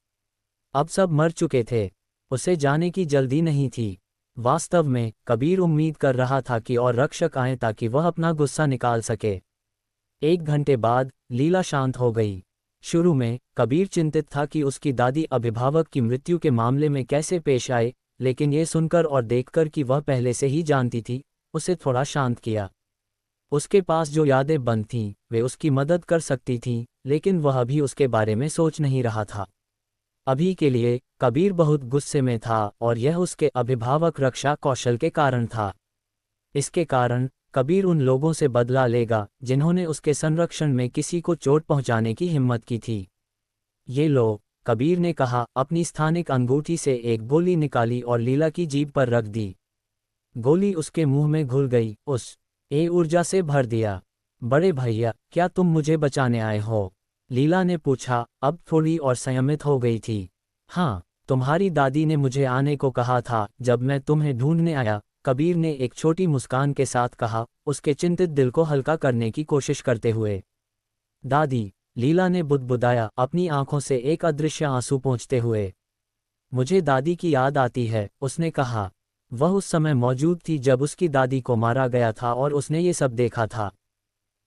अब सब मर चुके थे, उसे जाने की जल्दी नहीं थी। वास्तव में कबीर उम्मीद कर रहा था कि और रक्षक आएं ताकि वह अपना गुस्सा निकाल सके। 1 घंटे बाद लीला शांत हो गई। शुरू में कबीर चिंतित था कि उसकी दादी अभिभावक की मृत्यु के मामले में कैसे पेश आए, लेकिन ये सुनकर और देखकर कि वह पहले से ही जानती थी, उसे थोड़ा शांत किया। उसके पास जो यादें बंद थीं, वे उसकी मदद कर सकती थीं, लेकिन वह अभी उसके बारे में सोच नहीं रहा था। अभी के लिए कबीर बहुत गुस्से में था और यह उसके अभिभावक रक्षा कौशल के कारण था। इसके कारण कबीर उन लोगों से बदला लेगा जिन्होंने उसके संरक्षण में किसी को चोट पहुंचाने की हिम्मत की थी। ये लोग, कबीर ने कहा, अपनी स्थानिक अंगूठी से एक गोली निकाली और लीला की जीभ पर रख दी। गोली उसके मुंह में घुल गई, उस ऊर्जा से भर दिया। बड़े भैया, क्या तुम मुझे बचाने आए हो? लीला ने पूछा, अब थोड़ी और संयमित हो गई थी। हाँ, तुम्हारी दादी ने मुझे आने को कहा था जब मैं तुम्हें ढूंढने आया, कबीर ने एक छोटी मुस्कान के साथ कहा, उसके चिंतित दिल को हल्का करने की कोशिश करते हुए। दादी, लीला ने बुदबुदाया, अपनी आंखों से एक अदृश्य आंसू पोंछते हुए। मुझे दादी की याद आती है, उसने कहा। वह उस समय मौजूद थी जब उसकी दादी को मारा गया था और उसने ये सब देखा था।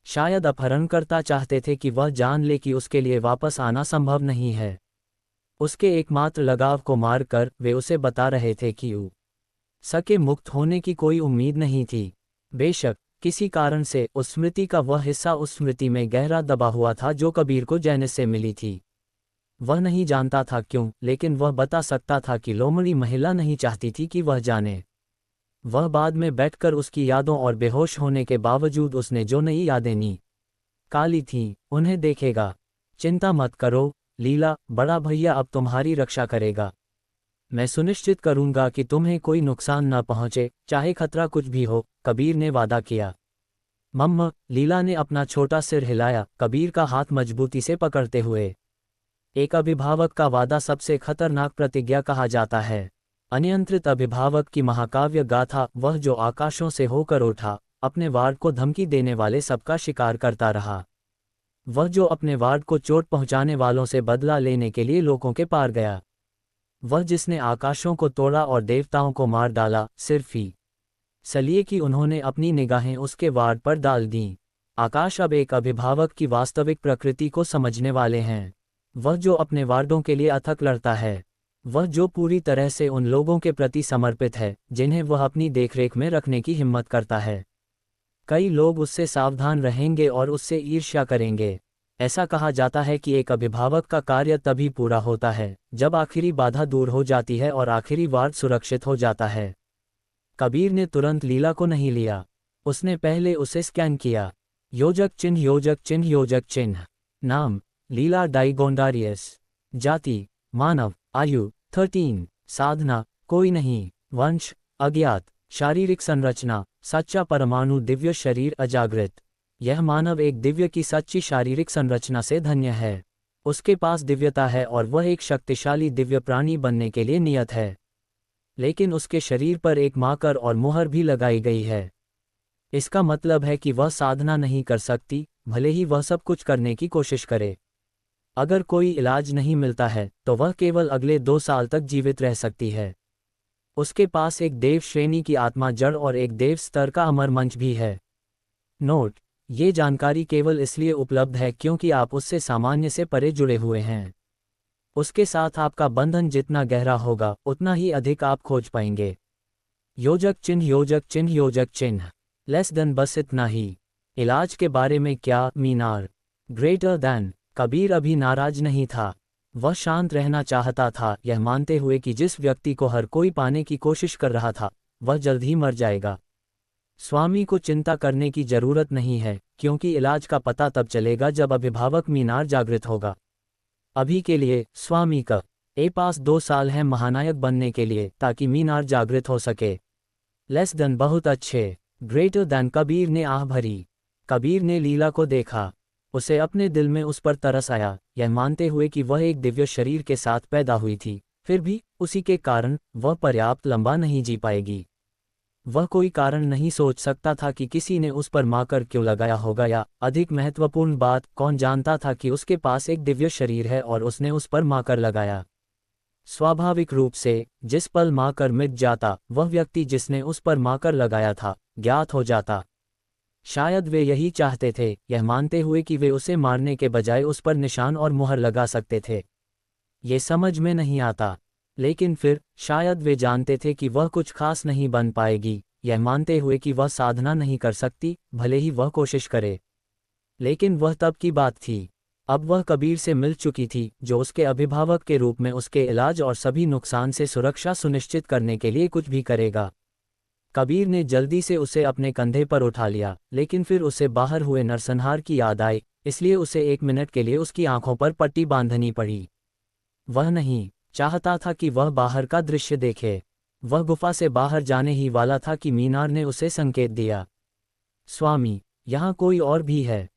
शायद अपहरणकर्ता चाहते थे कि वह जान ले कि उसके लिए वापस आना संभव नहीं है। उसके एकमात्र लगाव को मारकर वे उसे बता रहे थे कि सके मुक्त होने की कोई उम्मीद नहीं थी। बेशक किसी कारण से उस स्मृति का वह हिस्सा उस स्मृति में गहरा दबा हुआ था जो कबीर को जैनिस से मिली थी। वह नहीं जानता था क्यों, लेकिन वह बता सकता था कि लोमड़ी महिला नहीं चाहती थी कि वह जाने। वह बाद में बैठकर उसकी यादों और बेहोश होने के बावजूद उसने जो नई यादें निकाली थीं, उन्हें देखेगा। चिंता मत करो लीला, बड़ा भैया अब तुम्हारी रक्षा करेगा। मैं सुनिश्चित करूंगा कि तुम्हें कोई नुकसान न पहुंचे, चाहे खतरा कुछ भी हो, कबीर ने वादा किया। मम्मा, लीला ने अपना छोटा सिर हिलाया, कबीर का हाथ मजबूती से पकड़ते हुए। एक अभिभावक का वादा सबसे खतरनाक प्रतिज्ञा कहा जाता है। अनियंत्रित अभिभावक की महाकाव्य गाथा, वह जो आकाशों से होकर उठा, अपने वार्ड को धमकी देने वाले सबका शिकार करता रहा। वह जो अपने वार्ड को चोट पहुंचाने वालों से बदला लेने के लिए लोगों के पार गया। वह जिसने आकाशों को तोड़ा और देवताओं को मार डाला, सिर्फ इसलिए कि उन्होंने अपनी निगाहें उसके वार्ड पर डाल दीं। आकाश अब एक अभिभावक की वास्तविक प्रकृति को समझने वाले हैं। वह जो अपने वार्डों के लिए अथक लड़ता है। वह जो पूरी तरह से उन लोगों के प्रति समर्पित है जिन्हें वह अपनी देखरेख में रखने की हिम्मत करता है। कई लोग उससे सावधान रहेंगे और उससे ईर्ष्या करेंगे। ऐसा कहा जाता है कि एक अभिभावक का कार्य तभी पूरा होता है जब आखिरी बाधा दूर हो जाती है और आखिरी वार्ड सुरक्षित हो जाता है। कबीर ने तुरंत लीला को नहीं लिया। उसने पहले उसे स्कैन किया। योजक चिन्ह, योजक चिन्ह, योजक चिन्ह। नाम, लीला डाइगोंडारियस। जाति, मानव। आयु, 13। साधना, कोई नहीं। वंश, अज्ञात। शारीरिक संरचना, सच्चा परमाणु दिव्य शरीर अजागृत। यह मानव एक दिव्य की सच्ची शारीरिक संरचना से धन्य है। उसके पास दिव्यता है और वह एक शक्तिशाली दिव्य प्राणी बनने के लिए नियत है। लेकिन उसके शरीर पर एक माकर और मुहर भी लगाई गई है। इसका मतलब है कि वह साधना नहीं कर सकती, भले ही वह सब कुछ करने की कोशिश करे। अगर कोई इलाज नहीं मिलता है तो वह केवल अगले 2 साल तक जीवित रह सकती है। उसके पास एक देव श्रेणी की आत्मा जड़ और एक देव स्तर का अमर मंच भी है। नोट, ये जानकारी केवल इसलिए उपलब्ध है क्योंकि आप उससे सामान्य से परे जुड़े हुए हैं। उसके साथ आपका बंधन जितना गहरा होगा उतना ही अधिक आप खोज पाएंगे। योजक चिन्ह योजक चिन्ह योजक चिन्ह। लेस देन बस इतना ही। इलाज के बारे में क्या? मीनार। Greater than. कबीर अभी नाराज नहीं था। वह शांत रहना चाहता था, यह मानते हुए कि जिस व्यक्ति को हर कोई पाने की कोशिश कर रहा था वह जल्द ही मर जाएगा। स्वामी को चिंता करने की जरूरत नहीं है, क्योंकि इलाज का पता तब चलेगा जब अभिभावक मीनार जागृत होगा। अभी के लिए स्वामी का पास 2 साल है महानायक बनने के लिए, ताकि मीनार जागृत हो सके। लेस देन बहुत अच्छे। Greater than. कबीर ने आह भरी। कबीर ने लीला को देखा। उसे अपने दिल में उस पर तरस आया, यह मानते हुए कि वह एक दिव्य शरीर के साथ पैदा हुई थी, फिर भी उसी के कारण वह पर्याप्त लंबा नहीं जी पाएगी। वह कोई कारण नहीं सोच सकता था कि किसी ने उस पर माकर क्यों लगाया होगा, या अधिक महत्वपूर्ण बात, कौन जानता था कि उसके पास एक दिव्य शरीर है और उसने उस पर माकर लगाया। स्वाभाविक रूप से जिस पल माकर मिट जाता, वह व्यक्ति जिसने उस पर माकर लगाया था ज्ञात हो जाता। शायद वे यही चाहते थे, यह मानते हुए कि वे उसे मारने के बजाय उस पर निशान और मुहर लगा सकते थे। ये समझ में नहीं आता, लेकिन फिर शायद वे जानते थे कि वह कुछ खास नहीं बन पाएगी, यह मानते हुए कि वह साधना नहीं कर सकती, भले ही वह कोशिश करे। लेकिन वह तब की बात थी। अब वह कबीर से मिल चुकी थी, जो उसके अभिभावक के रूप में उसके इलाज और सभी नुकसान से सुरक्षा सुनिश्चित करने के लिए कुछ भी करेगा। कबीर ने जल्दी से उसे अपने कंधे पर उठा लिया, लेकिन फिर उसे बाहर हुए नरसंहार की याद आई, इसलिए उसे 1 मिनट के लिए उसकी आंखों पर पट्टी बांधनी पड़ी। वह नहीं चाहता था कि वह बाहर का दृश्य देखे। वह गुफा से बाहर जाने ही वाला था कि मीनार ने उसे संकेत दिया। स्वामी, यहाँ कोई और भी है।